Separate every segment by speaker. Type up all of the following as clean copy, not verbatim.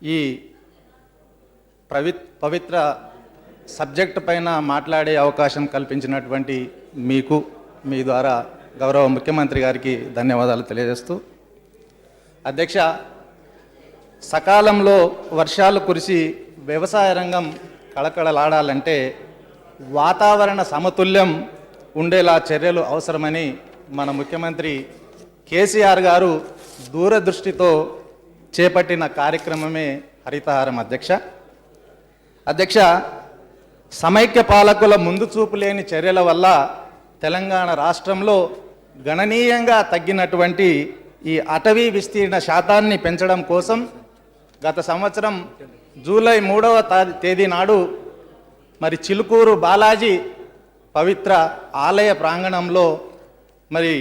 Speaker 1: ఈ పవిత్ర సబ్జెక్ట్ పైన మాట్లాడే అవకాశం కల్పించినటువంటి మీకు మీ ద్వారా గౌరవ ముఖ్యమంత్రి గారికి ధన్యవాదాలు తెలియజేస్తూ, అధ్యక్ష, సకాలంలో వర్షాలు కురిసి వ్యవసాయ రంగం కళకళలాడాలంటే వాతావరణ సమతుల్యం ఉండేలా చర్యలు అవసరమని మన ముఖ్యమంత్రి కేసీఆర్ గారు దూరదృష్టితో చేపట్టిన కార్యక్రమమే హరితహారం. అధ్యక్ష, సమైక్య పాలకుల ముందు చూపు లేని చర్యల వల్ల తెలంగాణ రాష్ట్రంలో గణనీయంగా తగ్గినటువంటి ఈ అటవీ విస్తీర్ణ శాతాన్ని పెంచడం కోసం గత సంవత్సరం జూలై 3వ తేదీ నాడు మరి చిలుకూరు బాలాజీ పవిత్ర ఆలయ ప్రాంగణంలో మరి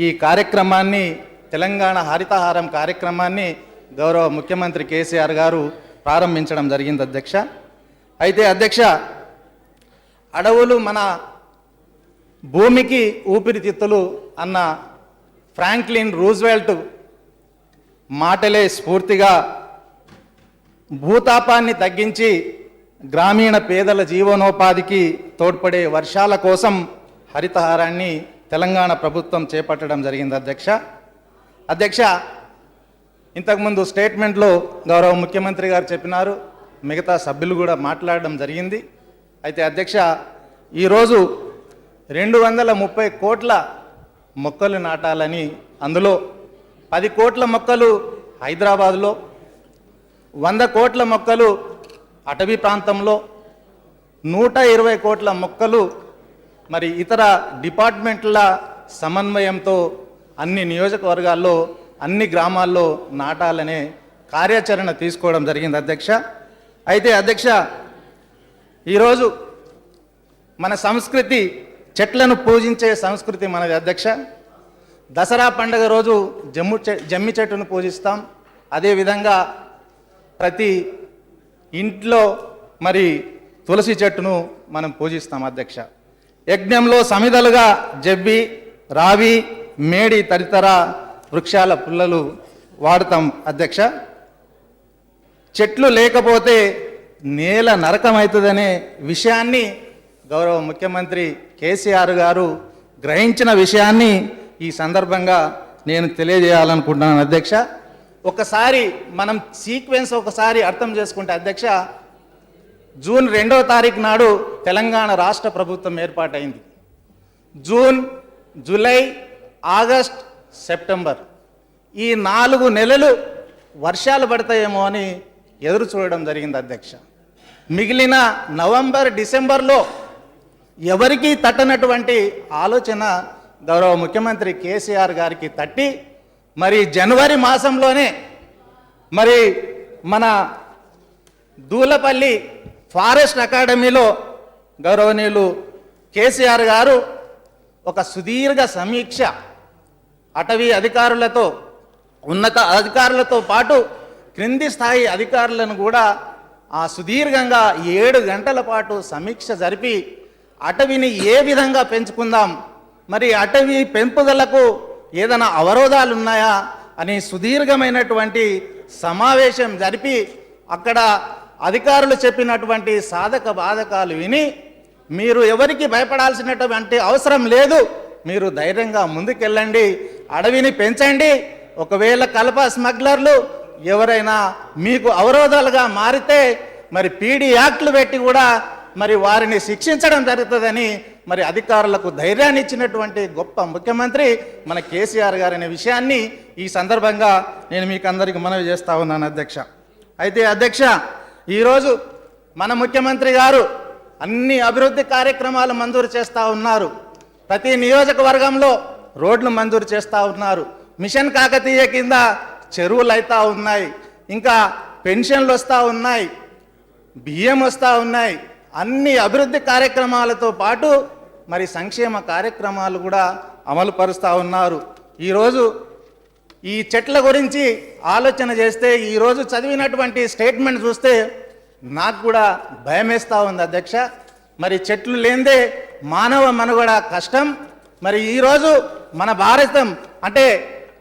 Speaker 1: ఈ కార్యక్రమాన్ని, తెలంగాణ హరితహారం కార్యక్రమాన్ని గౌరవ ముఖ్యమంత్రి కేసీఆర్ గారు ప్రారంభించడం జరిగింది. అయితే అధ్యక్ష, అడవులు మన భూమికి ఊపిరితిత్తులు అన్న ఫ్రాంక్లిన్ రూజ్వెల్ట్ మాటలే స్ఫూర్తిగా భూతాపాన్ని తగ్గించి గ్రామీణ పేదల జీవనోపాధికి తోడ్పడే వర్షాల కోసం హరితహారాన్ని తెలంగాణ ప్రభుత్వం చేపట్టడం జరిగింది. అధ్యక్ష, ఇంతకుముందు స్టేట్మెంట్లో గౌరవ ముఖ్యమంత్రి గారు చెప్పినారు, మిగతా సభ్యులు కూడా మాట్లాడడం జరిగింది. అయితే అధ్యక్ష, ఈరోజు 230 కోట్ల మొక్కలు నాటాలని, అందులో 10 కోట్ల మొక్కలు హైదరాబాదులో, 100 కోట్ల మొక్కలు అటవీ ప్రాంతంలో, 120 కోట్ల మొక్కలు మరి ఇతర డిపార్ట్మెంట్ల సమన్వయంతో అన్ని నియోజకవర్గాల్లో, అన్ని గ్రామాల్లో నాటాలనే కార్యాచరణ తీసుకోవడం జరిగింది. అయితే అధ్యక్ష, ఈరోజు మన సంస్కృతి చెట్లను పూజించే సంస్కృతి మనది. దసరా పండుగ రోజు జమ్మి చెట్టును పూజిస్తాం. అదేవిధంగా ప్రతి ఇంట్లో మరి తులసి చెట్టును మనం పూజిస్తాం. యజ్ఞంలో సమిధలుగా జబ్బి, రావి, మేడి తదితర వృక్షాల పుల్లలు వాడతాం. చెట్లు లేకపోతే నేల నరకమవుతుందనే విషయాన్ని గౌరవ ముఖ్యమంత్రి కేసీఆర్ గారు గ్రహించిన విషయాన్ని ఈ సందర్భంగా నేను తెలియజేయాలనుకుంటున్నాను. ఒకసారి మనం సీక్వెన్స్ ఒకసారి అర్థం చేసుకుంటే జూన్ 2వ తారీఖు నాడు తెలంగాణ రాష్ట్ర ప్రభుత్వం ఏర్పాటైంది. జూన్, జూలై, ఆగస్ట్, సెప్టెంబర్ ఈ 4 నెలలు వర్షాలు పడతాయేమో అని ఎదురు చూడడం జరిగింది. మిగిలిన నవంబర్, డిసెంబర్లో ఎవరికీ తట్టనటువంటి ఆలోచన గౌరవ ముఖ్యమంత్రి కేసీఆర్ గారికి తట్టి మరి జనవరి మాసంలోనే మరి మన దూలపల్లి ఫారెస్ట్ అకాడమీలో గౌరవనీయులు కేసీఆర్ గారు ఒక సుదీర్ఘ సమీక్ష అటవీ అధికారులతో, ఉన్నత అధికారులతో పాటు క్రింది స్థాయి అధికారులను కూడా ఆ సుదీర్ఘంగా 7 గంటల పాటు సమీక్ష జరిపి అటవీని ఏ విధంగా పెంచుకుందాం, మరి అటవీ పెంపుదలకు ఏదైనా అవరోధాలు ఉన్నాయా అని సుదీర్ఘమైనటువంటి సమావేశం జరిపి అక్కడ అధికారులు చెప్పినటువంటి సాధక బాధకాలు విని మీరు ఎవరికి భయపడాల్సినటువంటి అవసరం లేదు, మీరు ధైర్యంగా ముందుకెళ్ళండి, అడవిని పెంచండి, ఒకవేళ కలప స్మగ్లర్లు ఎవరైనా మీకు అవరోధాలుగా మారితే మరి పీడీ యాక్ట్లు పెట్టి కూడా మరి వారిని శిక్షించడం జరుగుతుందని మరి అధికారులకు ధైర్యాన్ని ఇచ్చినటువంటి గొప్ప ముఖ్యమంత్రి మన కేసీఆర్ గారు అనే విషయాన్ని ఈ సందర్భంగా నేను మీకు అందరికీ మనవి చేస్తూ ఉన్నాను. అయితే ఈరోజు మన ముఖ్యమంత్రి గారు అన్ని అభివృద్ధి కార్యక్రమాలు మంజూరు చేస్తూ ఉన్నారు. ప్రతి నియోజకవర్గంలో రోడ్లు మంజూరు చేస్తూ ఉన్నారు. మిషన్ కాకతీయ కింద చెరువులు అవుతూ ఉన్నాయి, ఇంకా పెన్షన్లు వస్తూ ఉన్నాయి, బియ్యం వస్తూ ఉన్నాయి. అన్ని అభివృద్ధి కార్యక్రమాలతో పాటు మరి సంక్షేమ కార్యక్రమాలు కూడా అమలు పరుస్తూ ఉన్నారు. ఈరోజు ఈ చెట్ల గురించి ఆలోచన చేస్తే, ఈరోజు చదివినటువంటి స్టేట్మెంట్ చూస్తే నాకు కూడా భయం వేస్తూ ఉంది. మరి చెట్లు లేనిదే మానవ మనుగడ కష్టం. మరి ఈరోజు మన భారతం అంటే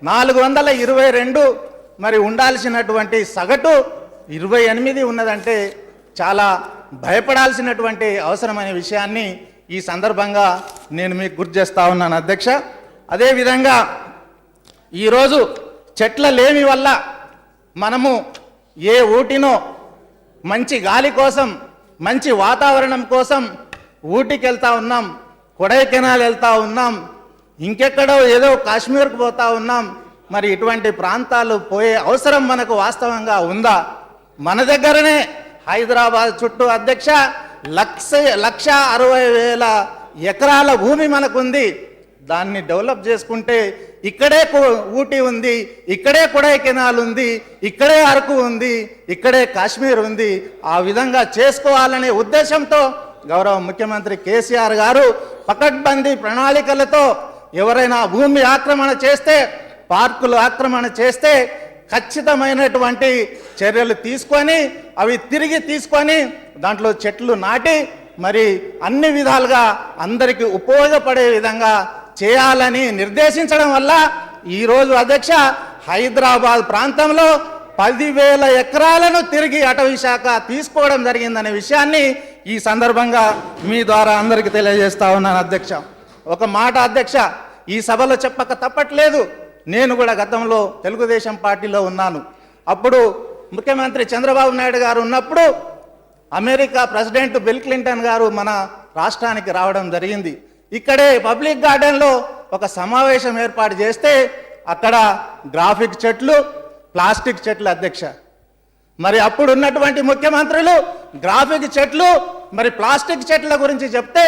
Speaker 1: 422 మరి ఉండాల్సినటువంటి సగటు 28 ఉన్నదంటే చాలా భయపడాల్సినటువంటి అవసరమైన విషయాన్ని ఈ సందర్భంగా నేను మీకు గుర్తు చేస్తా ఉన్నాను అధ్యక్ష. అదేవిధంగా ఈరోజు చెట్ల లేమి వల్ల మనము ఏ ఊటినో మంచి గాలి కోసం, మంచి వాతావరణం కోసం ఊటీకి వెళ్తా ఉన్నాం, కొడైకెనాల్ వెళ్తా ఉన్నాం, ఇంకెక్కడో ఏదో కాశ్మీర్కి పోతా ఉన్నాం. మరి ఇటువంటి ప్రాంతాలు పోయే అవసరం మనకు వాస్తవంగా ఉందా? మన దగ్గరనే హైదరాబాద్ చుట్టూ అధ్యక్ష 1,60,000 ఎకరాల భూమి మనకుంది. దాన్ని డెవలప్ చేసుకుంటే ఇక్కడే ఊటీ ఉంది, ఇక్కడే కొడైకెనాల్ ఉంది, ఇక్కడే అరకు ఉంది, ఇక్కడే కాశ్మీర్ ఉంది. ఆ విధంగా చేసుకోవాలనే ఉద్దేశంతో గౌరవ ముఖ్యమంత్రి కేసీఆర్ గారు పకడ్బందీ ప్రణాళికలతో ఎవరైనా భూమి ఆక్రమణ చేస్తే, పార్కులు ఆక్రమణ చేస్తే ఖచ్చితమైనటువంటి చర్యలు తీసుకొని అవి తిరిగి తీసుకొని దాంట్లో చెట్లు నాటి మరి అన్ని విధాలుగా అందరికీ ఉపయోగపడే విధంగా చేయాలని నిర్దేశించడం వల్ల ఈరోజు అధ్యక్ష హైదరాబాద్ ప్రాంతంలో 10,000 ఎకరాలను తిరిగి అటవీ శాఖ తీసుకోవడం జరిగిందనే విషయాన్ని ఈ సందర్భంగా మీ ద్వారా అందరికీ తెలియజేస్తా ఉన్నాను అధ్యక్ష. ఒక మాట అధ్యక్ష, ఈ సభలో చెప్పక తప్పట్లేదు. నేను కూడా గతంలో తెలుగుదేశం పార్టీలో ఉన్నాను. అప్పుడు ముఖ్యమంత్రి చంద్రబాబు నాయుడు గారు ఉన్నప్పుడు అమెరికా ప్రెసిడెంట్ బిల్ క్లింటన్ గారు మన రాష్ట్రానికి రావడం జరిగింది. ఇక్కడే పబ్లిక్ గార్డెన్లో ఒక సమావేశం ఏర్పాటు చేస్తే అక్కడ గ్రాఫిక్ చెట్లు, ప్లాస్టిక్ చెట్లు అధ్యక్ష. మరి అప్పుడు ఉన్నటువంటి ముఖ్యమంత్రులు గ్రాఫిక్ చెట్లు మరి ప్లాస్టిక్ చెట్ల గురించి చెప్తే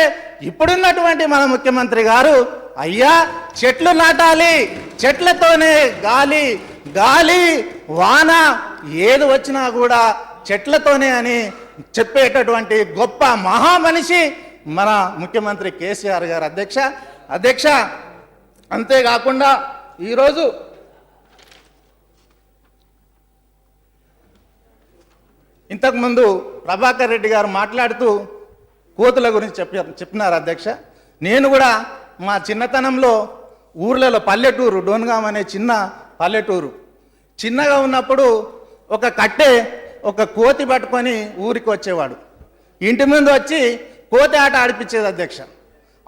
Speaker 1: ఇప్పుడున్నటువంటి మన ముఖ్యమంత్రి గారు అయ్యా చెట్లు నాటాలి, చెట్లతోనే గాలి వాన ఏది వచ్చినా కూడా చెట్లతోనే అని చెప్పేటటువంటి గొప్ప మహామనిషి మన ముఖ్యమంత్రి కేసీఆర్ గారు అధ్యక్ష. అంతేకాకుండా ఈరోజు ఇంతకుముందు ప్రభాకర్ రెడ్డి గారు మాట్లాడుతూ కోతుల గురించి చెప్పినారు అధ్యక్ష. నేను కూడా మా చిన్నతనంలో ఊర్లలో పల్లెటూరు, డోన్గాం అనే చిన్న పల్లెటూరు, చిన్నగా ఉన్నప్పుడు ఒక కట్టె ఒక కోతి పట్టుకొని ఊరికి వచ్చేవాడు. ఇంటి ముందు వచ్చి కోతి ఆట ఆడిపించేది అధ్యక్ష.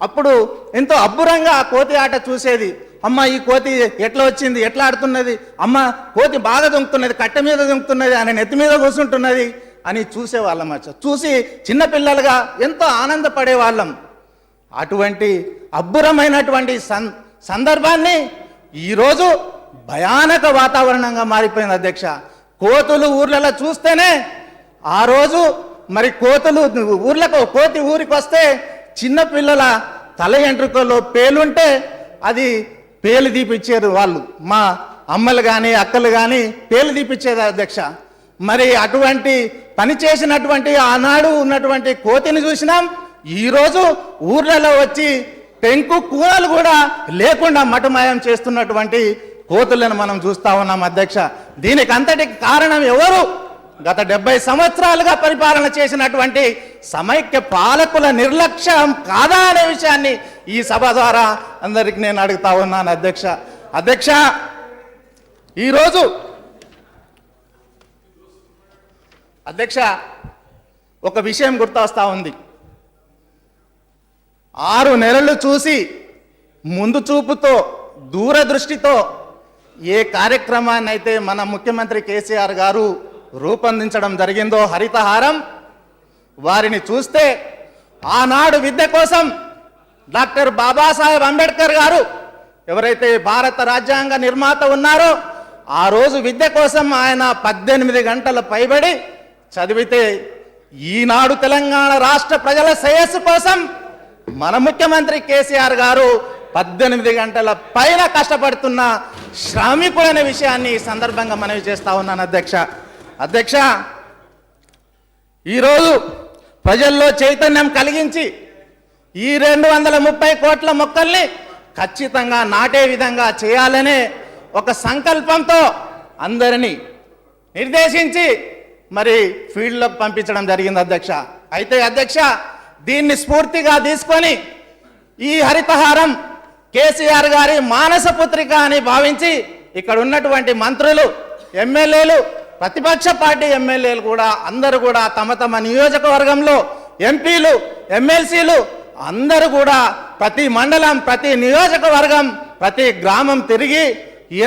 Speaker 1: అప్పుడు ఎంతో అబ్బురంగా ఆ కోతి ఆట చూసేది. అమ్మ ఈ కోతి ఎట్లా వచ్చింది, ఎట్లా ఆడుతున్నది, అమ్మ కోతి బాగా దుంకుతున్నది, కట్టె మీద దుంకుతున్నది, ఆయన నెత్తి మీద కూర్చుంటున్నది అని చూసేవాళ్ళం. చూసి చిన్నపిల్లలుగా ఎంతో ఆనందపడేవాళ్ళం. అటువంటి అబ్బురమైనటువంటి సందర్భాన్ని ఈరోజు భయానక వాతావరణంగా మారిపోయింది అధ్యక్ష. కోతులు ఊర్లలో చూస్తేనే ఆ రోజు మరి కోతులు కోతి ఊరికి వస్తే చిన్నపిల్లల తల ఎంట్రుకల్లో పేలుంటే అది పేలు తీపిచ్చారు వాళ్ళు, మా అమ్మలు కానీ అక్కలు కానీ పేలు తీపిచ్చేది అధ్యక్ష. మరి అటువంటి పని చేసినటువంటి ఆనాడు ఉన్నటువంటి కోతిని చూసినాం. ఈరోజు ఊర్లలో వచ్చి పెంకు కూరలు కూడా లేకుండా మటుమాయం చేస్తున్నటువంటి కోతులను మనం చూస్తా ఉన్నాం అధ్యక్ష. దీనికి అంతటికి కారణం ఎవరు? గత 70 సంవత్సరాలుగా పరిపాలన చేసినటువంటి సమైక్య పాలకుల నిర్లక్ష్యం కాదా అనే విషయాన్ని ఈ సభ ద్వారా అందరికి నేను అడుగుతా ఉన్నాను అధ్యక్ష. ఈరోజు అధ్యక్ష ఒక విషయం గుర్తొస్తా ఉంది. 6 నెలలు చూసి ముందు చూపుతో దూరదృష్టితో ఏ కార్యక్రమాన్ని అయితే మన ముఖ్యమంత్రి కేసీఆర్ గారు రూపొందించడం జరిగిందో హరితహారం, వారిని చూస్తే ఆనాడు విద్య కోసం డాక్టర్ బాబాసాహెబ్ అంబేద్కర్ గారు ఎవరైతే భారత రాజ్యాంగ నిర్మాత ఉన్నారో ఆ రోజు విద్య కోసం ఆయన 18 గంటల పైబడి చదివితే ఈనాడు తెలంగాణ రాష్ట్ర ప్రజల శ్రేయస్సు కోసం మన ముఖ్యమంత్రి కేసీఆర్ గారు 18 గంటల పైన కష్టపడుతున్న శ్రామికుడనే విషయాన్ని ఈ సందర్భంగా మనవి చేస్తా ఉన్నాను అధ్యక్ష. ఈరోజు ప్రజల్లో చైతన్యం కలిగించి ఈ 230 కోట్ల మొక్కల్ని ఖచ్చితంగా నాటే విధంగా చేయాలనే ఒక సంకల్పంతో అందరినీ నిర్దేశించి మరి ఫీల్డ్లోకి పంపించడం జరిగింది అధ్యక్ష. అయితే అధ్యక్ష దీన్ని స్ఫూర్తిగా తీసుకొని ఈ హరితహారం కేసీఆర్ గారి మానస పుత్రిక అని భావించి ఇక్కడ ఉన్నటువంటి మంత్రులు, ఎమ్మెల్యేలు ప్రతిపక్ష పార్టీ ఎమ్మెల్యేలు కూడా అందరూ కూడా తమ తమ నియోజకవర్గంలో ఎంపీలు ఎమ్మెల్సీలు అందరూ కూడా ప్రతి మండలం ప్రతి నియోజకవర్గం ప్రతి గ్రామం తిరిగి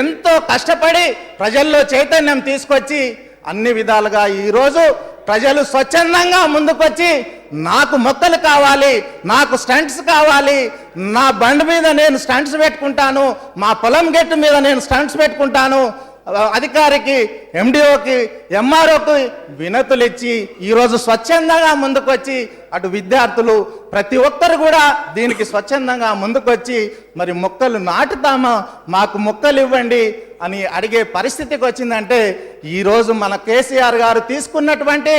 Speaker 1: ఎంతో కష్టపడి ప్రజల్లో చైతన్యం తీసుకొచ్చి అన్ని విధాలుగా ఈరోజు ప్రజలు స్వచ్ఛందంగా ముందుకొచ్చి నాకు మొక్కలు కావాలి, నాకు స్టంట్స్ కావాలి, నా బండి మీద నేను స్టంట్స్ పెట్టుకుంటాను, మా పొలం గెట్టు మీద నేను స్టంట్స్ పెట్టుకుంటాను, అధికారికి ఎండిఓకి ఎంఆర్ఓకి వినతులు ఇచ్చి ఈరోజు స్వచ్ఛందంగా ముందుకొచ్చి అటు విద్యార్థులు ప్రతి ఒక్కరు కూడా దీనికి స్వచ్ఛందంగా ముందుకొచ్చి మరి మొక్కలు నాటుతామా, మాకు మొక్కలు ఇవ్వండి అని అడిగే పరిస్థితికి వచ్చిందంటే ఈరోజు మన కేసీఆర్ గారు తీసుకున్నటువంటి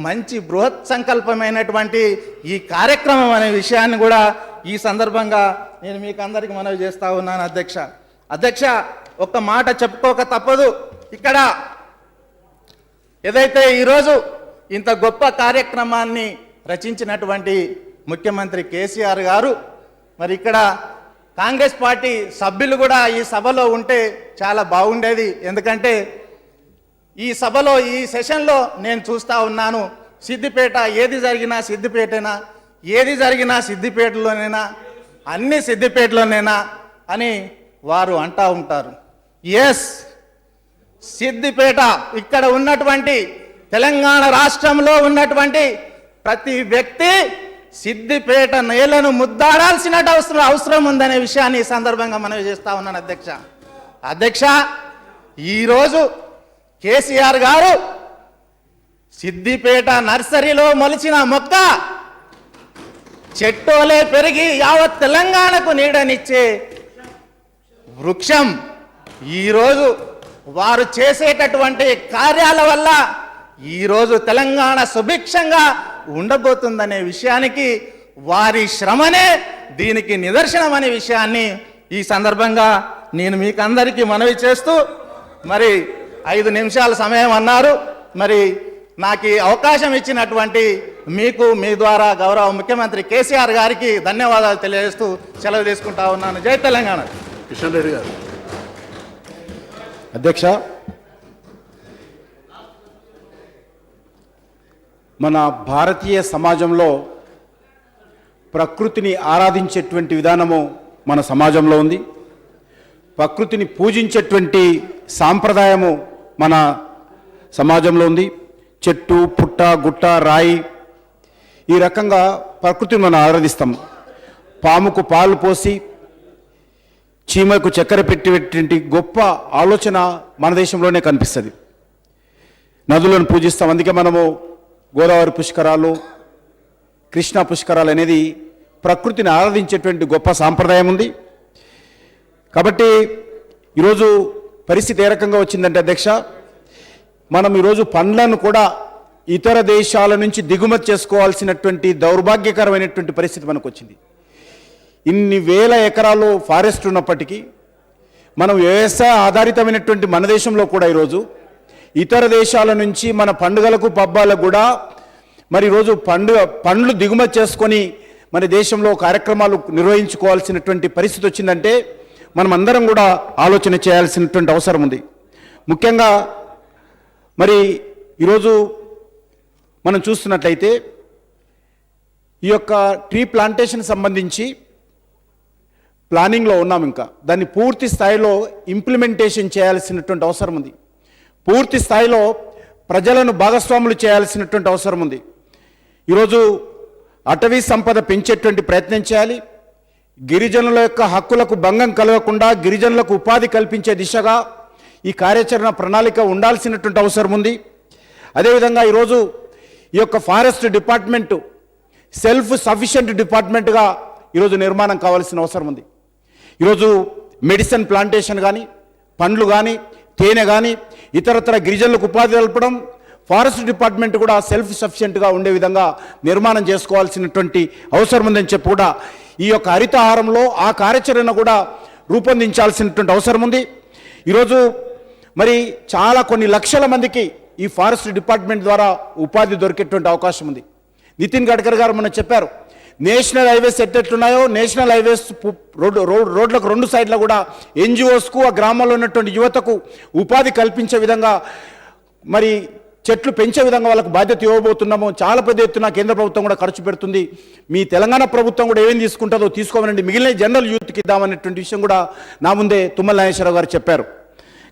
Speaker 1: మంచి బృహత్ సంకల్పమైనటువంటి ఈ కార్యక్రమం అనే విషయాన్ని కూడా ఈ సందర్భంగా నేను మీకు అందరికీ మనవి చేస్తా ఉన్నాను. అధ్యక్ష ఒక్క మాట చెప్పుకోక తప్పదు. ఇక్కడ ఏదైతే ఈరోజు ఇంత గొప్ప కార్యక్రమాన్ని రచించినటువంటి ముఖ్యమంత్రి కేసీఆర్ గారు మరి ఇక్కడ కాంగ్రెస్ పార్టీ సభ్యులు కూడా ఈ సభలో ఉంటే చాలా బాగుండేది. ఎందుకంటే ఈ సభలో ఈ సెషన్లో నేను చూస్తూ ఉన్నాను, సిద్దిపేట ఏది జరిగినా సిద్దిపేటేనా, ఏది జరిగినా సిద్దిపేటలోనేనా, అన్ని సిద్దిపేటలోనేనా అని వారు అంటూ ఉంటారు. ఎస్, సిద్దిపేట ఇక్కడ ఉన్నటువంటి తెలంగాణ రాష్ట్రంలో ఉన్నటువంటి ప్రతి వ్యక్తి సిద్దిపేట నేలను ముద్దాడాల్సిన అవసరం ఉందనే విషయాన్ని ఈ సందర్భంగా మనం చేస్తా ఉన్నాను. అధ్యక్ష ఈరోజు కేసీఆర్ గారు సిద్దిపేట నర్సరీలో మొలిచిన మొక్క చెట్టోలే పెరిగి యావత్ తెలంగాణకు నీడనిచ్చే వృక్షం ఈరోజు వారు చేసేటటువంటి కార్యాల వల్ల ఈరోజు తెలంగాణ సుభిక్షంగా ఉండబోతుందనే విషయానికి వారి శ్రమనే దీనికి నిదర్శనం అనే విషయాన్ని ఈ సందర్భంగా నేను మీకు అందరికీ మనవి చేస్తూ మరి 5 నిమిషాల సమయం అన్నారు. మరి నాకు అవకాశం ఇచ్చినటువంటి మీకు మీ ద్వారా గౌరవ ముఖ్యమంత్రి కేసీఆర్ గారికి ధన్యవాదాలు తెలియజేస్తూ సెలవు తీసుకుంటా ఉన్నాను. జై తెలంగాణ.
Speaker 2: కిషన్ రెడ్డి గారు. అధ్యక్ష, మన భారతీయ సమాజంలో ప్రకృతిని ఆరాధించేటువంటి విధానము మన సమాజంలో ఉంది. ప్రకృతిని పూజించేటువంటి సాంప్రదాయము మన సమాజంలో ఉంది. చెట్టు పుట్ట గుట్ట రాయి ఈ రకంగా ప్రకృతిని మనం ఆరాధిస్తాం. పాముకు పాలు పోసి చీమకు చక్కెర పెట్టేటువంటి గొప్ప ఆలోచన మన దేశంలోనే కనిపిస్తుంది. నదులను పూజిస్తాం. అందుకే మనము గోదావరి పుష్కరాలు కృష్ణా పుష్కరాలు అనేది ప్రకృతిని ఆరాధించేటువంటి గొప్ప సాంప్రదాయం ఉంది. కాబట్టి ఈరోజు పరిస్థితి ఏ రకంగా వచ్చిందంటే అధ్యక్ష, మనం ఈరోజు పండ్లను కూడా ఇతర దేశాల నుంచి దిగుమతి చేసుకోవాల్సినటువంటి దౌర్భాగ్యకరమైనటువంటి పరిస్థితి మనకు వచ్చింది. ఇన్ని వేల ఎకరాలు ఫారెస్ట్ ఉన్నప్పటికీ మనం వ్యవసాయ ఆధారితమైనటువంటి మన దేశంలో కూడా ఈరోజు ఇతర దేశాల నుంచి మన పండుగలకు పబ్బాలకు కూడా మరి ఈరోజు పండ్లు దిగుమతి చేసుకొని మన దేశంలో కార్యక్రమాలు నిర్వహించుకోవాల్సినటువంటి పరిస్థితి వచ్చిందంటే మనం అందరం కూడా ఆలోచన చేయాల్సినటువంటి అవసరం ఉంది. ముఖ్యంగా మరి ఈరోజు మనం చూస్తున్నట్లయితే ఈ యొక్క ట్రీ ప్లాంటేషన్ సంబంధించి ప్లానింగ్లో ఉన్నాం. ఇంకా దాన్ని పూర్తి స్థాయిలో ఇంప్లిమెంటేషన్ చేయాల్సినటువంటి అవసరం ఉంది. పూర్తి స్థాయిలో ప్రజలను భాగస్వాములు చేయాల్సినటువంటి అవసరం ఉంది. ఈరోజు అటవీ సంపద పెంచేటువంటి ప్రయత్నం చేయాలి. గిరిజనుల యొక్క హక్కులకు భంగం కలగకుండా గిరిజనులకు ఉపాధి కల్పించే దిశగా ఈ కార్యాచరణ ప్రణాళిక ఉండాల్సినటువంటి అవసరం ఉంది. అదేవిధంగా ఈరోజు ఈ యొక్క ఫారెస్ట్ డిపార్ట్మెంటు సెల్ఫ్ సఫిషియెంట్ డిపార్ట్మెంట్గా ఈరోజు నిర్మాణం కావాల్సిన అవసరం ఉంది. ఈరోజు మెడిసిన్ ప్లాంటేషన్ కానీ పండ్లు కానీ తేనె కానీ ఇతరత్ర గిరిజనులకు ఉపాధి కల్పడం, ఫారెస్ట్ డిపార్ట్మెంట్ కూడా సెల్ఫ్ సఫిషియెంట్గా ఉండే విధంగా నిర్మాణం చేసుకోవాల్సినటువంటి అవసరం ఉందని చెప్పి కూడా ఈ యొక్క హరితహారంలో ఆ కార్యాచరణ కూడా రూపొందించాల్సినటువంటి అవసరం ఉంది. ఈరోజు మరి చాలా కొన్ని లక్షల మందికి ఈ ఫారెస్ట్ డిపార్ట్మెంట్ ద్వారా ఉపాధి దొరికేటువంటి అవకాశం ఉంది. నితిన్ గడ్కరీ గారు మొన్న చెప్పారు, నేషనల్ హైవేస్ ఎట్లున్నాయో నేషనల్ హైవేస్ రోడ్లకు 2 సైడ్ల కూడా ఎన్జిఓస్కు ఆ గ్రామాల్లో ఉన్నటువంటి యువతకు ఉపాధి కల్పించే విధంగా మరి చెట్లు పెంచే విధంగా వాళ్ళకు బాధ్యత ఇవ్వబోతున్నామో. చాలా పెద్ద ఎత్తున కేంద్ర ప్రభుత్వం కూడా ఖర్చు పెడుతుంది. మీ తెలంగాణ ప్రభుత్వం కూడా ఏమేం తీసుకుంటుందో తీసుకోమనండి, మిగిలిన జనరల్ యూత్కి ఇద్దామనేటువంటి విషయం కూడా నా ముందే తుమ్మల నాగేశ్వరరావు గారు చెప్పారు.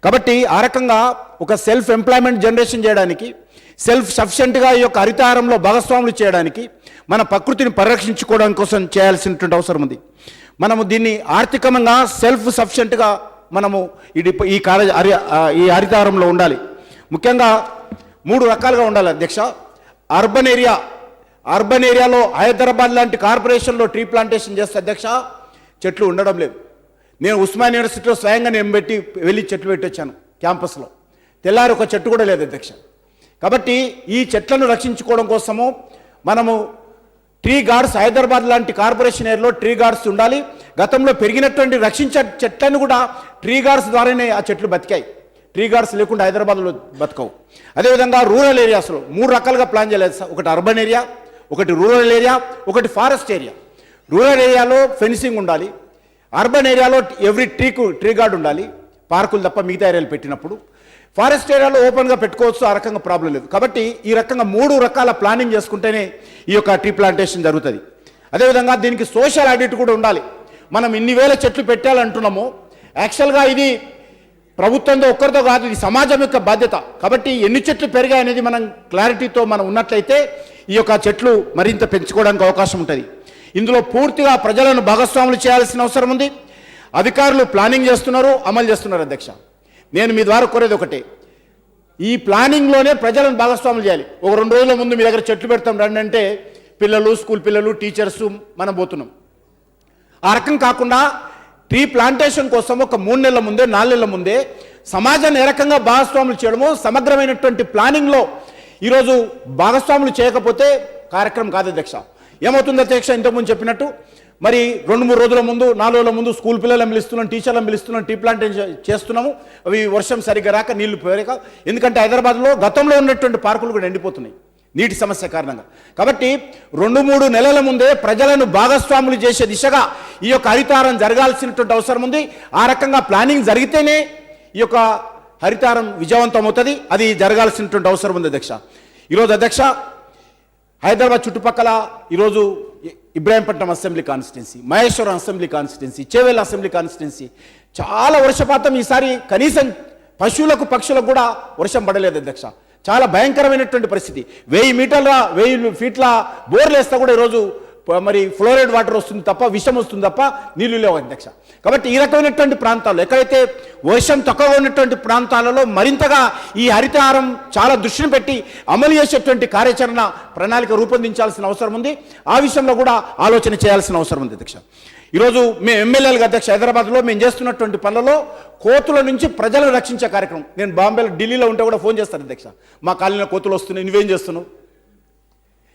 Speaker 2: కాబట్టి ఆ రకంగా ఒక సెల్ఫ్ ఎంప్లాయ్మెంట్ జనరేషన్ చేయడానికి, సెల్ఫ్ సఫిషియెంట్గా ఈ యొక్క హరితహారంలో భాగస్వాములు చేయడానికి, మన ప్రకృతిని పరిరక్షించుకోవడం కోసం చేయాల్సినటువంటి అవసరం ఉంది. మనము దీన్ని ఆర్థికంగా సెల్ఫ్ సఫిషియెంట్గా మనము ఈ హరితహారంలో ఉండాలి. ముఖ్యంగా 3 రకాలుగా ఉండాలి అధ్యక్ష. అర్బన్ ఏరియాలో హైదరాబాద్ లాంటి కార్పొరేషన్లో ట్రీ ప్లాంటేషన్ చేస్తే అధ్యక్ష చెట్లు ఉండడం లేదు. నేను ఉస్మానియా యూనివర్సిటీలో స్వయంగా నేను వెళ్ళి చెట్లు పెట్టొచ్చాను క్యాంపస్లో. తెల్లారి ఒక చెట్టు కూడా లేదు అధ్యక్ష. కాబట్టి ఈ చెట్లను రక్షించుకోవడం కోసము మనము ట్రీ గార్డ్స్, హైదరాబాద్ లాంటి కార్పొరేషన్ ఏరియాలో ట్రీ గార్డ్స్ ఉండాలి. గతంలో పెరిగినటువంటి రక్షించే చెట్లను కూడా ట్రీ గార్డ్స్ ద్వారానే ఆ చెట్లు బతికాయి. ట్రీ గార్డ్స్ లేకుండా హైదరాబాద్లో బతకవు. అదేవిధంగా రూరల్ ఏరియాస్లో 3 రకాలుగా ప్లాన్ చేయలేదు సార్. ఒకటి అర్బన్ ఏరియా, ఒకటి రూరల్ ఏరియా, ఒకటి ఫారెస్ట్ ఏరియా. రూరల్ ఏరియాలో ఫెన్సింగ్ ఉండాలి. అర్బన్ ఏరియాలో ఎవ్రీ ట్రీ గార్డ్ ఉండాలి, పార్కులు తప్ప మిగతా ఏరియాలు పెట్టినప్పుడు. ఫారెస్ట్ ఏరియాలో ఓపెన్గా పెట్టుకోవచ్చు, ఆ రకంగా ప్రాబ్లం లేదు. కాబట్టి ఈ రకంగా 3 రకాల ప్లానింగ్ చేసుకుంటేనే ఈ యొక్క ట్రీ ప్లాంటేషన్ జరుగుతుంది. అదేవిధంగా దీనికి సోషల్ ఆడిట్ కూడా ఉండాలి. మనం ఇన్ని వేల చెట్లు పెట్టాలంటున్నాము, యాక్చువల్గా ఇది ప్రభుత్వంతో ఒక్కరితో కాదు, ఇది సమాజం యొక్క బాధ్యత. కాబట్టి ఎన్ని చెట్లు పెరిగాయి అనేది మనం క్లారిటీతో మనం ఉన్నట్లయితే ఈ యొక్క చెట్లు మరింత పెంచుకోవడానికి అవకాశం ఉంటుంది. ఇందులో పూర్తిగా ప్రజలను భాగస్వాములు చేయాల్సిన అవసరం ఉంది. అధికారులు ప్లానింగ్ చేస్తున్నారు, అమలు చేస్తున్నారు అధ్యక్ష. నేను మీ ద్వారా కోరేది ఒకటే, ఈ ప్లానింగ్లోనే ప్రజలను భాగస్వాములు చేయాలి. ఒక 2 రోజుల ముందు మీ దగ్గర చెట్లు పెడతాం రండి అంటే పిల్లలు, స్కూల్ పిల్లలు, టీచర్స్ మనం పోతున్నాం. ఆ రకం కాకుండా ట్రీ ప్లాంటేషన్ కోసం ఒక 3 నెలల ముందే, 4 నెలల ముందే సమాజాన్ని ఏ రకంగా భాగస్వాములు చేయడమో సమగ్రమైనటువంటి ప్లానింగ్లో ఈరోజు భాగస్వాములు చేయకపోతే కార్యక్రమం కాదు అధ్యక్ష. ఏమవుతుంది అధ్యక్ష, ఇంతకుముందు చెప్పినట్టు మరి 2-3 రోజుల ముందు, 4 రోజుల ముందు స్కూల్ పిల్లలను పిలుస్తున్నాం, టీచర్లను పిలుస్తున్నాం, ట్రీ ప్లాంటేషన్ చేస్తున్నాము. అవి వర్షం సరిగ్గా రాక, నీళ్లు పోయాక, ఎందుకంటే హైదరాబాద్లో గతంలో ఉన్నటువంటి పార్కులు కూడా ఎండిపోతున్నాయి నీటి సమస్య కారణంగా. కాబట్టి 2-3 నెలల ముందే ప్రజలను భాగస్వాములు చేసే దిశగా ఈ యొక్క హరితహారం జరగాల్సినటువంటి అవసరం ఉంది. ఆ రకంగా ప్లానింగ్ జరిగితేనే ఈ యొక్క హరితహారం విజయవంతం అవుతుంది. అది జరగాల్సినటువంటి అవసరం ఉంది అధ్యక్ష. ఈరోజు అధ్యక్ష హైదరాబాద్ చుట్టుపక్కల ఈరోజు Ibrahimpatnam assembly constituency, Maheshwaram assembly constituency, Chevella assembly constituency చాలా వర్షపాతం ఈసారి కనీసం పశువులకు, పక్షులకు కూడా వర్షం పడలేదు అధ్యక్ష. చాలా భయంకరమైనటువంటి పరిస్థితి. 1000 ఫీట్ల బోర్లు వేస్తా కూడా ఈరోజు మరి ఫ్లోరైడ్ వాటర్ వస్తుంది తప్ప, విషం వస్తుంది తప్ప నీళ్లు లేవు అధ్యక్ష. కాబట్టి ఈ రకమైనటువంటి ప్రాంతాల్లో, ఎక్కడైతే వర్షం తక్కువగా ఉన్నటువంటి ప్రాంతాలలో మరింతగా ఈ హరితహారం చాలా దృష్టిని పెట్టి అమలు చేసేటువంటి కార్యాచరణ ప్రణాళిక రూపొందించాల్సిన అవసరం ఉంది. ఆ విషయంలో కూడా ఆలోచన చేయాల్సిన అవసరం ఉంది అధ్యక్ష. ఈరోజు మేము ఎమ్మెల్యేలుగా అధ్యక్ష హైదరాబాద్లో మేము చేస్తున్నటువంటి పనులలో కోతుల నుంచి ప్రజలను రక్షించే కార్యక్రమం. నేను బాంబేలో, ఢిల్లీలో ఉంటే కూడా ఫోన్ చేస్తాను అధ్యక్ష, మా కాలనీలో కోతులు వస్తున్నాయి, నువ్వేం చేస్తున్నావు?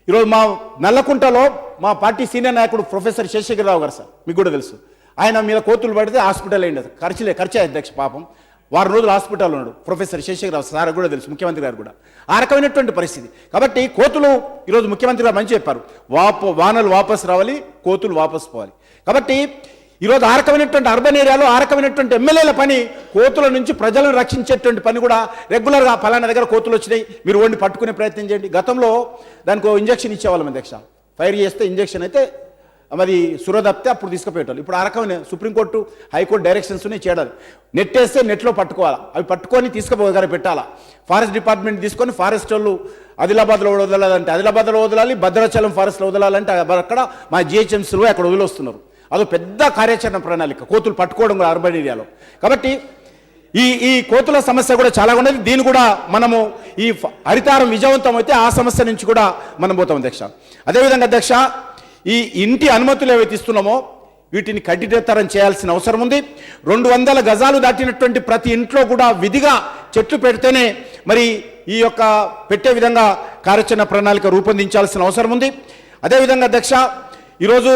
Speaker 2: ఈరోజు మా నల్లకుంటలో మా పార్టీ సీనియర్ నాయకుడు ప్రొఫెసర్ శేషగిరిరావు గారు సార్, మీకు కూడా తెలుసు, ఆయన మీద కోతులు పడితే హాస్పిటల్ అయింది. ఖర్చే అధ్యక్ష, పాపం 6 రోజులు హాస్పిటల్ ఉన్నాడు ప్రొఫెసర్ శేషగిరిరావు సార్, కూడా తెలుసు, ముఖ్యమంత్రి గారు కూడా. ఆ రకమైనటువంటి పరిస్థితి. కాబట్టి కోతులు ఈరోజు ముఖ్యమంత్రి గారు మంచి చెప్పారు, వానలు వాపసు రావాలి, కోతులు వాపసు పోవాలి. కాబట్టి ఈరోజు ఆ రకమైనటువంటి అర్బన్ ఏరియాలో ఆ రకమైనటువంటి ఎమ్మెల్యేల పని కోతుల నుంచి ప్రజలను రక్షించేటువంటి పని కూడా రెగ్యులర్గా పలానా దగ్గర కోతులు వచ్చినాయి, మీరు వండి పట్టుకునే ప్రయత్నం చేయండి. గతంలో దానికి ఇంజక్షన్ ఇచ్చేవాళ్ళం అధ్యక్ష, ఫైర్ చేస్తే ఇంజక్షన్ అయితే మరి సురదప్తే అప్పుడు తీసుకుపోయేటోళ్ళు. ఇప్పుడు ఆ రకమైన సుప్రీంకోర్టు, హైకోర్టు డైరెక్షన్స్ చేయాలి. నెట్ వేస్తే నెట్లో పట్టుకోవాలా, అవి పట్టుకొని తీసుకుపోగానే పెట్టాలా. ఫారెస్ట్ డిపార్ట్మెంట్ తీసుకొని ఫారెస్ట్ వాళ్ళు ఆదిలాబాద్లో వదలాలంటే ఆదిలాబాద్లో వదలాలి, భద్రాచలం ఫారెస్ట్లో వదలాలంటే అక్కడ మా జిహెచ్ఎంసీలో అక్కడ వదిలేస్తున్నారు. అదో పెద్ద కార్యాచరణ ప్రణాళిక, కోతులు పట్టుకోవడం కూడా అర్బన్ ఏరియాలో. కాబట్టి ఈ కోతుల సమస్య కూడా చాలా ఉన్నది. దీన్ని కూడా మనము ఈ హరితహారం విజయవంతం అయితే ఆ సమస్య నుంచి కూడా మనం పోతాం అధ్యక్ష. అదేవిధంగా అధ్యక్ష, ఈ ఇంటి అనుమతులు ఏవైతే ఇస్తున్నామో వీటిని కఠినతరం చేయాల్సిన అవసరం ఉంది. 200 గజాలు దాటినటువంటి ప్రతి ఇంట్లో కూడా విధిగా చెట్లు పెడితేనే మరి ఈ యొక్క పెట్టే విధంగా కార్యాచరణ ప్రణాళిక రూపొందించాల్సిన అవసరం ఉంది. అదేవిధంగా అధ్యక్ష, ఈరోజు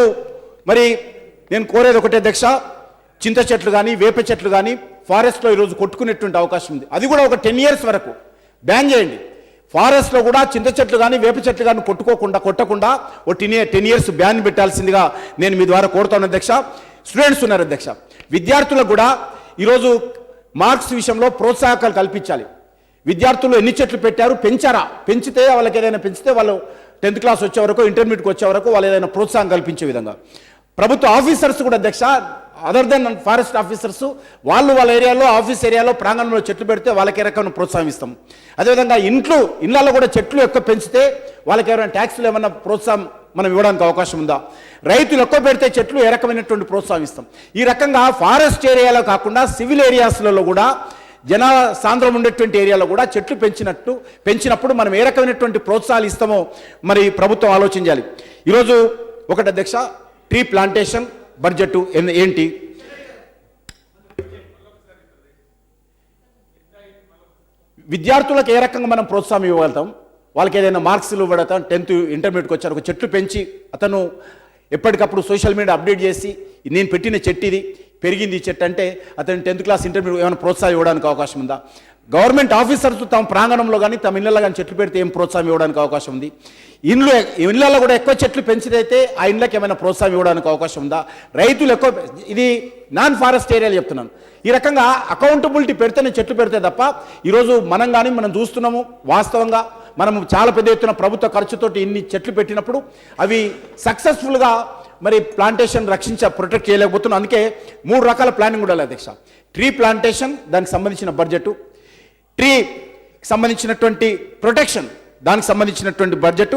Speaker 2: మరి నేను కోరేది ఒకటే అధ్యక్ష, చింత చెట్లు కానీ, వేప చెట్లు కానీ ఫారెస్ట్లో ఈరోజు కొట్టుకునేటువంటి అవకాశం ఉంది. అది కూడా ఒక 10 years వరకు బ్యాన్ చేయండి. ఫారెస్ట్లో కూడా చింత చెట్లు కానీ, వేప చెట్లు కానీ కొట్టకుండా ఓ 10 years బ్యాన్ పెట్టాల్సిందిగా నేను మీ ద్వారా కోరుతాను అధ్యక్ష. స్టూడెంట్స్ ఉన్నారు అధ్యక్ష, విద్యార్థులకు కూడా ఈరోజు మార్క్స్ విషయంలో ప్రోత్సాహకాలు కల్పించాలి. విద్యార్థులు ఎన్ని చెట్లు పెట్టారు, పెంచారా, పెంచితే వాళ్ళకి ఏదైనా పెంచితే వాళ్ళు 10th క్లాస్ వచ్చే వరకు, ఇంటర్మీడియట్కి వచ్చే వరకు వాళ్ళు ఏదైనా ప్రోత్సాహం కల్పించే విధంగా. ప్రభుత్వ ఆఫీసర్స్ కూడా అధ్యక్ష, అదర్ దెన్ ఫారెస్ట్ ఆఫీసర్స్, వాళ్ళు వాళ్ళ ఏరియాలో ఆఫీస్ ఏరియాలో ప్రాంగణంలో చెట్లు పెడితే వాళ్ళకి ఏ రకమైన ప్రోత్సాహం ఇస్తాం. అదేవిధంగా ఇళ్ళల్లో కూడా చెట్లు ఎక్కువ పెంచితే వాళ్ళకి ఎవరైనా ట్యాక్స్లు ఏమైనా ప్రోత్సాహం మనం ఇవ్వడానికి అవకాశం ఉందా? రైతులు ఎక్కువ పెడితే చెట్లు ఏ రకమైనటువంటి ప్రోత్సాహం ఇస్తాం? ఈ రకంగా ఫారెస్ట్ ఏరియాలో కాకుండా సివిల్ ఏరియాస్లలో కూడా జన సాంద్రం ఉండేటువంటి ఏరియాలో కూడా చెట్లు పెంచినప్పుడు మనం ఏ రకమైనటువంటి ప్రోత్సాహాలు ఇస్తామో మరి ప్రభుత్వం ఆలోచించాలి. ఈరోజు ఒకటి అధ్యక్ష, ట్రీ ప్లాంటేషన్ బడ్జెట్ ఏంటి? విద్యార్థులకు ఏ రకంగా మనం ప్రోత్సాహం ఇవ్వగలుగుతాం? వాళ్ళకి ఏదైనా మార్క్స్లు ఇవ్వడం, 10th ఇంటర్మీడియట్కి వచ్చారు, ఒక చెట్లు పెంచి అతను ఎప్పటికప్పుడు సోషల్ మీడియా అప్డేట్ చేసి నేను పెట్టిన చెట్టు ఇది పెరిగింది, ఈ చెట్టు అంటే అతను 10th క్లాస్ ఇంటర్మీడియట్ ఏమైనా ప్రోత్సాహం ఇవ్వడానికి అవకాశం ఉందా? గవర్నమెంట్ ఆఫీసర్స్ తమ ప్రాంగణంలో కానీ తమ ఇళ్ళలో కానీ చెట్లు పెడితే ఏం ప్రోత్సాహం ఇవ్వడానికి అవకాశం ఉంది? ఇళ్ళలో కూడా ఎక్కువ చెట్లు పెంచిదైతే ఆ ఇళ్ళకి ఏమైనా ప్రోత్సాహం ఇవ్వడానికి అవకాశం ఉందా? రైతులు ఎక్కువ, ఇది నాన్ ఫారెస్ట్ ఏరియాలు చెప్తున్నాను. ఈ రకంగా అకౌంటబిలిటీ పెడితేనే చెట్లు పెడితే తప్ప ఈరోజు మనం చూస్తున్నాము. వాస్తవంగా మనం చాలా పెద్ద ఎత్తున ప్రభుత్వ ఖర్చుతోటి ఇన్ని చెట్లు పెట్టినప్పుడు అవి సక్సెస్ఫుల్గా మరి ప్లాంటేషన్ ప్రొటెక్ట్ చేయలేకపోతున్నాం. అందుకే 3 రకాల ప్లానింగ్ ఉండాలి అధ్యక్ష. ట్రీ ప్లాంటేషన్, దానికి సంబంధించిన బడ్జెట్, ట్రీకి సంబంధించినటువంటి ప్రొటెక్షన్, దానికి సంబంధించినటువంటి బడ్జెట్,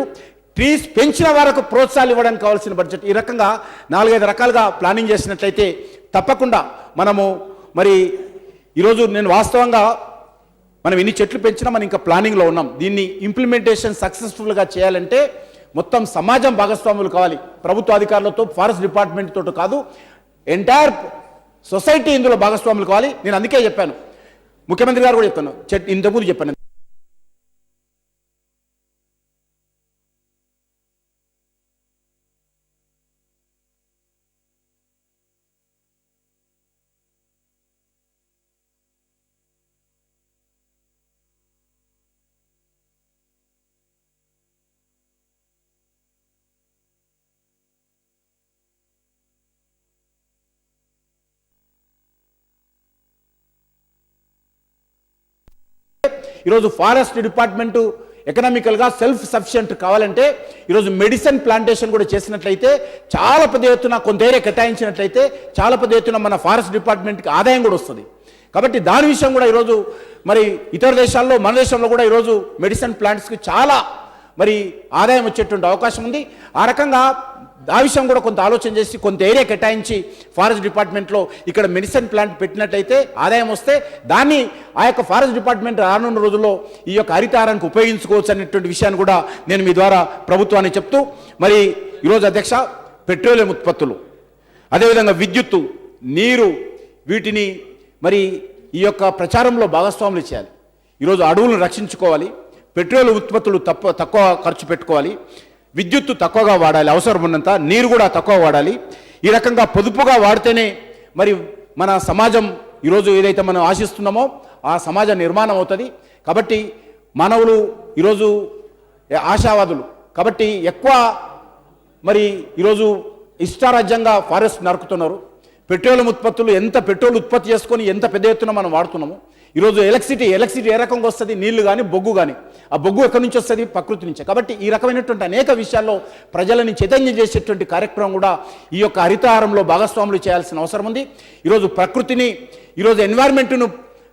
Speaker 2: ట్రీస్ పెంచిన వరకు ప్రోత్సాహాలు ఇవ్వడానికి కావాల్సిన బడ్జెట్. ఈ రకంగా 4-5 రకాలుగా ప్లానింగ్ చేసినట్లయితే తప్పకుండా మనము మరి ఈరోజు నేను వాస్తవంగా మనం ఎన్ని చెట్లు పెంచినా మనం ఇంకా ప్లానింగ్లో ఉన్నాం. దీన్ని ఇంప్లిమెంటేషన్ సక్సెస్ఫుల్గా చేయాలంటే మొత్తం సమాజం భాగస్వాములు కావాలి. ప్రభుత్వ అధికారులతో, ఫారెస్ట్ డిపార్ట్మెంట్ తోటి కాదు, ఎంటైర్ సొసైటీ ఇందులో భాగస్వాములు కావాలి. నేను అందుకే చెప్పాను, ముఖ్యమంత్రి గారు కూడా చెప్పాను, ఇంతకుముందు చెప్పాను. ఈరోజు ఫారెస్ట్ డిపార్ట్మెంటు ఎకనామికల్గా సెల్ఫ్ సఫిషియెంట్ కావాలంటే ఈరోజు మెడిసిన్ ప్లాంటేషన్ కూడా చేసినట్లయితే, చాలా పెద్ద ఎత్తున కొంత ఏరియా కేటాయించినట్లయితే చాలా పెద్ద ఎత్తున మన ఫారెస్ట్ డిపార్ట్మెంట్కి ఆదాయం కూడా వస్తుంది. కాబట్టి దాని విషయం కూడా ఈరోజు మరి ఇతర దేశాల్లో, మన దేశంలో కూడా ఈరోజు మెడిసిన్ ప్లాంట్స్కి చాలా మరి ఆదాయం వచ్చేటువంటి అవకాశం ఉంది. ఆ రకంగా ఆ విషయం కూడా కొంత ఆలోచన చేసి కొంత ఏరియా కేటాయించి ఫారెస్ట్ డిపార్ట్మెంట్లో ఇక్కడ మెడిసిన్ ప్లాంట్ పెట్టినట్లయితే ఆదాయం వస్తే దాన్ని ఆ యొక్క ఫారెస్ట్ డిపార్ట్మెంట్ రానున్న రోజుల్లో ఈ యొక్క హరితారానికి ఉపయోగించుకోవచ్చు అనేటువంటి విషయాన్ని కూడా నేను మీ ద్వారా ప్రభుత్వాన్ని చెప్తూ, మరి ఈరోజు అధ్యక్ష, పెట్రోలియం ఉత్పత్తులు, అదేవిధంగా విద్యుత్తు, నీరు, వీటిని మరి ఈ యొక్క ప్రచారంలో భాగస్వాములు చేయాలి. ఈరోజు అడవులను రక్షించుకోవాలి, పెట్రోలియం ఉత్పత్తులు తక్కువ ఖర్చు పెట్టుకోవాలి, విద్యుత్తు తక్కువగా వాడాలి, అవసరం ఉన్నంత, నీరు కూడా తక్కువ వాడాలి. ఈ రకంగా పొదుపుగా వాడితేనే మరి మన సమాజం ఈరోజు ఏదైతే మనం ఆశిస్తున్నామో ఆ సమాజ నిర్మాణం అవుతుంది. కాబట్టి మానవులు ఈరోజు ఆశావాదులు, కాబట్టి ఎక్కువ మరి ఈరోజు ఇష్టారాజ్యంగా ఫారెస్ట్ నరుకుతున్నారు. పెట్రోలియం ఉత్పత్తులు, ఎంత పెట్రోల్ ఉత్పత్తి చేసుకొని ఎంత పెద్ద ఎత్తున మనం వాడుతున్నాము. ఈరోజు ఎలక్ట్రిసిటీ ఏ రకంగా వస్తుంది? నీళ్లు కానీ, బొగ్గు కానీ. ఆ బొగ్గు ఎక్కడి నుంచి వస్తుంది? ప్రకృతి నుంచే. కాబట్టి ఈ రకమైనటువంటి అనేక విషయాల్లో ప్రజలని చైతన్యం చేసేటువంటి కార్యక్రమం కూడా ఈ యొక్క హరితహారంలో భాగస్వాములు చేయాల్సిన అవసరం ఉంది. ఈరోజు ప్రకృతిని, ఈరోజు ఎన్వైర్న్మెంట్ను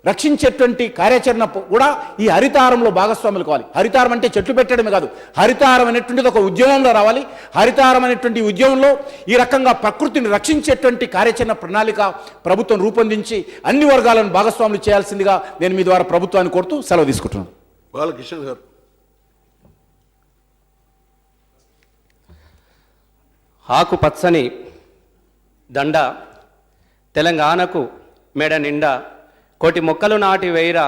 Speaker 2: రక్షించేటువంటి కార్యాచరణ కూడా ఈ హరితహారంలో భాగస్వాములు కావాలి. హరితహారం అంటే చెట్లు పెట్టడమే కాదు, హరితహారం అనేటువంటిది ఒక ఉద్యమంలో రావాలి. హరితహారం అనేటువంటి ఉద్యమంలో ఈ రకంగా ప్రకృతిని రక్షించేటువంటి కార్యాచరణ ప్రణాళిక ప్రభుత్వం రూపొందించి అన్ని వర్గాలను భాగస్వాములు చేయాల్సిందిగా నేను మీ ద్వారా ప్రభుత్వాన్ని కోరుతూ సెలవు తీసుకుంటున్నాను.
Speaker 3: బాలకిషన్ గారు.
Speaker 4: ఆకుపచ్చని దండ తెలంగాణకు మెడ నిండా, కోటి మొక్కలు నాటి వేయిరా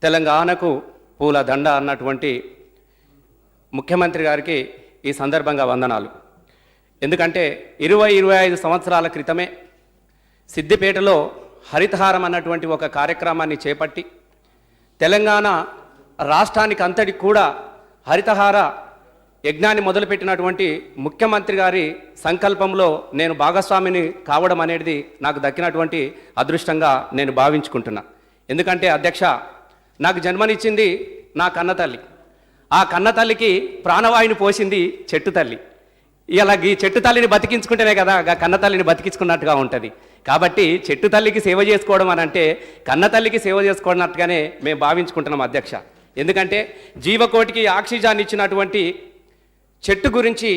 Speaker 4: తెలంగాణకు పూల దండ అన్నటువంటి ముఖ్యమంత్రి గారికి ఈ సందర్భంగా వందనాలు. ఎందుకంటే 20-25 సంవత్సరాల క్రితమే సిద్దిపేటలో హరితహారం అన్నటువంటి ఒక కార్యక్రమాన్ని చేపట్టి తెలంగాణ రాష్ట్రానికి అంతటికి కూడా హరితహార యజ్ఞాన్ని మొదలుపెట్టినటువంటి ముఖ్యమంత్రి గారి సంకల్పంలో నేను భాగస్వామిని కావడం అనేది నాకు దక్కినటువంటి అదృష్టంగా నేను భావించుకుంటున్నా. ఎందుకంటే అధ్యక్ష, నాకు జన్మనిచ్చింది నా కన్న తల్లి. ఆ కన్న తల్లికి ప్రాణవాయుని పోసింది చెట్టు తల్లి. ఇలా ఈ చెట్టు తల్లిని బతికించుకుంటేనే కదా కన్న తల్లిని బతికించుకున్నట్టుగా ఉంటుంది. కాబట్టి చెట్టు తల్లికి సేవ చేసుకోవడం అని అంటే కన్న తల్లికి సేవ చేసుకోవడన్నట్టుగానే మేము భావించుకుంటున్నాం అధ్యక్ష. ఎందుకంటే జీవకోటికి ఆక్సిజన్ ఇచ్చినటువంటి చెట్టు గురించి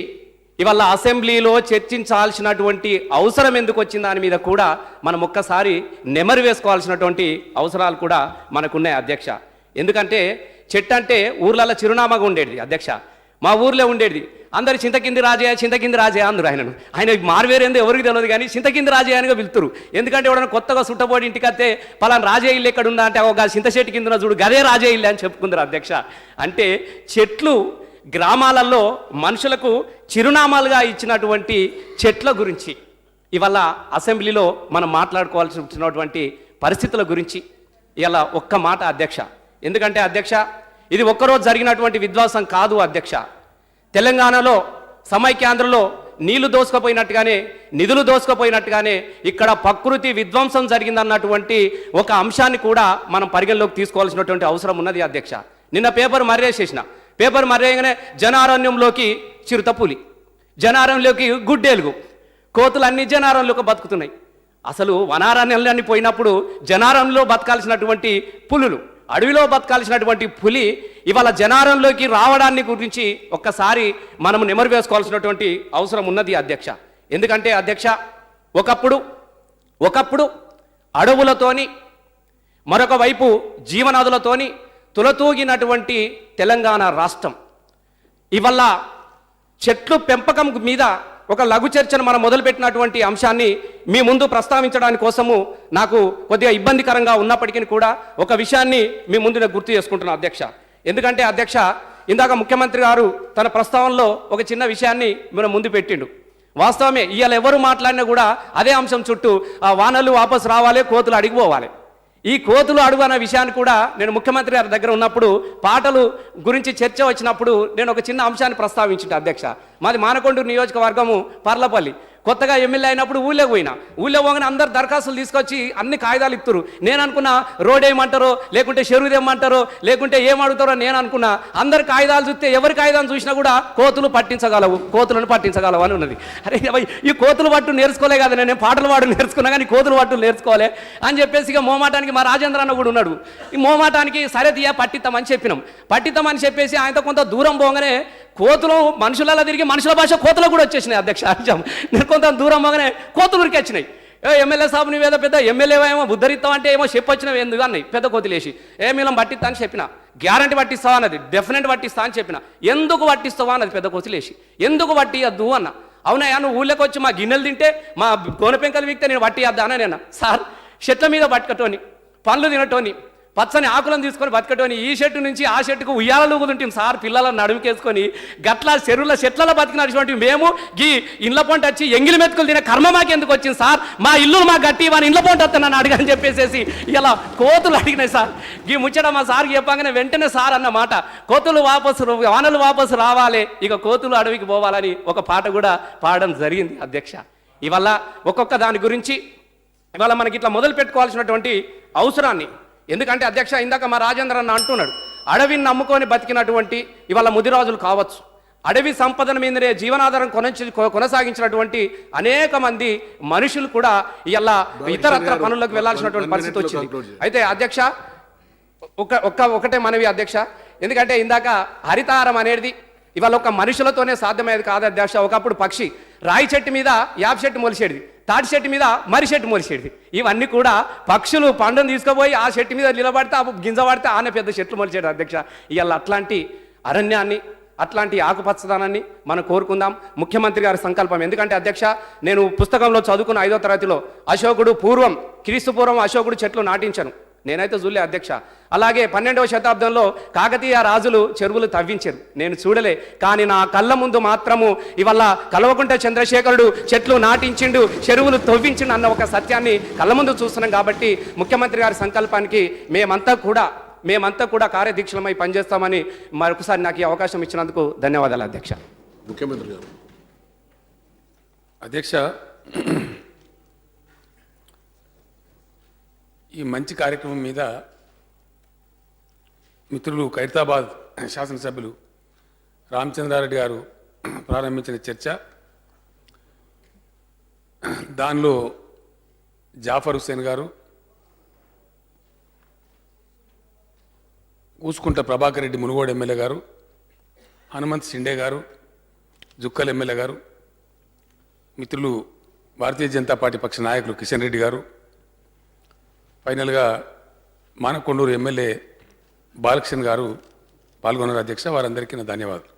Speaker 4: ఇవాళ అసెంబ్లీలో చర్చించాల్సినటువంటి అవసరం ఎందుకు వచ్చిన దాని మీద కూడా మనం ఒక్కసారి నెమరు వేసుకోవాల్సినటువంటి అవసరాలు కూడా మనకున్నాయి అధ్యక్ష. ఎందుకంటే చెట్టు అంటే ఊర్లలో చిరునామాగా ఉండేది అధ్యక్ష. మా ఊర్లో ఉండేది అందరు చింతకింది రాజయ్య అందరు ఆయన మారువేరేందో ఎవరికి తెలియదు కానీ చింతకింది రాజయ్య అనిగా పిలుతురు. ఎందుకంటే ఎవడన్నా కొత్తగా సుట్టబోడి ఇంటికి వస్తే పలానా రాజయ్య ఇల్లు ఎక్కడ ఉందా అంటే ఒక చింతశెట్టి కింద చూడు గదే రాజయ్య ఇల్లు అని చెప్పుకుందరు అధ్యక్ష. అంటే చెట్లు గ్రామాలలో మనుషులకు చిరునామాలుగా ఇచ్చినటువంటి చెట్ల గురించి ఇవాళ అసెంబ్లీలో మనం మాట్లాడుకోవాల్సి వచ్చినటువంటి పరిస్థితుల గురించి ఇలా ఒక్క మాట అధ్యక్ష. ఎందుకంటే అధ్యక్ష ఇది ఒక్కరోజు జరిగినటువంటి విధ్వంసం కాదు అధ్యక్ష. తెలంగాణలో సమైక్యాంధ్రలో నీళ్లు దోసుకుపోయినట్టుగానే నిధులు దోసుకుపోయినట్టుగానే ఇక్కడ ప్రకృతి విధ్వంసం జరిగిందన్నటువంటి ఒక అంశాన్ని కూడా మనం పరిగణలోకి తీసుకోవాల్సినటువంటి అవసరం ఉన్నది అధ్యక్ష. నిన్న పేపర్ మర్రేసేసిన పేపర్ మర్రేయగానే జనారణ్యంలోకి చిరుతపులి, జనారణ్యంలోకి గుడ్డేలుగు, కోతులు అన్ని జనారణ్యంలోకి బతుకుతున్నాయి. అసలు వనారణ్యాలన్నీ పోయినప్పుడు జనారణ్యంలో బతకాల్సినటువంటి పులులు, అడవిలో బతకాల్సినటువంటి పులి ఇవాళ జనారంలోకి రావడాన్ని గురించి ఒక్కసారి మనం నెమరు వేసుకోవాల్సినటువంటి అవసరం ఉన్నది అధ్యక్ష. ఎందుకంటే అధ్యక్ష ఒకప్పుడు అడవులతోని మరొక వైపు జీవనదులతోని తులతూగినటువంటి తెలంగాణ రాష్ట్రం ఇవాళ చెట్లు పెంపకం మీద ఒక లఘు చర్చను మనం మొదలుపెట్టినటువంటి అంశాన్ని మీ ముందు ప్రస్తావించడానికి కోసము నాకు కొద్దిగా ఇబ్బందికరంగా ఉన్నప్పటికీ కూడా ఒక విషయాన్ని మీ ముందు నేను గుర్తు చేసుకుంటున్నాను అధ్యక్ష. ఎందుకంటే అధ్యక్ష ఇందాక ముఖ్యమంత్రి గారు తన ప్రస్తావనలో ఒక చిన్న విషయాన్ని మన ముందు పెట్టిండు. వాస్తవమే, ఇవాళ ఎవరు మాట్లాడినా కూడా అదే అంశం చుట్టూ వానలు వాపసు రావాలి, కోతులు అడిగిపోవాలి. ఈ కోతులు అడుగు అన్న విషయాన్ని కూడా నేను ముఖ్యమంత్రి గారి దగ్గర ఉన్నప్పుడు పాటలు గురించి చర్చ వచ్చినప్పుడు నేను ఒక చిన్న అంశాన్ని ప్రస్తావించింది అధ్యక్ష. మాది మానకొండూరు నియోజకవర్గము పర్లపల్లి. కొత్తగా ఎమ్మెల్యే అయినప్పుడు ఊళ్ళో పోగానే అందరు దరఖాస్తులు తీసుకొచ్చి అన్ని కాగితాలు ఇస్తారు. నేను అనుకున్నా రోడ్ ఏమంటారో లేకుంటే చెరువు ఏమంటారో లేకుంటే ఏమడుగుతారో నేను అనుకున్నా. అందరు కాగితాలు చూస్తే ఎవరి కాగితాలు చూసినా కూడా కోతులను పట్టించగలవు అని ఉన్నది. అరే ఈ కోతులు పట్టు నేర్చుకోలే కదా, నేను పాటలు పాడు నేర్చుకున్నా కానీ కోతులు పట్టు నేర్చుకోలే అని చెప్పేసి ఇక మోమాటానికి మా రాజేంద్ర అన్న కూడా ఉన్నాడు. ఈ మోమాటానికి సరే తీయ పట్టిద్దామని చెప్పేసి ఆయనతో కొంత దూరం పోగానే కోతులు మనుషులలో తిరిగి మనుషుల భాష కోతులు కూడా వచ్చేసినాయి అధ్యక్ష. నేను కొంత దూరం పోగానే కోతులు ఉరికి వచ్చినాయి. ఎమ్మెల్యే సాబు నువ్వేదో పెద్ద ఎమ్మెల్యే ఏమో ఉద్ధరిస్తావు అంటే ఏమో చెప్పొచ్చినవి ఎందుకు అన్నాయి పెద్ద కోతులేసి. మీలం పట్టిస్తా అని చెప్పిన, గ్యారంటీ పట్టిస్తావా అన్నది, డెఫినెట్ పట్టిస్తా అని చెప్పిన. ఎందుకు పట్టిస్తావా అన్నది పెద్ద కోతులేసి. ఎందుకు పట్టియద్దు అన్న. అవునయ్యా నువ్వు ఊళ్ళోకి వచ్చి మా గిన్నెలు తింటే మా గోనె పెంకలు వీక్తే నేను పట్టియద్దా అని నేను. సార్ చెట్ల మీద పట్టుకటోని, పండ్లు తినటోని, పచ్చని ఆకులను తీసుకొని బతకటోని ఈ చెట్టు నుంచి ఆ చెట్టుకు ఉయ్యాలలు ఊగుతుంటాం సార్, పిల్లలను నడుముకేసుకొని గట్ల చెట్లలో బతికినటువంటి మేము ఈ ఇండ్ల పొంట వచ్చి ఎంగిలి మెతుకులు తినే కర్మ మాకెందుకు వచ్చింది సార్, మా ఇల్లులు మా గట్టి వాని ఇండ్ల పొంట వస్తానని అడిగని చెప్పేసి ఇలా కోతులు అడిగినాయి సార్. ఈ ముచ్చట మా సార్కి చెప్పగానే వెంటనే సార్ అన్న మాట, కోతులు వానలు వాపసు రావాలి, ఇక కోతులు అడవికి పోవాలని ఒక పాట కూడా పాడడం జరిగింది అధ్యక్ష. ఇవల్ల ఒక్కొక్క దాని గురించి ఇవాళ మనకి ఇట్లా మొదలు పెట్టుకోవాల్సినటువంటి అవసరాన్ని, ఎందుకంటే అధ్యక్ష ఇందాక మా రాజేంద్ర అన్న అంటున్నాడు అడవిని నమ్ముకొని బతికినటువంటి ఇవాళ ముదిరాజులు కావచ్చు, అడవి సంపదన మీదనే జీవనాధారం కొనసాగించినటువంటి అనేక మంది మనుషులు కూడా ఇలా ఇతరత్ర పనులకు వెళ్లాల్సినటువంటి పరిస్థితి వచ్చింది. అయితే అధ్యక్ష ఒకటే మనవి అధ్యక్ష, ఎందుకంటే ఇందాక హరితారం అనేది ఇవాళ ఒక మనుషులతోనే సాధ్యమయ్యేది కాదు అధ్యక్ష. ఒకప్పుడు పక్షి రాయి చెట్టు మీద యాప చెట్టు మొలిసేది, తాటి చెట్టు మీద మర్రి చెట్టు మొలిసేది. ఇవన్నీ కూడా పక్షులు పండును తీసుకుపోయి ఆ చెట్టు మీద నిలబడితే ఆ గింజ పడితే ఆనే పెద్ద చెట్లు మొలిచేది అధ్యక్ష. ఇవాళ అట్లాంటి అరణ్యాన్ని అట్లాంటి ఆకుపచ్చదనాన్ని మనం కోరుకుందాం. ముఖ్యమంత్రి గారి సంకల్పం, ఎందుకంటే అధ్యక్ష నేను పుస్తకంలో చదువుకున్న 5వ తరగతిలో క్రీస్తు పూర్వం అశోకుడు చెట్లు నాటించను, నేనైతే చూడలే అధ్యక్ష. అలాగే 12వ శతాబ్దంలో కాకతీయ రాజులు చెరువులు తవ్వించారు, నేను చూడలే. కానీ నా కళ్ళ ముందు మాత్రము ఇవాళ కల్వకుంట్ల చంద్రశేఖరుడు చెట్లు నాటించిండు, చెరువులు తవ్వించిండు అన్న ఒక సత్యాన్ని కళ్ళ ముందు చూస్తున్నాం. కాబట్టి ముఖ్యమంత్రి గారి సంకల్పానికి మేమంతా కూడా కార్యదీక్షలమై పనిచేస్తామని మరొకసారి నాకు ఈ అవకాశం ఇచ్చినందుకు ధన్యవాదాలు అధ్యక్ష.
Speaker 3: ముఖ్యమంత్రి గారు.
Speaker 5: అధ్యక్ష, ఈ మంచి కార్యక్రమం మీద
Speaker 3: మిత్రులు ఖైరతాబాద్ శాసనసభ్యులు రామచంద్రారెడ్డి గారు ప్రారంభించిన చర్చ, దానిలో జాఫర్ హుస్సేన్ గారు, కూసుకుంట ప్రభాకర్ రెడ్డి మునుగోడు ఎమ్మెల్యే గారు, హనుమంత్ షిండే గారు, జుక్కల్ ఎమ్మెల్యే గారు, మిత్రులు భారతీయ జనతా పార్టీ పక్ష నాయకులు కిషన్ రెడ్డి గారు, ఫైనల్గా మానకొండూరు ఎమ్మెల్యే బాలకృష్ణ గారు పాల్గొన్నారు. అధ్యక్ష, వారందరికీ నా ధన్యవాదాలు.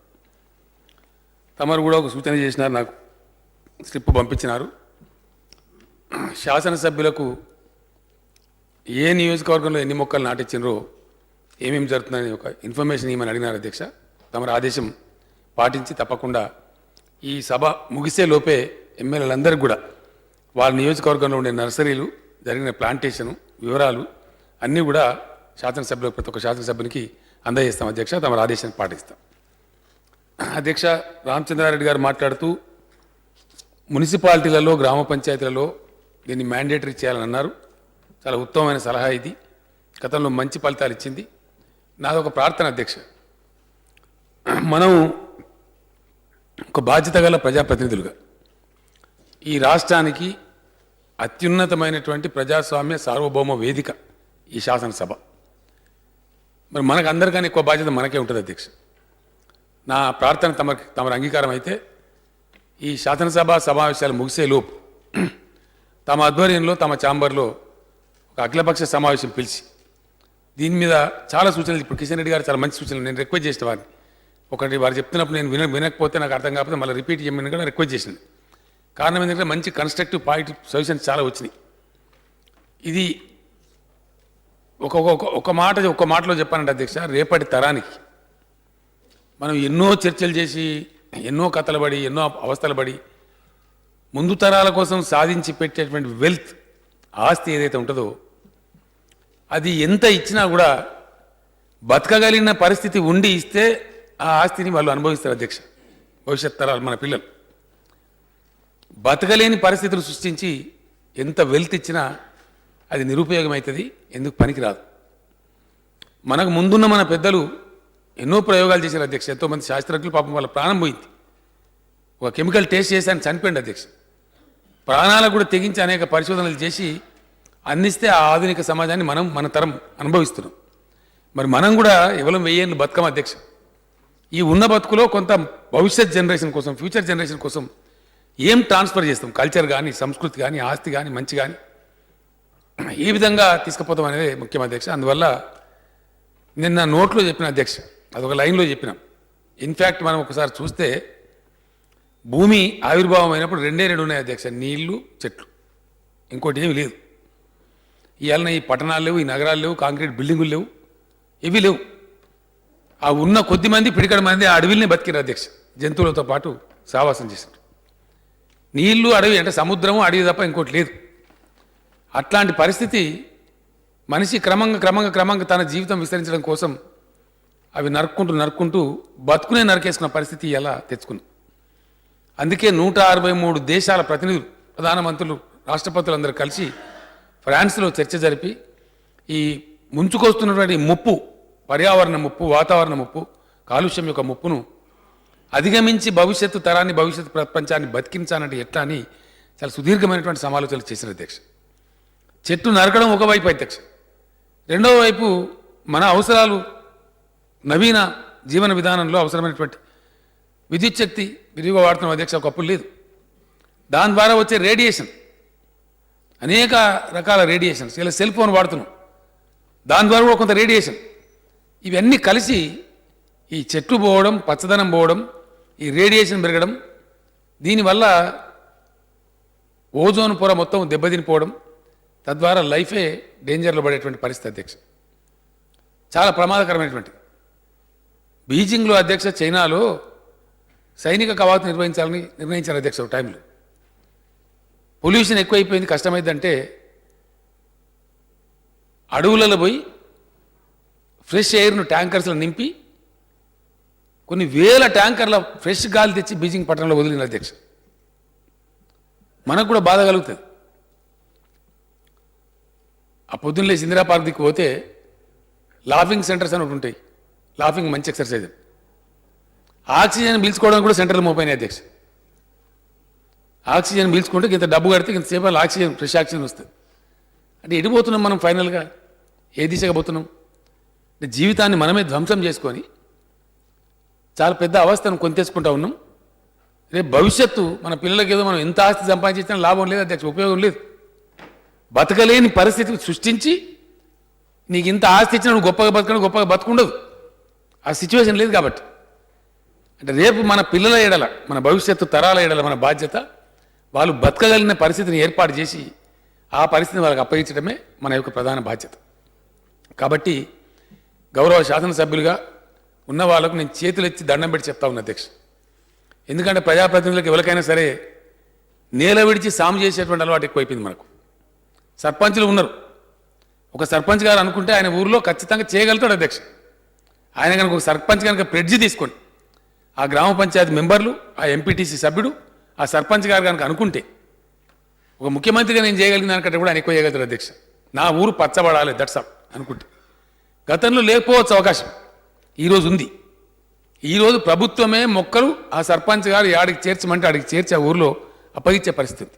Speaker 3: తమరు కూడా ఒక సూచన చేసినారు, నాకు స్లిప్ పంపించినారు. శాసనసభ్యులకు ఏ నియోజకవర్గంలో ఎన్ని మొక్కలు నాటించినరో, ఏమేమి జరుగుతుందని ఒక ఇన్ఫర్మేషన్ ఇవ్వమని అడిగినారు. అధ్యక్ష, తమరు ఆదేశం పాటించి తప్పకుండా ఈ సభ ముగిసే లోపే ఎమ్మెల్యేలందరికీ కూడా వాళ్ళ నియోజకవర్గంలో ఉండే నర్సరీలు, జరిగిన ప్లాంటేషను వివరాలు అన్నీ కూడా శాసనసభ్యులకు, ప్రతి ఒక్క శాసనసభ్యునికి అందజేస్తాం. అధ్యక్ష, తమరు ఆదేశాన్ని పాటిస్తాం. అధ్యక్ష, రామచంద్రారెడ్డి గారు మాట్లాడుతూ మున్సిపాలిటీలలో, గ్రామ పంచాయతీలలో దీన్ని మ్యాండేటరీ చేయాలని అన్నారు. చాలా ఉత్తమమైన సలహా ఇది. గతంలో మంచి ఫలితాలు ఇచ్చింది. నాదొక ప్రార్థన అధ్యక్ష, మనం ఒక బాధ్యత గల ప్రజాప్రతినిధులుగా ఈ రాష్ట్రానికి అత్యున్నతమైనటువంటి ప్రజాస్వామ్య సార్వభౌమ వేదిక ఈ శాసనసభ. మరి మనకు అందరికన్నా ఎక్కువ బాధ్యత మనకే ఉంటుంది. అధ్యక్ష, నా ప్రార్థన తమరి అంగీకారం అయితే ఈ శాసనసభ సమావేశాలు ముగిసే లోపు తమ ఆధ్వర్యంలో, తమ ఛాంబర్లో ఒక అఖిలపక్ష సమావేశం పిలిచి దీని మీద చాలా సూచనలు, ఇప్పుడు కిషన్ రెడ్డి గారు చాలా మంచి సూచనలు నేను రిక్వెస్ట్ చేసిన వారిని, ఒకటి వారు చెప్తున్నప్పుడు నేను వినకపోతే నాకు అర్థం కాకపోతే మళ్ళీ రిపీట్ చేయమని కూడా రిక్వెస్ట్ చేసింది. కారణం ఏంటంటే మంచి కన్స్ట్రక్టివ్ పాజిటివ్ సొల్యూషన్స్ చాలా వచ్చినాయి. ఇది ఒక మాటలో చెప్పానంటే అధ్యక్ష, రేపటి తరానికి మనం ఎన్నో చర్చలు చేసి, ఎన్నో కథలు పడి, ఎన్నో అవస్థలు పడి ముందు తరాల కోసం సాధించి పెట్టేటువంటి వెల్త్, ఆస్తి ఏదైతే ఉంటుందో అది ఎంత ఇచ్చినా కూడా బతకగలిగిన పరిస్థితి ఉండి ఇస్తే ఆ ఆస్తిని వాళ్ళు అనుభవిస్తారు. అధ్యక్ష, భవిష్యత్ తరాలు మన పిల్లలు బతకలేని పరిస్థితులు సృష్టించి ఎంత వెల్త్ ఇచ్చినా అది నిరుపయోగమవుతుంది, ఎందుకు పనికిరాదు. మనకు ముందున్న మన పెద్దలు ఎన్నో ప్రయోగాలు చేశారు. అధ్యక్ష, ఎంతోమంది శాస్త్రజ్ఞులు పాపం వాళ్ళ ప్రాణం పోయింది. ఒక కెమికల్ టేస్ట్ చేశాను, చనిపోయింది. అధ్యక్ష, ప్రాణాలకు కూడా తెగించి అనేక పరిశోధనలు చేసి అందిస్తే ఆ ఆధునిక సమాజాన్ని మన తరం అనుభవిస్తున్నాం. మరి మనం కూడా ఎవరం వెయ్యేళ్ళు బతుకం. అధ్యక్ష, ఈ ఉన్న బతుకులో కొంత భవిష్యత్ జనరేషన్ కోసం, ఫ్యూచర్ జనరేషన్ కోసం ఏం ట్రాన్స్ఫర్ చేస్తాం, కల్చర్ కానీ, సంస్కృతి కానీ, ఆస్తి కానీ, మంచి కానీ ఏ విధంగా తీసుకుపోతాం అనేది ముఖ్యం. అధ్యక్ష, అందువల్ల నిన్న నోట్లో చెప్పిన అధ్యక్ష, అదొక లైన్లో చెప్పినాం. ఇన్ఫ్యాక్ట్ మనం ఒకసారి చూస్తే భూమి ఆవిర్భావం అయినప్పుడు రెండు ఉన్నాయి అధ్యక్ష, నీళ్లు, చెట్లు, ఇంకోటి ఏమి లేదు. ఇవాళ ఈ పట్టణాలు లేవు, ఈ నగరాలు లేవు, కాంక్రీట్ బిల్డింగులు లేవు, ఇవి లేవు. ఆ ఉన్న కొద్ది మంది, పిడికడ మంది ఆ అడవిల్ని బతికిరు అధ్యక్ష, జంతువులతో పాటు సావాసం చేశారు. నీళ్లు, అడవి అంటే సముద్రము, అడవి తప్ప ఇంకోటి లేదు. అట్లాంటి పరిస్థితి మనిషి క్రమంగా తన జీవితం విస్తరించడం కోసం అవి నరుక్కుంటూ బతుకునే నరికేసుకున్న పరిస్థితి ఎలా తెచ్చుకున్నాం. అందుకే 163 దేశాల ప్రతినిధులు, ప్రధానమంత్రులు, రాష్ట్రపతులు అందరూ కలిసి ఫ్రాన్స్లో చర్చ జరిపి ఈ ముంచుకొస్తున్నటువంటి ముప్పు, పర్యావరణ ముప్పు, వాతావరణ ముప్పు, కాలుష్యం యొక్క ముప్పును అధిగమించి భవిష్యత్తు తరాన్ని, భవిష్యత్తు ప్రపంచాన్ని బతికించాలంటే ఎట్లా అని చాలా సుదీర్ఘమైనటువంటి సమాలోచనలు చేసిన అధ్యక్ష. చెట్టు నరకడం ఒకవైపు అధ్యక్ష, రెండవ వైపు మన అవసరాలు, నవీన జీవన విధానంలో అవసరమైనటువంటి విద్యుత్ శక్తి విరివిగా వాడుతున్నాం అధ్యక్ష, ఒకప్పుడు లేదు. దాని ద్వారా వచ్చే రేడియేషన్, అనేక రకాల రేడియేషన్స్, ఇలా సెల్ ఫోన్ వాడుతున్నాం, దాని ద్వారా కూడా కొంత రేడియేషన్, ఇవన్నీ కలిసి ఈ చెట్లు పోవడం, పచ్చదనం పోవడం, ఈ రేడియేషన్ పెరగడం, దీనివల్ల ఓజోన్ పొర మొత్తం దెబ్బతినిపోవడం, తద్వారా లైఫే డేంజర్లో పడేటువంటి పరిస్థితి అధ్యక్ష, చాలా ప్రమాదకరమైనటువంటి. బీజింగ్లో అధ్యక్ష, చైనాలో సైనిక కవాతు నిర్వహించారు అధ్యక్ష. ఒక టైంలో పొల్యూషన్ ఎక్కువైపోయింది, కష్టమైందంటే అడవులలో పోయి ఫ్రెష్ ఎయిర్ను ట్యాంకర్స్లో నింపి కొన్ని వేల ట్యాంకర్ల ఫ్రెష్ గాలి తెచ్చి బీజింగ్ పట్టణంలో వదిలిన అధ్యక్ష. మనకు కూడా బాధ కలుగుతుంది. ఆ పొద్దున్న లేచి ఇందిరా పార్క్ దిక్కు పోతే లాఫింగ్ సెంటర్స్ అని ఒకటి ఉంటాయి. లాఫింగ్ మంచి ఎక్సర్సైజ్. ఆక్సిజన్ పీల్చుకోవడానికి కూడా సెంట్రల్ మోపైన అధ్యక్ష. ఆక్సిజన్ పీల్చుకుంటే ఇంత డబ్బు కడితే ఇంతసేపు ఆక్సిజన్ ఫ్రెష్ ఆక్సిజన్ వస్తుంది. అంటే ఎటు పోతున్నాం మనం ఫైనల్గా? ఏ దిశగా పోతున్నాం? అంటే జీవితాన్ని మనమే ధ్వంసం చేసుకొని చాలా పెద్ద అవస్థను కొనితేసుకుంటా ఉన్నాం. రేపు భవిష్యత్తు మన పిల్లలకి ఏదో మనం ఎంత ఆస్తి సంపాదించినా లాభం లేదు అధ్యక్ష, ఉపయోగం లేదు. బతకలేని పరిస్థితి సృష్టించి నీకు ఇంత ఆస్తి ఇచ్చినా నువ్వు గొప్పగా బతకడం, గొప్పగా బతుకుండదు. ఆ సిచ్యువేషన్ లేదు కాబట్టి అంటే రేపు మన పిల్లల ఎడల, మన భవిష్యత్తు తరాల ఎడల మన బాధ్యత వాళ్ళు బతకగలిగిన పరిస్థితిని ఏర్పాటు చేసి ఆ పరిస్థితిని వాళ్ళకి అప్పగించడమే మన యొక్క ప్రధాన బాధ్యత. కాబట్టి గౌరవ శాసనసభ్యులుగా ఉన్న వాళ్ళకు నేను చేతులు ఎత్తి దండం పెట్టి చెప్తా ఉన్నా అధ్యక్ష. ఎందుకంటే ప్రజాప్రతినిధులకు ఎవరికైనా సరే నేల విడిచి సాము చేసేటువంటి అలవాటు ఎక్కువైపోయింది మనకు. సర్పంచులు ఉన్నారు. ఒక సర్పంచ్ గారు అనుకుంటే ఆయన ఊరిలో ఖచ్చితంగా చేయగలుగుతాడు అధ్యక్ష. ఆయన కనుక ఒక సర్పంచ్ కనుక ప్రెడ్జి తీసుకొని ఆ గ్రామ పంచాయతీ మెంబర్లు, ఆ ఎంపీటీసీ సభ్యుడు, ఆ సర్పంచ్ గారు కనుక అనుకుంటే ఒక ముఖ్యమంత్రిగా నేను చేయగలిగిన దానికంటే కూడా ఆయన ఎక్కువ చేయగలుగుతాడు అధ్యక్ష. నా ఊరు పచ్చబడాలి దట్స్ ఆల్ అనుకుంటే. గతంలో లేకపోవచ్చు అవకాశం, ఈరోజు ఉంది. ఈరోజు ప్రభుత్వమే మొక్కలు ఆ సర్పంచ్ గారు ఆడికి చేర్చమంటే ఆడికి చేర్చి ఆ ఊరిలో అప్పగించే పరిస్థితి.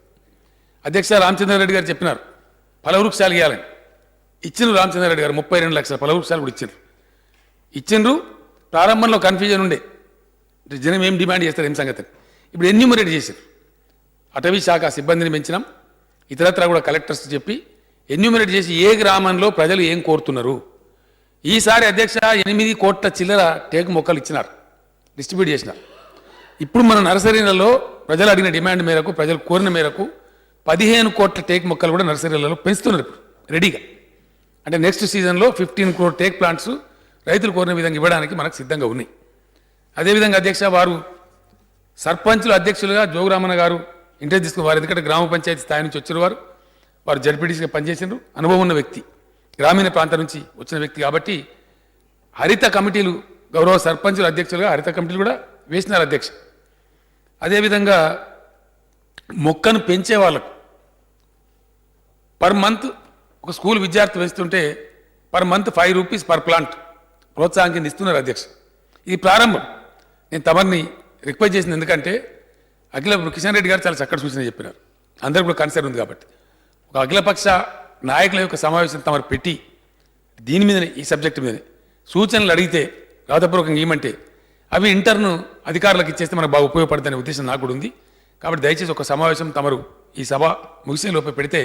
Speaker 3: అధ్యక్ష రామచంద్రారెడ్డి గారు చెప్పినారు ఫలవృక్షాలు ఇవ్వాలని. ఇచ్చిండ్రు రామచంద్రారెడ్డి గారు 32 లక్షల ఫలవృక్షాలు కూడా ఇచ్చిండ్రు. ప్రారంభంలో కన్ఫ్యూజన్ ఉండే, జనం ఏం డిమాండ్ చేస్తారు ఏం సంగతి. ఇప్పుడు ఎన్యూమరేట్ చేశారు. అటవీ శాఖ సిబ్బందిని పెంచినాం, ఇతరత్రా కూడా కలెక్టర్స్ చెప్పి ఎన్యూమరేట్ చేసి ఏ గ్రామంలో ప్రజలు ఏం కోరుతున్నారు. ఈసారి అధ్యక్ష 8 కోట్ల చిల్లర టేకు మొక్కలు ఇచ్చినారు, డిస్ట్రిబ్యూట్ చేసినారు. ఇప్పుడు మన నర్సరీలలో ప్రజలు అడిగిన డిమాండ్ మేరకు, ప్రజలు కోరిన మేరకు 15 కోట్ల టేక్ మొక్కలు కూడా నర్సరీలలో పెంచుతున్నారు ఇప్పుడు రెడీగా. అంటే నెక్స్ట్ సీజన్లో 15 crore టేక్ ప్లాంట్స్ రైతులు కోరిన విధంగా ఇవ్వడానికి మనకు సిద్ధంగా ఉన్నాయి. అదేవిధంగా అధ్యక్ష వారు సర్పంచులు అధ్యక్షులుగా జోగురామన్న గారు ఇంట్రెస్ట్ తీసుకుని వారు, ఎందుకంటే గ్రామ పంచాయతీ స్థాయి నుంచి వచ్చిన వారు జడ్పీటీసీగా పనిచేసినారు, అనుభవం ఉన్న వ్యక్తి, గ్రామీణ ప్రాంతం నుంచి వచ్చిన వ్యక్తి కాబట్టి హరిత కమిటీలు, గౌరవ సర్పంచుల అధ్యక్షులుగా హరిత కమిటీలు కూడా వేసినారు అధ్యక్ష. అదేవిధంగా మొక్కను పెంచే వాళ్ళకు పర్ మంత్ ఒక స్కూల్ విద్యార్థి వేస్తుంటే per month 5 rupees per plant ప్రోత్సాహం కింద ఇస్తున్నారు అధ్యక్ష. ఇది ప్రారంభం. నేను తమరిని రిక్వెస్ట్ చేసింది ఎందుకంటే కిషన్ రెడ్డి గారు చాలా చక్కటి సూచన చెప్పినారు, అందరూ కూడా కన్సర్న్ ఉంది కాబట్టి ఒక అఖిలపక్ష నాయకుల యొక్క సమావేశం తమరు పెట్టి దీని మీదనే, ఈ సబ్జెక్టు మీదనే సూచనలు అడిగితే రాతపూర్వకంగా ఏమంటే అవి ఇంటర్ను అధికారులకు ఇచ్చేస్తే మనకు బాగా ఉపయోగపడుతుందనే ఉద్దేశం నాకు కూడా ఉంది. కాబట్టి దయచేసి ఒక సమావేశం తమరు ఈ సభ ముగిసే లోపే పెడితే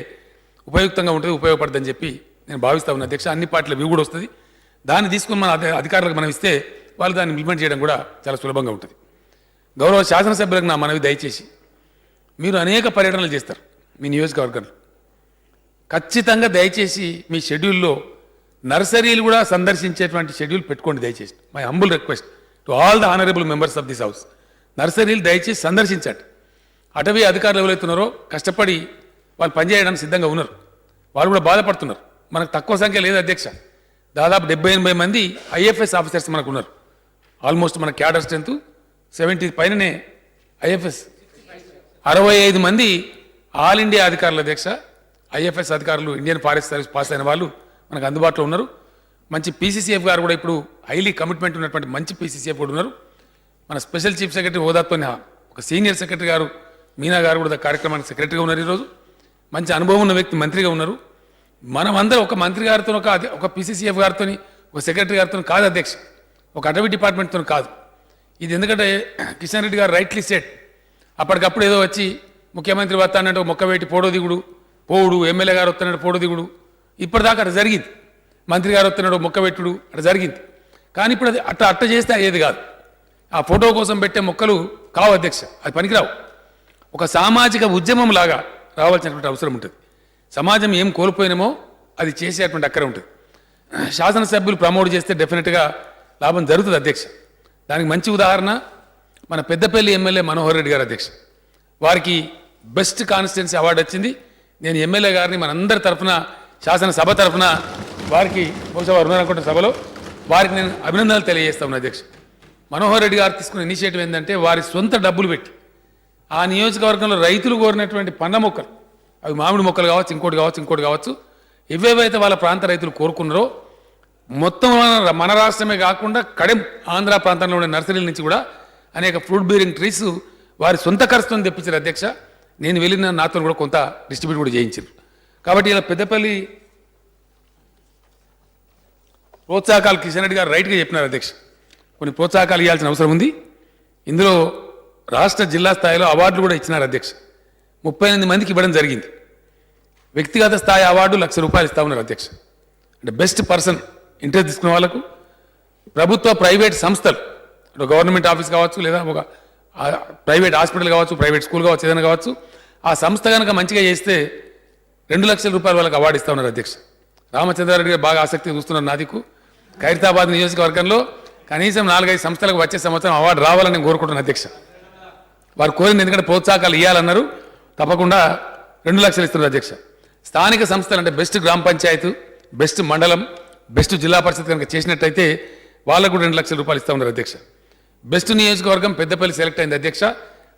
Speaker 3: ఉపయుక్తంగా ఉంటుంది, ఉపయోగపడుతుందని చెప్పి నేను భావిస్తా ఉన్నా అధ్యక్ష. అన్ని పార్టీల వ్యూ కూడా వస్తుంది. దాన్ని తీసుకుని మన అధికారులకు మనం ఇస్తే వాళ్ళు దాన్ని ఇంప్లిమెంట్ చేయడం కూడా చాలా సులభంగా ఉంటుంది. గౌరవ శాసనసభ్యులకు నా మనవి, దయచేసి మీరు అనేక పర్యటనలు చేస్తారు మీ నియోజకవర్గంలో, ఖచ్చితంగా దయచేసి మీ షెడ్యూల్లో నర్సరీలు కూడా సందర్శించేటువంటి షెడ్యూల్ పెట్టుకోండి దయచేసి. My humble request to all the honourable members of this house, నర్సరీలు దయచేసి సందర్శించండి. అటవీ అధికారులు ఎవరైతున్నారో కష్టపడి వాళ్ళు పనిచేయడానికి సిద్ధంగా ఉన్నారు, వాళ్ళు కూడా బాధపడుతున్నారు. మనకు తక్కువ సంఖ్య లేదు అధ్యక్ష, దాదాపు 70-80 మంది ఐఎఫ్ఎస్ ఆఫీసర్స్ మనకు ఉన్నారు. ఆల్మోస్ట్ మన క్యాడర్ స్ట్రెంత్ 70 పైననే ఐఎఫ్ఎస్, 65 మంది ఆల్ ఇండియా అధికారులు అధ్యక్ష. ఐఎఫ్ఎస్ అధికారులు, ఇండియన్ ఫారెస్ట్ సర్వీస్ పాస్ అయిన వాళ్ళు మనకు అందుబాటులో ఉన్నారు. మంచి పీసీసీఎఫ్ గారు కూడా ఇప్పుడు హైలీ కమిట్మెంట్ ఉన్నటువంటి మంచి పీసీసీఎఫ్ కూడా ఉన్నారు. మన స్పెషల్ చీఫ్ సెక్రటరీ హోదాతో ఒక సీనియర్ సెక్రటరీ గారు మీనా గారు కూడా కార్యక్రమానికి సెక్రటరీగా ఉన్నారు. ఈరోజు మంచి అనుభవం ఉన్న వ్యక్తి మంత్రిగా ఉన్నారు. మనమందరం ఒక మంత్రి గారితో, ఒక పీసీసీఎఫ్ గారితో, ఒక సెక్రటరీ గారితో కాదు అధ్యక్ష, ఒక అటవీ డిపార్ట్మెంట్తో కాదు. ఇది ఎందుకంటే కిషన్ రెడ్డి గారు రైట్లీ సెట్, అప్పటికప్పుడు ఏదో వచ్చి ముఖ్యమంత్రి వస్తానంటే మొక్క వేటి పోడో దిగుడు పోవుడు, ఎమ్మెల్యే గారు వస్తున్నాడు పోడో దిగుడు, ఇప్పటిదాకా అట్లా జరిగింది. మంత్రి గారు వస్తున్నాడు మొక్క పెట్టుడు అట్లా జరిగింది. కానీ ఇప్పుడు అది అట్ట చేస్తే అయ్యేది కాదు. ఆ ఫోటో కోసం పెట్టే మొక్కలు కావు అధ్యక్ష, అది పనికిరావు. ఒక సామాజిక ఉద్యమం లాగా రావాల్సినటువంటి అవసరం ఉంటుంది. సమాజం ఏం కోల్పోయినామో అది చేసేటువంటి అక్కరే ఉంటుంది. శాసనసభ్యులు ప్రమోట్ చేస్తే డెఫినెట్గా లాభం జరుగుతుంది అధ్యక్ష. దానికి మంచి ఉదాహరణ మన పెద్దపల్లి ఎమ్మెల్యే మనోహర్ రెడ్డి గారు అధ్యక్ష. వారికి బెస్ట్ కాన్స్టిట్యున్సీ అవార్డు వచ్చింది. నేను ఎమ్మెల్యే గారిని మనందరి తరఫున, శాసనసభ తరఫున వారికి, బహుశా వారు ఉన్నారనుకుంటున్న సభలో, వారికి నేను అభినందనలు తెలియజేస్తా ఉన్నా అధ్యక్ష. మనోహర్ రెడ్డి గారు తీసుకున్న ఇనిషియేటివ్ ఏంటంటే వారి సొంత డబ్బులు పెట్టి ఆ నియోజకవర్గంలో రైతులు కోరినటువంటి పండ్ల మొక్కలు, అవి మామిడి మొక్కలు కావచ్చు, ఇంకోటి కావచ్చు, ఏవేవైతే వాళ్ళ ప్రాంత రైతులు కోరుకున్నారో మొత్తం మన రాష్ట్రమే కాకుండా కడెం ఆంధ్ర ప్రాంతంలో ఉండే నర్సరీల నుంచి కూడా అనేక ఫ్రూట్ బీరింగ్ ట్రీస్ వారి సొంత ఖర్చుతో తెప్పించారు అధ్యక్ష. నేను వెళ్ళిన నాతో కూడా కొంత డిస్ట్రిబ్యూట్ కూడా చేయించారు. కాబట్టి ఇలా పెద్దపల్లి ప్రోత్సాహకాలు కిషన్ రెడ్డి గారు రైట్గా చెప్పినారు అధ్యక్ష. కొన్ని ప్రోత్సాహకాలు ఇవ్వాల్సిన అవసరం ఉంది. ఇందులో రాష్ట్ర జిల్లా స్థాయిలో అవార్డులు కూడా ఇచ్చినారు అధ్యక్ష. 38 మందికి ఇవ్వడం జరిగింది. వ్యక్తిగత స్థాయి అవార్డు ₹1,00,000 ఇస్తా ఉన్నారు అధ్యక్ష. అంటే బెస్ట్ పర్సన్ ఇంట్రెస్ట్ తీసుకున్న వాళ్ళకు ప్రభుత్వ ప్రైవేట్ సంస్థలు, గవర్నమెంట్ ఆఫీస్ కావచ్చు, లేదా ఒక ప్రైవేట్ హాస్పిటల్ కావచ్చు, ప్రైవేట్ స్కూల్ కావచ్చు, ఏదైనా కావచ్చు, ఆ సంస్థ కనుక మంచిగా చేస్తే ₹2,00,000 వాళ్ళకి అవార్డు ఇస్తా ఉన్నారు అధ్యక్ష. రామచంద్రారెడ్డి గారు బాగా ఆసక్తి చూస్తున్నారు. నాదికు ఖైరతాబాద్ నియోజకవర్గంలో కనీసం 4-5 సంస్థలకు వచ్చే సంవత్సరం అవార్డు రావాలని నేను కోరుకుంటున్నాను అధ్యక్ష. వారు కోరింది ఎందుకంటే ప్రోత్సాహకాలు ఇవ్వాలన్నారు, తప్పకుండా ₹2,00,000 ఇస్తున్నారు అధ్యక్ష. స్థానిక సంస్థలు అంటే బెస్ట్ గ్రామ పంచాయతీ, బెస్ట్ మండలం, బెస్ట్ జిల్లా పరిషత్ కనుక చేసినట్టయితే వాళ్ళకు కూడా ₹2,00,000 ఇస్తా ఉన్నారు అధ్యక్ష. బెస్ట్ నియోజకవర్గం పెద్దపల్లి సెలెక్ట్ అయింది అధ్యక్ష.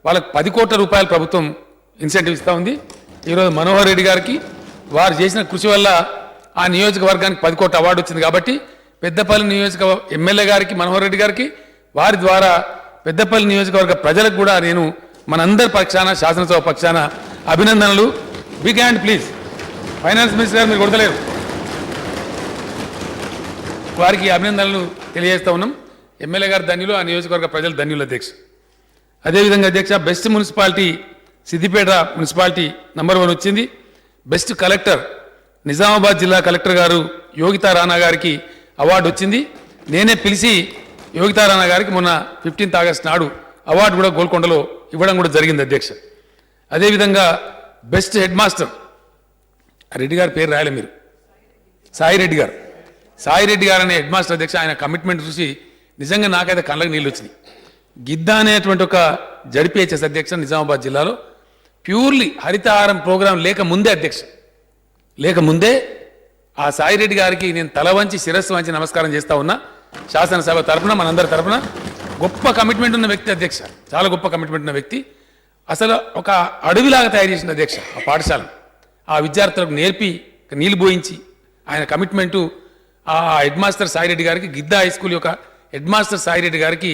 Speaker 3: వాళ్ళకు ₹10 కోట్ల ప్రభుత్వం ఇన్సెంటివ్ ఇస్తూ ఉంది. ఈరోజు మనోహర్ రెడ్డి గారికి వారు చేసిన కృషి వల్ల ఆ నియోజకవర్గానికి 10 కోట్ల అవార్డు వచ్చింది. కాబట్టి పెద్దపల్లి నియోజకవర్గ ఎమ్మెల్యే గారికి, మనోహర్ రెడ్డి గారికి, వారి ద్వారా పెద్దపల్లి నియోజకవర్గ ప్రజలకు కూడా నేను మనందరి పక్షాన, శాసనసభ పక్షాన అభినందనలు. Big hand please. Finance minister గారు మీరు కొడతలేరు, వారికి అభినందనలు తెలియజేస్తా ఉన్నాం. ఎమ్మెల్యే గారు ధన్యులు, ఆ నియోజకవర్గ ప్రజలు ధన్యులు అధ్యక్ష. అదేవిధంగా అధ్యక్ష best municipality Siddipet municipality number 1 వచ్చింది. బెస్ట్ కలెక్టర్ నిజామాబాద్ జిల్లా కలెక్టర్ గారు యోగితా రాణా గారికి అవార్డు వచ్చింది. నేనే పిలిచి యోగితా రాణా గారికి మొన్న 15 ఆగస్టు నాడు అవార్డు కూడా గోల్కొండలో ఇవ్వడం కూడా జరిగింది అధ్యక్ష. అదేవిధంగా బెస్ట్ హెడ్ మాస్టర్ రెడ్డి గారి పేరు రాయలే మీరు, సాయిరెడ్డి గారు. సాయిరెడ్డి గారు అనే హెడ్ మాస్టర్ అధ్యక్ష, ఆయన కమిట్మెంట్ చూసి నిజంగా నాకైతే కళ్ళకి నీళ్ళు వచ్చినాయి. గిద్ద అనేటువంటి ఒక జడ్పీహెచ్ఎస్ అధ్యక్ష నిజామాబాద్ జిల్లాలో ప్యూర్లీ హరితహారం ప్రోగ్రాం లేకముందే అధ్యక్ష, లేకముందే ఆ సాయిరెడ్డి గారికి నేను తల వంచి శిరస్సు వంచి నమస్కారం చేస్తా ఉన్నా. శాసనసభ తరఫున, మనందరి తరఫున గొప్ప కమిట్మెంట్ ఉన్న వ్యక్తి అధ్యక్ష, చాలా గొప్ప కమిట్మెంట్ ఉన్న వ్యక్తి. అసలు ఒక అడవిలాగా తయారు చేసిన అధ్యక్ష ఆ పాఠశాలను. ఆ విద్యార్థులకు నేర్పి నీళ్లు పోయించి ఆయన కమిట్మెంటు ఆ హెడ్ మాస్టర్ సాయిరెడ్డి గారికి, గిద్ద హై స్కూల్ యొక్క హెడ్ మాస్టర్ సాయిరెడ్డి గారికి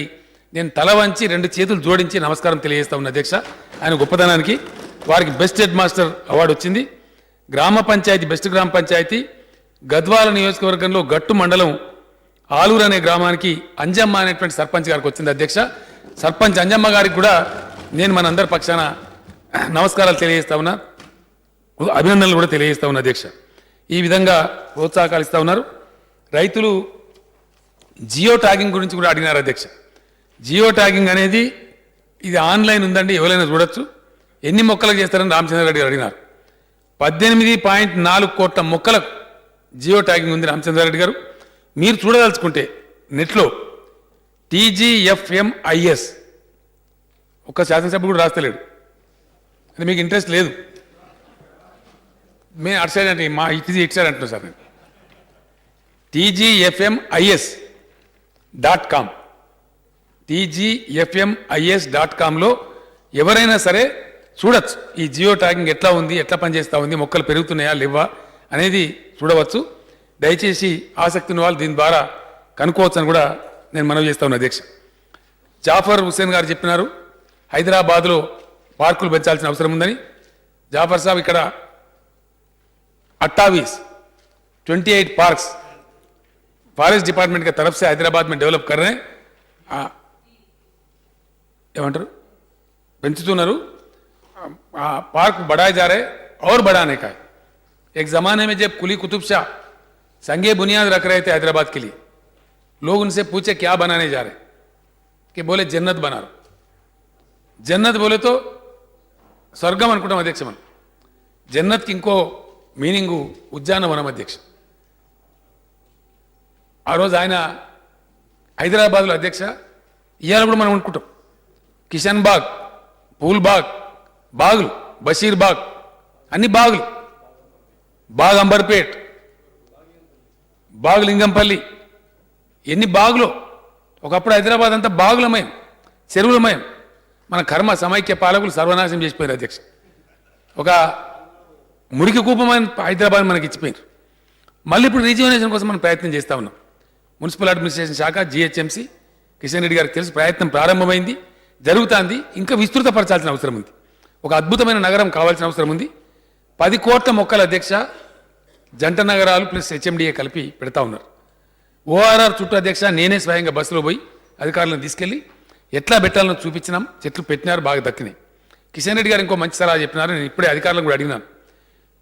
Speaker 3: నేను తల వంచి 2 చేతులు జోడించి నమస్కారం తెలియజేస్తా ఉన్నా అధ్యక్ష. ఆయన గొప్పతనానికి వారికి బెస్ట్ హెడ్ మాస్టర్ అవార్డు వచ్చింది. గ్రామ పంచాయతీ బెస్ట్ గ్రామ పంచాయతీ గద్వాల నియోజకవర్గంలో గట్టు మండలం ఆలూరు అనే గ్రామానికి అంజమ్మ అనేటువంటి సర్పంచ్ గారికి వచ్చింది అధ్యక్ష. సర్పంచ్ అంజమ్మ గారికి కూడా నేను మనందరి పక్షాన నమస్కారాలు తెలియజేస్తా ఉన్నా, అభినందనలు కూడా తెలియజేస్తా ఉన్నా అధ్యక్ష. ఈ విధంగా ప్రోత్సాహకాలు ఇస్తా ఉన్నారు. రైతులు జియో ట్యాగింగ్ గురించి కూడా అడిగినారు అధ్యక్ష. జియో ట్యాగింగ్ అనేది ఇది ఆన్లైన్ ఉందండి, ఎవరైనా చూడొచ్చు. ఎన్ని మొక్కలకు చేస్తారని రామచంద్రారెడ్డి గారు అడిగినారు. 18.4 కోట్ల మొక్కలకు జియో ట్యాగింగ్ ఉంది రామచంద్రారెడ్డి గారు. మీరు చూడదలుచుకుంటే నెట్లో TGFMIS ఒక్క శాసనసభ్యుడు కూడా రాస్తలేడు, అది మీకు ఇంట్రెస్ట్ లేదు. మేము అటు సైడ్ అంటే మా ఇటు సైడ్ అంటున్నాం సార్. నేను TGFMIS.com TGFMIS.comలో ఎవరైనా సరే చూడొచ్చు ఈ జియో ట్యాగింగ్ ఎట్లా ఉంది, ఎట్లా పనిచేస్తూ ఉంది, మొక్కలు పెరుగుతున్నాయా లేవా అనేది చూడవచ్చు. దయచేసి ఆసక్తి ఉన్న వాళ్ళు దీని ద్వారా కనుక్కోవచ్చు అని కూడా నేను మనవి చేస్తా ఉన్నా అధ్యక్ష. జాఫర్ హుస్సేన్ గారు చెప్పినారు హైదరాబాద్లో పార్కులు పెంచాల్సిన అవసరం ఉందని. జాఫర్ సాబ్ ఇక్కడ 28 पार्क्स फॉरेस्ट डिपार्टमेंट के तरफ से हैदराबाद में डेवलप कर रहे हैं. ఏమంటారు పెంచుతున్నారు, पार्क बढ़ाए जा रहे और बढ़ाने का है. एक ज़माने में जब कुली कुतुब शाह संगे बुनियाद रख रहे थे हैदराबाद के लिए, लोग उनसे पूछे क्या बनाने जा रहे, कि बोले जन्नत बना रहे. जन्नत बोले तो स्वर्गम अनुకుంటాం అధ్యక్ష. మనం జన్నత్ కి ఇంకో మీనింగు ఉద్యానవనం అధ్యక్ష. ఆ రోజు ఆయన హైదరాబాద్లో అధ్యక్ష, ఇవాళ కూడా మనం అనుకుంటాం కిషన్ బాగ్, పూల్ బాగ్, బాగులు, బషీర్ బాగ్, అన్ని బాగులు, బాగ్ అంబర్పేట్, బాగ్ లింగంపల్లి, ఎన్ని బాగులో. ఒకప్పుడు హైదరాబాద్ అంతా బాగులమయం, చెరువులమయం. మన కర్మ సమైక్య పాలకులు సర్వనాశనం చేసిపోయారు అధ్యక్ష. ఒక మురికి కూపమైన హైదరాబాద్ మనకి ఇచ్చిపోయారు. మళ్ళీ ఇప్పుడు రీజివనేషన్ కోసం మనం ప్రయత్నం చేస్తూ ఉన్నాం. మున్సిపల్ అడ్మినిస్ట్రేషన్ శాఖ, జిహెచ్ఎంసీ, కిషన్ రెడ్డి గారికి తెలుసు, ప్రయత్నం ప్రారంభమైంది, జరుగుతుంది. ఇంకా విస్తృతపరచాల్సిన అవసరం ఉంది. ఒక అద్భుతమైన నగరం కావాల్సిన అవసరం ఉంది. 10 కోట్ల మొక్కల అధ్యక్ష జంట నగరాలు ప్లస్ హెచ్ఎండిఏ కలిపి పెడతా ఉన్నారు. ఓఆర్ఆర్ చుట్టూ అధ్యక్ష నేనే స్వయంగా బస్సులో పోయి అధికారులను తీసుకెళ్లి ఎట్లా పెట్టాలని చూపించినాం. చెట్లు పెట్టినారు, బాగా దక్కినాయి. కిషన్ రెడ్డి గారు ఇంకో మంచి సలహా చెప్పినారు. నేను ఇప్పుడే అధికారులను కూడా అడిగినాను.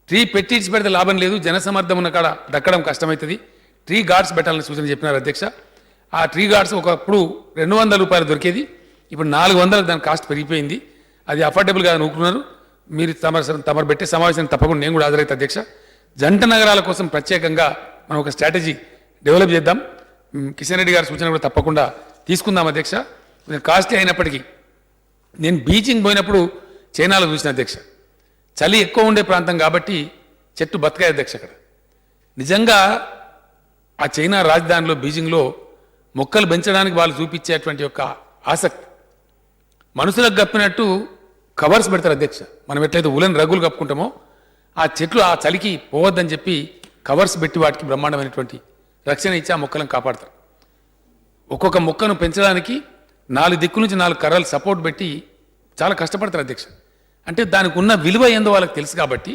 Speaker 3: ట్రీ పెట్టి ఇచ్చి పెడితే లాభం లేదు, జనసమర్థం ఉన్న కాడ దక్కడం కష్టమవుతుంది. ట్రీ గార్డ్స్ పెట్టాలని సూచన చెప్పినారు అధ్యక్ష. ఆ ట్రీ గార్డ్స్ ఒకప్పుడు 200 రూపాయలు దొరికేది, ఇప్పుడు 400 దాని కాస్ట్ పెరిగిపోయింది. అది అఫోర్డబుల్గా నూకున్నారు. మీరు తమరు పెట్టే సమావేశానికి తప్పకుండా నేను కూడా హాజరైతే అధ్యక్ష. జంట నగరాల కోసం ప్రత్యేకంగా మనం ఒక స్ట్రాటజీ డెవలప్ చేద్దాం. కిషన్ రెడ్డి గారి సూచన కూడా తప్పకుండా తీసుకుందాం అధ్యక్ష. కొంచెం కాస్ట్లీ అయినప్పటికీ నేను బీజింగ్ పోయినప్పుడు చైనాలో చూసిన అధ్యక్ష. చలి ఎక్కువ ఉండే ప్రాంతం కాబట్టి చెట్టు బతకాయి అధ్యక్ష. అక్కడ నిజంగా ఆ చైనా రాజధానిలో బీజింగ్లో మొక్కలు పెంచడానికి వాళ్ళు చూపించేటువంటి యొక్క ఆసక్తి మనుషులకు కప్పినట్టు కవర్స్ పెడతారు అధ్యక్ష. మనం ఎట్లయితే ఉలెన్ రగ్గులు కప్పుకుంటామో ఆ చెట్లు ఆ చలికి పోవద్దని చెప్పి కవర్స్ పెట్టి వాటికి బ్రహ్మాండమైనటువంటి రక్షణ ఇచ్చి ఆ మొక్కలను కాపాడతారు. ఒక్కొక్క మొక్కను పెంచడానికి 4 దిక్కుల నుంచి 4 కర్రలు సపోర్ట్ పెట్టి చాలా కష్టపడతారు అధ్యక్ష. అంటే దానికి ఉన్న విలువ ఏందో వాళ్ళకి తెలుసు కాబట్టి,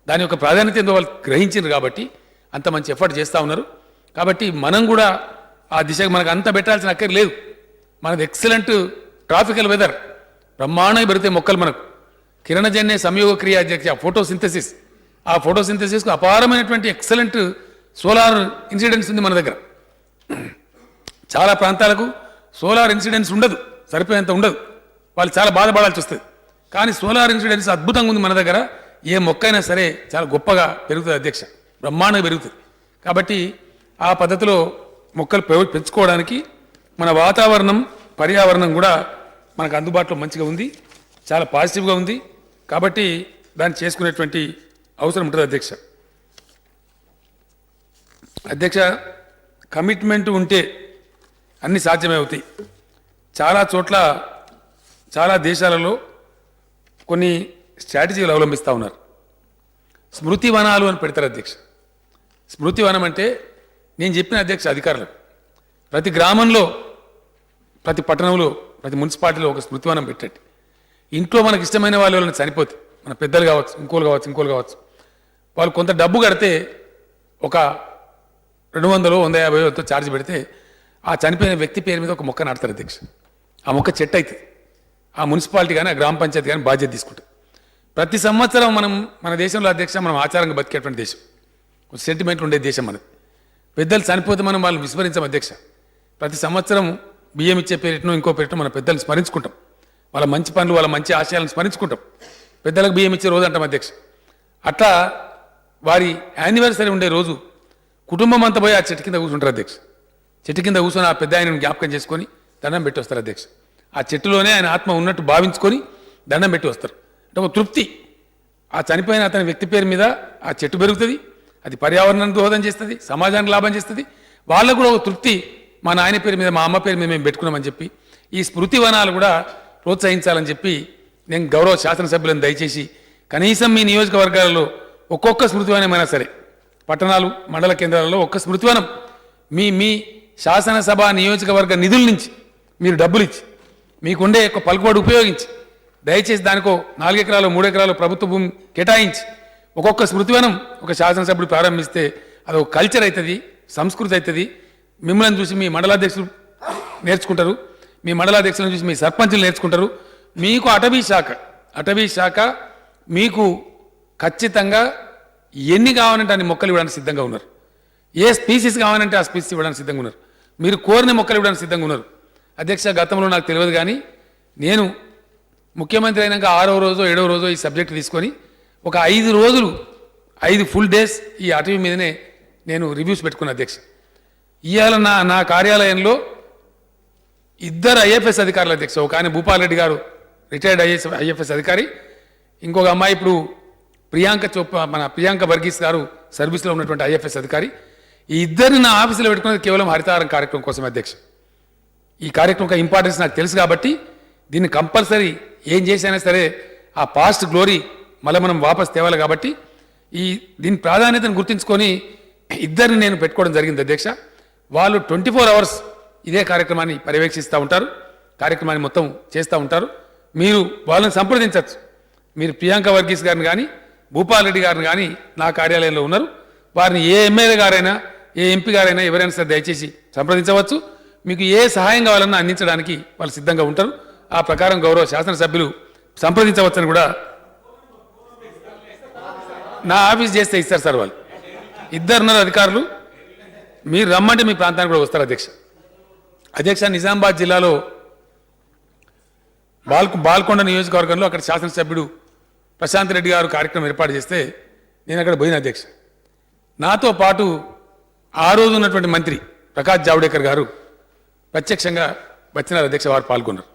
Speaker 3: దాని యొక్క ప్రాధాన్యత ఏందో వాళ్ళు గ్రహించారు కాబట్టి అంత మంచి ఎఫర్ట్ చేస్తూ ఉన్నారు. కాబట్టి మనం కూడా ఆ దిశగా మనకు అంత పెట్టాల్సిన అక్కర లేదు. మనది ఎక్సలెంట్ ట్రాఫికల్ వెదర్, బ్రహ్మాండంగా పెరుగుతాయి మొక్కలు. మనకు కిరణజన్య సంయోగ క్రియ అధ్యక్ష ఫోటోసింథసిస్, ఆ ఫోటోసింథసిస్కు అపారమైనటువంటి ఎక్సలెంట్ సోలార్ ఇన్సిడెంట్స్ ఉంది మన దగ్గర. చాలా ప్రాంతాలకు సోలార్ ఇన్సిడెంట్స్ ఉండదు, సరిపోయేంత ఉండదు, వాళ్ళు చాలా బాధపడాల్సి వస్తుంది. కానీ సోలార్ ఇన్సిడెంట్స్ అద్భుతంగా ఉంది మన దగ్గర. ఏ మొక్క అయినా సరే చాలా గొప్పగా పెరుగుతుంది అధ్యక్ష, బ్రహ్మాండంగా పెరుగుతుంది. కాబట్టి ఆ పద్ధతిలో మొక్కలు పెంచుకోవడానికి మన వాతావరణం పర్యావరణం కూడా మనకు అందుబాటులో మంచిగా ఉంది, చాలా పాజిటివ్గా ఉంది. కాబట్టి దాన్ని చేసుకునేటువంటి అవసరం ఉంటుంది అధ్యక్ష. అధ్యక్ష, కమిట్మెంట్ ఉంటే అన్ని సాధ్యమే అవుతాయి. చాలా చోట్ల చాలా దేశాలలో కొన్ని స్ట్రాటజీలు అవలంబిస్తూ ఉన్నారు. స్మృతి వనాలు అని పెడతారు అధ్యక్ష. స్మృతి వనం అంటే నేను చెప్పిన అధ్యక్ష అధికారులకు ప్రతి గ్రామంలో, ప్రతి పట్టణంలో, ప్రతి మున్సిపాలిటీలో ఒక స్మృతి వనం పెట్టండి. ఇంట్లో మనకు ఇష్టమైన వాళ్ళు ఎవరైనా చనిపోతే, మన పెద్దలు కావచ్చు, ఇంకోలు కావచ్చు, వాళ్ళు కొంత డబ్బు కడితే ఒక 200 150 ఛార్జ్ పెడితే ఆ చనిపోయిన వ్యక్తి పేరు మీద ఒక మొక్క నాటుతారు అధ్యక్ష. ఆ మొక్క చెట్టు అవుతుంది. ఆ మున్సిపాలిటీ కానీ ఆ గ్రామ పంచాయతీ కానీ బాధ్యత తీసుకుంటారు. ప్రతి సంవత్సరం మన దేశంలో అధ్యక్ష మనం ఆచారంగా బతికేటువంటి దేశం, సెంటిమెంట్లు ఉండే దేశం మనది. పెద్దలు చనిపోతే మనం వాళ్ళు విస్మరించాం అధ్యక్ష. ప్రతి సంవత్సరం బియ్యం ఇచ్చే పేరిటనో ఇంకో పేరిటనో మన పెద్దలను స్మరించుకుంటాం. వాళ్ళ మంచి పనులు, వాళ్ళ మంచి ఆశయాలను స్మరించుకుంటాం. పెద్దలకు బియ్యం ఇచ్చే రోజు అంటాం అధ్యక్ష. అట్లా వారి యానివర్సరీ ఉండే రోజు కుటుంబం అంతా పోయి ఆ చెట్టు కింద కూర్చుంటారు అధ్యక్ష. చెట్టు కింద కూర్చొని ఆ పెద్ద ఆయనను జ్ఞాపకం చేసుకొని దండం పెట్టి వస్తారు అధ్యక్ష. ఆ చెట్టులోనే ఆయన ఆత్మ ఉన్నట్టు భావించుకొని దండం పెట్టి వస్తారు. అంటే ఒక తృప్తి. ఆ చనిపోయిన అతని వ్యక్తి పేరు మీద ఆ చెట్టు పెరుగుతుంది, అది పర్యావరణానికి దోహదం చేస్తుంది, సమాజానికి లాభం చేస్తుంది. వాళ్ళకు కూడా ఒక తృప్తి, మా నాయన పేరు మీద, మా అమ్మ పేరు మీద మేము పెట్టుకున్నామని చెప్పి ఈ స్మృతి వనాలు కూడా ప్రోత్సహించాలని చెప్పి నేను గౌరవ శాసనసభ్యులను దయచేసి కనీసం మీ నియోజకవర్గాలలో ఒక్కొక్క స్మృతివనమైనా సరే, పట్టణాలు మండల కేంద్రాలలో ఒక్క స్మృతివనం మీ శాసనసభ నియోజకవర్గ నిధుల నుంచి మీరు డబ్బులు ఇచ్చి మీకుండే ఒక పలుకుబడి ఉపయోగించి దయచేసి దానికో 4 ఎకరాలు 3 ఎకరాలు ప్రభుత్వ భూమి కేటాయించి ఒక్కొక్క స్మృతివనం ఒక శాసనసభ్యుడు ప్రారంభిస్తే అది ఒక కల్చర్ అవుతుంది, సంస్కృతి అవుతుంది. మిమ్మల్ని చూసి మీ మండలాధ్యక్షులు నేర్చుకుంటారు, మీ మండలాధ్యక్షులను చూసి మీ సర్పంచులు నేర్చుకుంటారు. మీకు అటవీ శాఖ మీకు ఖచ్చితంగా ఎన్ని కావాలంటే అన్ని మొక్కలు ఇవ్వడానికి సిద్ధంగా ఉన్నారు. ఏ స్పీసీస్ కావాలంటే ఆ స్పీసీస్ ఇవ్వడానికి సిద్ధంగా ఉన్నారు. మీరు కోరిన మొక్కలు ఇవ్వడానికి సిద్ధంగా ఉన్నారు. అధ్యక్ష, గతంలో నాకు తెలియదు కానీ నేను ముఖ్యమంత్రి అయినాక 6వ రోజో 7వ రోజో ఈ సబ్జెక్ట్ తీసుకొని ఒక 5 రోజులు 5 ఫుల్ డేస్ ఈ అటవీ మీదనే నేను రివ్యూస్ పెట్టుకున్న అధ్యక్ష. ఇవాళ నా కార్యాలయంలో 2 ఐఎఫ్ఎస్ అధికారులు అధ్యక్ష. ఒక ఆయన భూపాల్ రెడ్డి గారు రిటైర్డ్ ఐఎఫ్ఎస్ అధికారి, ఇంకొక అమ్మాయి ఇప్పుడు ప్రియాంక వర్గీస్ గారు సర్వీస్లో ఉన్నటువంటి ఐఎఫ్ఎస్ అధికారి. ఈ ఇద్దరిని నా ఆఫీసులో పెట్టుకున్నది కేవలం హరితారం కార్యక్రమం కోసం అధ్యక్ష. ఈ కార్యక్రమం యొక్క ఇంపార్టెన్స్ నాకు తెలుసు కాబట్టి దీన్ని కంపల్సరీ ఏం చేసైనా సరే ఆ పాస్ట్ గ్లోరీ మళ్ళీ మనం వాపస్ తేవాలి కాబట్టి దీని ప్రాధాన్యతను గుర్తించుకొని 2 నేను పెట్టుకోవడం జరిగింది అధ్యక్ష. వాళ్ళు 24 అవర్స్ ఇదే కార్యక్రమాన్ని పర్యవేక్షిస్తూ ఉంటారు, కార్యక్రమాన్ని మొత్తం చేస్తూ ఉంటారు. మీరు వాళ్ళని సంప్రదించవచ్చు. మీరు ప్రియాంక వర్గీస్ గారిని కానీ భూపాల్ రెడ్డి గారిని కానీ నా కార్యాలయంలో ఉన్నారు. వారిని ఏ ఎమ్మెల్యే గారైనా ఏ ఎంపీ గారైనా ఎవరైనా సరే దయచేసి సంప్రదించవచ్చు. మీకు ఏ సహాయం కావాలన్నా అందించడానికి వాళ్ళు సిద్ధంగా ఉంటారు. ఆ ప్రకారం గౌరవ శాసనసభ్యులు సంప్రదించవచ్చని కూడా నా ఆఫీస్ చేస్తే ఇస్తారు సార్. వాళ్ళు ఇద్దరున్నారు అధికారులు. మీరు రమ్మంటే మీ ప్రాంతానికి కూడా వస్తారు అధ్యక్ష. నిజామాబాద్ జిల్లాలో బాల్కొండ నియోజకవర్గంలో అక్కడ శాసనసభ్యుడు ప్రశాంత్ రెడ్డి గారు కార్యక్రమం ఏర్పాటు చేస్తే నేను అక్కడ పోయిన అధ్యక్ష. నాతో పాటు ఆ రోజు ఉన్నటువంటి మంత్రి ప్రకాష్ జావడేకర్ గారు ప్రత్యక్షంగా వచ్చినారు అధ్యక్ష. వారు పాల్గొన్నారు.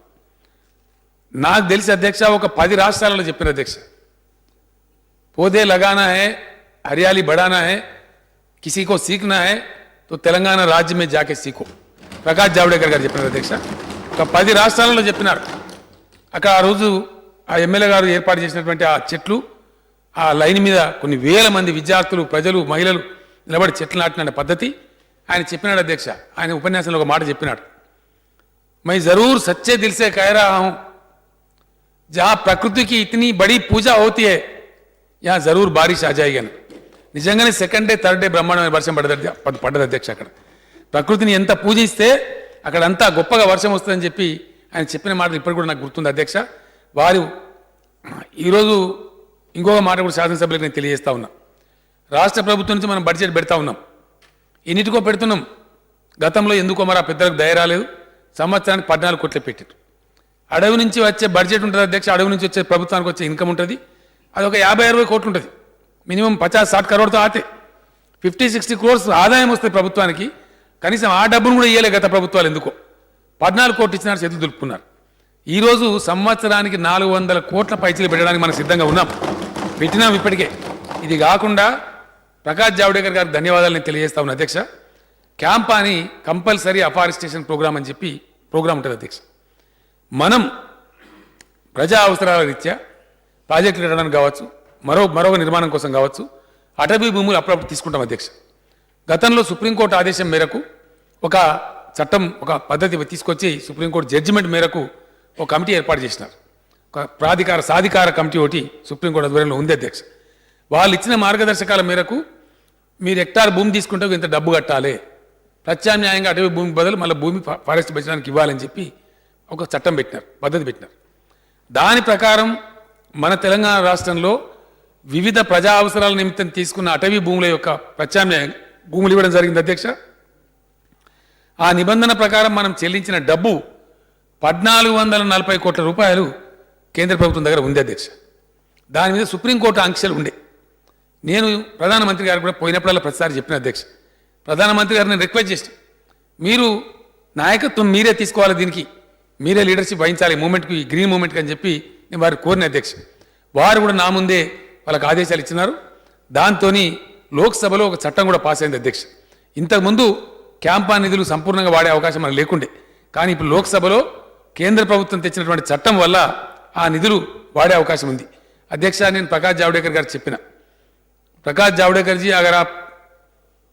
Speaker 3: నాకు తెలిసి అధ్యక్ష ఒక 10 రాష్ట్రాలలో చెప్పిన అధ్యక్ష, पौधे लगाना है, हरियाली बढ़ाना है, किसी को सीखना है तो तेलंगाना राज्य में जाके सीखो. ప్రకాష్ జావడేకర్ గారు చెప్పినారు అధ్యక్ష. ఒక 10 రాష్ట్రాలలో చెప్పినారు. అక్కడ ఆ రోజు ఆ ఎమ్మెల్యే గారు ఏర్పాటు చేసినటువంటి ఆ చెట్లు, ఆ లైన్ మీద కొన్ని వేల మంది విద్యార్థులు, ప్రజలు, మహిళలు నిలబడి చెట్లు నాటిన పద్ధతి ఆయన చెప్పినాడు అధ్యక్ష. ఆయన ఉపన్యాసంలో ఒక మాట చెప్పినాడు, मैं जरूर सच्चे दिल से कह रहा हूं, जहां प्रकृति की इतनी बड़ी पूजा होती है यहाँ जरूर बारिश आ जाएगी అని. నిజంగానే సెకండ్ డే థర్డ్ డే బ్రహ్మాండమైన వర్షం పడ్డది అధ్యక్ష. అక్కడ ప్రకృతిని ఎంత పూజిస్తే అక్కడ అంతా గొప్పగా వర్షం వస్తుందని చెప్పి ఆయన చెప్పిన మాటలు ఇప్పటికి కూడా నాకు గుర్తుంది అధ్యక్ష. వారు ఈరోజు ఇంకొక మాట కూడా శాసనసభ్యులకు నేను తెలియజేస్తా ఉన్నా. రాష్ట్ర ప్రభుత్వం నుంచి మనం బడ్జెట్ పెడతా ఉన్నాం, ఎన్నిటికో పెడుతున్నాం. గతంలో ఎందుకో మరి ఆ పెద్దలకు దయ రాలేదు. సంవత్సరానికి 14 కోట్లు పెట్టారు. అడవి నుంచి వచ్చే బడ్జెట్ ఉంటుంది అధ్యక్ష. అడవి నుంచి వచ్చే ప్రభుత్వానికి వచ్చే ఇన్కమ్ ఉంటుంది, అది ఒక 50-60 కోట్లు ఉంటుంది. మినిమం 50-60 కరోడ్తో ఆతే 50-60 క్రోర్స్ ఆదాయం వస్తుంది ప్రభుత్వానికి. కనీసం ఆ డబ్బును కూడా ఇయ్యలే గత ప్రభుత్వాలు. ఎందుకో 14 కోట్లు ఇచ్చినారు, చేతులు దులుపుకున్నారు. ఈరోజు సంవత్సరానికి 400 కోట్ల పైచీలు పెట్టడానికి మనం సిద్ధంగా ఉన్నాం, పెట్టినాం ఇప్పటికే. ఇది కాకుండా ప్రకాష్ జావడేకర్ గారికి ధన్యవాదాలు నేను తెలియజేస్తా ఉన్నా అధ్యక్ష. క్యాంప్ అని కంపల్సరీ అఫారెస్టేషన్ ప్రోగ్రామ్ అని చెప్పి ప్రోగ్రామ్ ఉంటుంది అధ్యక్ష. మనం ప్రజా అవసరాల రీత్యా ప్రాజెక్టులు కట్టడానికి కావచ్చు, మరొక నిర్మాణం కోసం కావచ్చు, అటవీ భూములు అప్పుడప్పుడు తీసుకుంటాం అధ్యక్ష. గతంలో సుప్రీంకోర్టు ఆదేశం మేరకు ఒక చట్టం, ఒక పద్ధతి తీసుకొచ్చి సుప్రీంకోర్టు జడ్జిమెంట్ మేరకు ఒక కమిటీ ఏర్పాటు చేసినారు. ఒక సాధికార కమిటీ ఒకటి సుప్రీంకోర్టు ఆధ్వర్యంలో ఉంది అధ్యక్ష. వాళ్ళు ఇచ్చిన మార్గదర్శకాల మేరకు మీరు హెక్టార్ భూమి తీసుకుంటే ఇంత డబ్బు కట్టాలి, ప్రత్యామ్నాయంగా అటవీ భూమి బదులు మళ్ళీ భూమి ఫారెస్ట్ పెంచడానికి ఇవ్వాలని చెప్పి ఒక చట్టం పెట్టినారు, పద్ధతి పెట్టినారు. దాని ప్రకారం మన తెలంగాణ రాష్ట్రంలో వివిధ ప్రజా అవసరాల నిమిత్తం తీసుకున్న అటవీ భూముల యొక్క ప్రత్యామ్నాయ భూములు ఇవ్వడం జరిగింది అధ్యక్ష. ఆ నిబంధన ప్రకారం మనం చెల్లించిన డబ్బు 1440 కోట్ల రూపాయలు కేంద్ర ప్రభుత్వం దగ్గర ఉంది అధ్యక్ష. దాని మీద సుప్రీంకోర్టు ఆంక్షలు ఉండే. నేను ప్రధానమంత్రి గారు కూడా పోయినప్పుడల్లా ప్రతిసారి చెప్పిన అధ్యక్ష, ప్రధానమంత్రి గారు నేను రిక్వెస్ట్ చేసిన, మీరు నాయకత్వం మీరే తీసుకోవాలి, దీనికి మీరే లీడర్షిప్ వహించాలి మూమెంట్కి, గ్రీన్ మూమెంట్కి అని చెప్పి నేను వారు కోరిన అధ్యక్ష. వారు కూడా నా ముందే వాళ్ళకి ఆదేశాలు ఇచ్చినారు. దాంతో లోక్సభలో ఒక చట్టం కూడా పాస్ అయింది అధ్యక్ష. ఇంతకుముందు క్యాంపా నిధులు సంపూర్ణంగా వాడే అవకాశం మనకు లేకుండే, కానీ ఇప్పుడు లోక్సభలో కేంద్ర ప్రభుత్వం తెచ్చినటువంటి చట్టం వల్ల ఆ నిధులు వాడే అవకాశం ఉంది అధ్యక్ష. నేను ప్రకాష్ జావడేకర్ గారు చెప్పిన, प्रकाश जावड़ेकर जी, अगर आप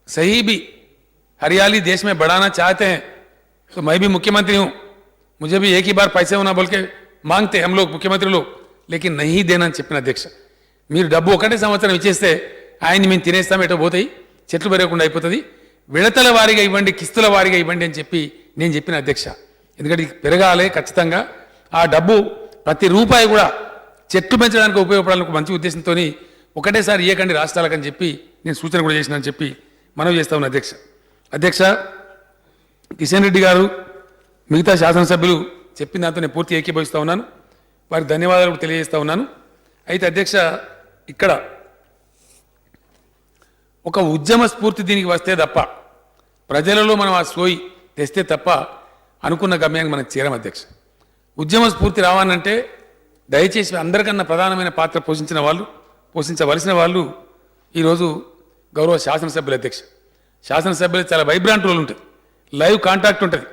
Speaker 3: सही भी हरियाली देश में बढ़ाना चाहते हैं तो मैं भी मुख्यमंत्री हूं, मुझे भी एक ही बार पैसे होना बोल के मांगते हम लोग मुख्यमंत्री लोग, लेकिन नहीं देना చెప్పిన అధ్యక్ష. మీరు డబ్బు ఒకటే సంవత్సరం ఇచ్చేస్తే ఆయన్ని మేము తినేస్తాం, ఎటో పోతాయి, చెట్లు పెరగకుండా అయిపోతుంది, విడతల వారీగా ఇవ్వండి, కిస్తుల వారీగా ఇవ్వండి అని చెప్పి నేను చెప్పిన అధ్యక్ష. ఎందుకంటే పెరగాలి ఖచ్చితంగా, ఆ డబ్బు ప్రతి రూపాయి కూడా చెట్లు పెంచడానికి ఉపయోగపడాలని మంచి ఉద్దేశంతో ఒకటేసారి ఇయ్యకండి రాష్ట్రాలకని చెప్పి నేను సూచన కూడా చేసినా అని చెప్పి మనవి చేస్తా ఉన్నా అధ్యక్ష. అధ్యక్ష, కిషన్ రెడ్డి గారు మిగతా శాసనసభ్యులు చెప్పిన దాంతో నేను పూర్తి ఏకీభవిస్తూ ఉన్నాను, వారికి ధన్యవాదాలు కూడా తెలియజేస్తూ ఉన్నాను. అయితే అధ్యక్ష, ఇక్కడ ఒక ఉద్యమ స్ఫూర్తి దీనికి వస్తే తప్ప, ప్రజలలో మనం ఆ సోయి తెస్తే తప్ప అనుకున్న గమ్యానికి మనం చేరం అధ్యక్ష. ఉద్యమ స్ఫూర్తి రావాలంటే దయచేసి అందరికన్నా ప్రధానమైన పాత్ర పోషించవలసిన వాళ్ళు ఈరోజు గౌరవ శాసనసభ్యులు అధ్యక్ష. శాసనసభ్యులు చాలా వైబ్రాంట్ రోల్ ఉంటుంది, లైవ్ కాంటాక్ట్ ఉంటుంది,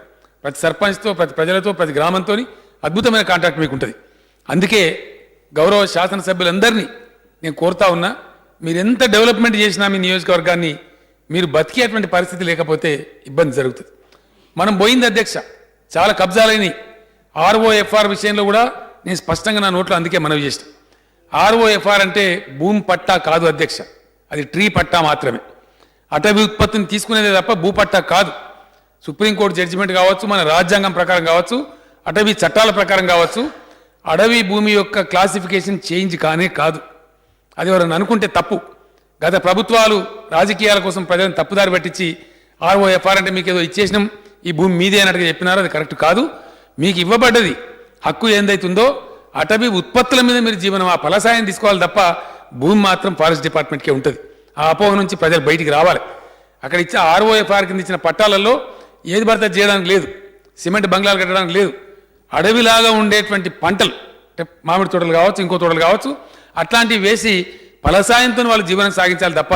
Speaker 3: ప్రతి సర్పంచ్తో, ప్రతి ప్రజలతో, ప్రతి గ్రామంతో అద్భుతమైన కాంటాక్ట్ మీకు ఉంటుంది. అందుకే గౌరవ శాసనసభ్యులందరినీ నేను కోరుతా ఉన్నా, మీరు ఎంత డెవలప్మెంట్ చేసినా మీ నియోజకవర్గాన్ని మీరు బతికేటువంటి పరిస్థితి లేకపోతే ఇబ్బంది జరుగుతుంది. మనం పోయింది అధ్యక్ష, చాలా కబ్జాలైనవి. ఆర్ఓఎఫ్ఆర్ విషయంలో కూడా నేను స్పష్టంగా నా నోట్లో అందుకే మనవి చేసిన. ఆర్ఓఎఫ్ఆర్ అంటే భూమి పట్టా కాదు అధ్యక్ష, అది ట్రీ పట్టా మాత్రమే. అటవీ ఉత్పత్తిని తీసుకునేదే తప్ప భూపట్టా కాదు. సుప్రీంకోర్టు జడ్జిమెంట్ కావచ్చు, మన రాజ్యాంగం ప్రకారం కావచ్చు, అటవీ చట్టాల ప్రకారం కావచ్చు, అడవి భూమి యొక్క క్లాసిఫికేషన్ చేంజ్ కానే కాదు. అది ఎవరైనా అనుకుంటే తప్పు. గత ప్రభుత్వాలు రాజకీయాల కోసం ప్రజలను తప్పుదారి పట్టించి ఆర్ఓఎఫ్ఆర్ అంటే మీకు ఏదో ఇచ్చేసినాం, ఈ భూమి మీదే అన్నట్టుగా చెప్పినారు. అది కరెక్ట్ కాదు. మీకు ఇవ్వబడ్డది హక్కు ఏందైతుందో అటవీ ఉత్పత్తుల మీద మీరు జీవనం ఆ ఫలసాయం తీసుకోవాలి తప్ప భూమి మాత్రం ఫారెస్ట్ డిపార్ట్మెంట్కే ఉంటుంది. ఆ అపోహ నుంచి ప్రజలు బయటికి రావాలి. అక్కడ ఇచ్చే ఆర్ఓఎఫ్ఆర్ కింద ఇచ్చిన పట్టాలలో ఏది పడితే చేయడానికి లేదు, సిమెంట్ బంగ్లాలు కట్టడానికి లేదు. అడవిలాగా ఉండేటువంటి పంటలు అంటే మామిడి తోటలు కావచ్చు, ఇంకో తోటలు కావచ్చు, అట్లాంటివి వేసి ఫలసాయంతో వాళ్ళు జీవనం సాగించాలి తప్ప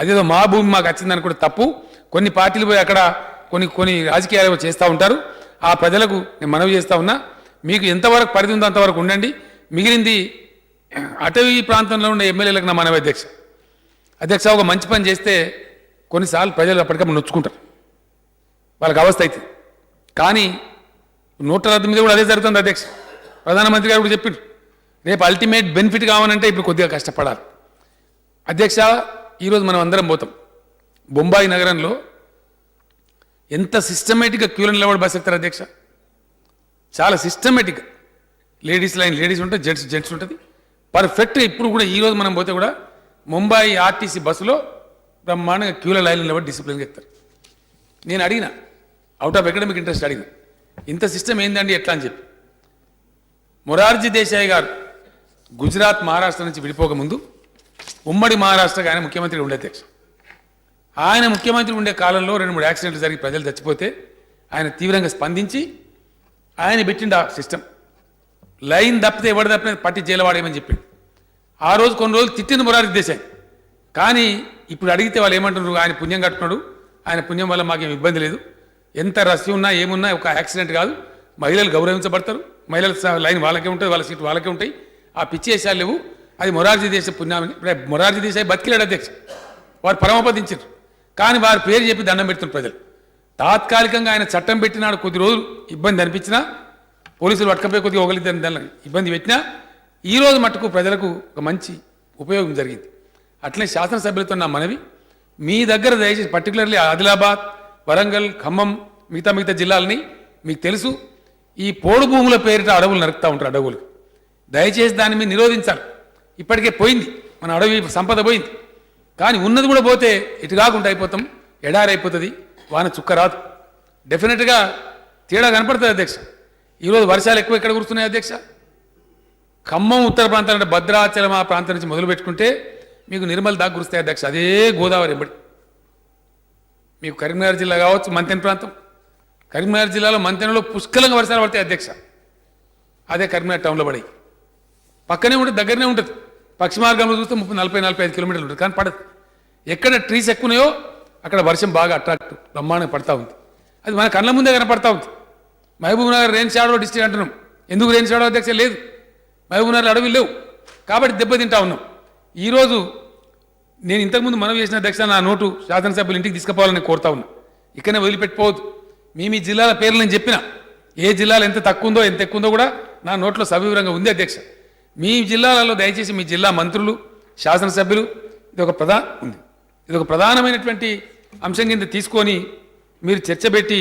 Speaker 3: అదేదో మా భూమి మాకు వచ్చిందని కూడా తప్పు. కొన్ని పార్టీలు పోయి అక్కడ కొన్ని రాజకీయాలు చేస్తూ ఉంటారు. ఆ ప్రజలకు నేను మనవి చేస్తూ ఉన్నా, మీకు ఎంతవరకు పరిధి ఉందో అంతవరకు ఉండండి. మిగిలింది అటవీ ప్రాంతంలో ఉండే ఎమ్మెల్యేలకు నా మనవి అధ్యక్ష ఒక మంచి పని చేస్తే కొన్నిసార్లు ప్రజలు అప్పటికప్పుడు నొచ్చుకుంటారు, వాళ్ళకి అవస్థ అవుతుంది. కానీ నోట్ల రద్దు మీద కూడా అదే జరుగుతుంది అధ్యక్ష. ప్రధానమంత్రి గారు కూడా చెప్పిండ్రు, రేపు అల్టిమేట్ బెనిఫిట్ కావాలంటే ఇప్పుడు కొద్దిగా కష్టపడాలి. అధ్యక్ష ఈరోజు మనం అందరం పోతాం. బొంబాయి నగరంలో ఎంత సిస్టమేటిక్గా క్యూలో నిలబడి బస్ ఎక్కుతారు అధ్యక్ష, చాలా సిస్టమేటిక్గా. లేడీస్ లైన్ లేడీస్ ఉంటుంది, జెంట్స్ ఉంటుంది, పర్ఫెక్ట్గా. ఇప్పుడు కూడా ఈరోజు మనం పోతే కూడా ముంబై ఆర్టీసీ బస్సులో బ్రహ్మాండంగా క్యూల లైన్ నిలబడి డిసిప్లిన్గా ఎక్కుతారు. నేను అడిగిన, అవుట్ ఆఫ్ ఎకడమిక్ ఇంట్రెస్ట్ అడిగిన, ఇంత సిస్టమ్ ఏందండి ఎట్లా అని చెప్పి. మొరార్జీ దేశాయ్ గారు గుజరాత్ మహారాష్ట్ర నుంచి విడిపోకముందు ఉమ్మడి మహారాష్ట్రగా ఆయన ముఖ్యమంత్రి ఉండే అధ్యక్ష. ఆయన ముఖ్యమంత్రి ఉండే కాలంలో 2-3 యాక్సిడెంట్లు జరిగి ప్రజలు చచ్చిపోతే ఆయన తీవ్రంగా స్పందించి ఆయన పెట్టిండు ఆ సిస్టమ్. లైన్ తప్పితే ఎవడు తప్పితే పట్టి జైలవాడేమని చెప్పిండు. ఆ రోజు కొన్ని రోజులు తిట్టింది మొరార్జీ దేశాయ్. కానీ ఇప్పుడు అడిగితే వాళ్ళు ఏమంటున్నారు, ఆయన పుణ్యం కట్టుకున్నాడు, ఆయన పుణ్యం వల్ల మాకేం ఇబ్బంది లేదు, ఎంత రస్సు ఉన్నా ఏమున్నా ఒక యాక్సిడెంట్ కాదు, మహిళలు గౌరవించబడతారు, మహిళల లైన్ వాళ్ళకే ఉంటుంది, వాళ్ళ సీట్లు వాళ్ళకే ఉంటాయి, ఆ పిచ్చి వేసాలు లేవు, అది మొరార్జీ దేశాయ్ పుణ్యాన్ని. మొరార్జీ దేశాయ్ బతికిలాడు అధ్యక్ష, వారు పరమపదించారు. కానీ వారి పేరు చెప్పి దండం పెడుతున్నారు ప్రజలు. తాత్కాలికంగా ఆయన చట్టం పెట్టినాడు, కొద్ది రోజులు ఇబ్బంది అనిపించినా, పోలీసులు పట్టుకపోయి కొద్దిగా ఒకరిద్దరు దాన్ని ఇబ్బంది పెట్టినా, ఈరోజు మట్టుకు ప్రజలకు ఒక మంచి ఉపయోగం జరిగింది. అట్లే శాసనసభ్యులతో నా మనవి, మీ దగ్గర దయచేసి పర్టికులర్లీ ఆదిలాబాద్, వరంగల్, ఖమ్మం, మిగతా జిల్లాలని మీకు తెలుసు, ఈ పోడు భూముల పేరిట అడవులు నరుకుతూ ఉంటారు. అడవులు దయచేసి దాన్ని మీరు నిరోధించాలి. ఇప్పటికే పోయింది మన అడవి సంపద పోయింది, కానీ ఉన్నది కూడా పోతే ఇటు కాకుండా అయిపోతాం, ఎడారైపోతుంది, వాన చుక్క రాదు. డెఫినెట్గా తేడా కనపడుతుంది అధ్యక్ష. ఈరోజు వర్షాలు ఎక్కువ ఎక్కడ కురుస్తున్నాయి అధ్యక్ష? ఖమ్మం ఉత్తర ప్రాంతాలు అంటే భద్రాచలం ఆ ప్రాంతం నుంచి మొదలు పెట్టుకుంటే మీకు నిర్మల్ దాకా కురుస్తాయి అధ్యక్ష. అదే గోదావరి ఎంబడి. మీకు కరీంనగర్ జిల్లా కావచ్చు, మంతెన ప్రాంతం, కరీంనగర్ జిల్లాలో మంతెనలో పుష్కలంగా వర్షాలు పడతాయి అధ్యక్ష. అదే కరీంనగర్ టౌన్లో పడి పక్కనే ఉంటుంది, దగ్గరనే ఉంటుంది. పశ్చిమ మార్గంలో చూస్తే 30-45 కిలోమీటర్లు ఉంటుంది, కానీ పడదు. ఎక్కడ ట్రీస్ ఎక్కువనాయో అక్కడ వర్షం బాగా అట్రాక్ట్ బ్రహ్మాండంగా పడతా ఉంది. అది మన కళ్ళ ముందే కనపడతా ఉంది. Mahabubnagar rain shadow district అంటున్నాం. ఎందుకు రెయిన్ షాడో అధ్యక్ష? లేదు, మహబూబ్ నగర్ అడవులు లేవు కాబట్టి దెబ్బతింటా ఉన్నాం. ఈరోజు నేను ఇంతకుముందు మనవి చేసిన అధ్యక్ష, నా నోటు శాసనసభ్యులు ఇంటికి తీసుకుపోవాలని కోరుతా ఉన్నా. ఇక్కడనే వదిలిపెట్టుకోవద్దు. మీ జిల్లాల పేర్లు నేను చెప్పిన, ఏ జిల్లాలో ఎంత తక్కువ ఉందో ఎంత ఎక్కువ ఉందో కూడా నా నోట్లో సవివరంగా ఉంది అధ్యక్ష. మీ జిల్లాలలో దయచేసి మీ జిల్లా మంత్రులు, శాసనసభ్యులు ఇది ఒక ప్రధానమైనటువంటి అంశం కింద తీసుకొని మీరు చర్చ పెట్టి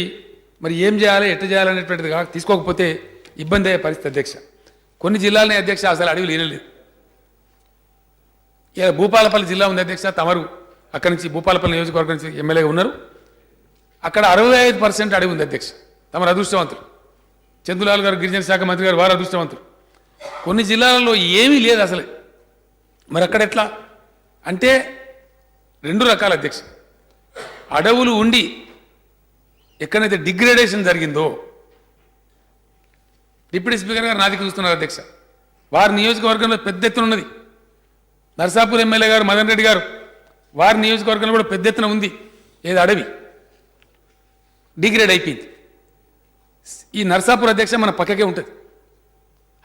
Speaker 3: మరి ఏం చేయాలి, ఎట్లా చేయాలనేటువంటిది తీసుకోకపోతే ఇబ్బంది అయ్యే పరిస్థితి అధ్యక్ష. కొన్ని జిల్లాలనే అధ్యక్ష అసలు అడవి లేనలేదు. ఇలా భూపాలపల్లి జిల్లా ఉంది అధ్యక్ష, తమరు అక్కడి నుంచి భూపాలపల్లి నియోజకవర్గం నుంచి ఎమ్మెల్యేగా ఉన్నారు. అక్కడ 65% అడవి ఉంది అధ్యక్ష. తమరు అదృష్టవంతులు. చందులాల్ గారు గిరిజన శాఖ మంత్రి గారు, వారు అదృష్టవంతులు. కొన్ని జిల్లాలలో ఏమీ లేదు అసలే. మరి అక్కడ ఎట్లా అంటే 2 రకాల అధ్యక్ష. అడవులు ఉండి ఎక్కడైతే డిగ్రేడేషన్ జరిగిందో, డిప్యూటీ స్పీకర్ గారు నాదికి చూస్తున్నారు అధ్యక్ష, వారి నియోజకవర్గంలో పెద్ద ఎత్తున ఉన్నది. నర్సాపూర్ ఎమ్మెల్యే గారు మదన్ రెడ్డి గారు, వారి నియోజకవర్గంలో కూడా పెద్ద ఎత్తున ఉంది. ఏది అడవి డిగ్రేడ్ అయిపోయింది. ఈ నర్సాపూర్ అధ్యక్ష మన పక్కకే ఉంటుంది,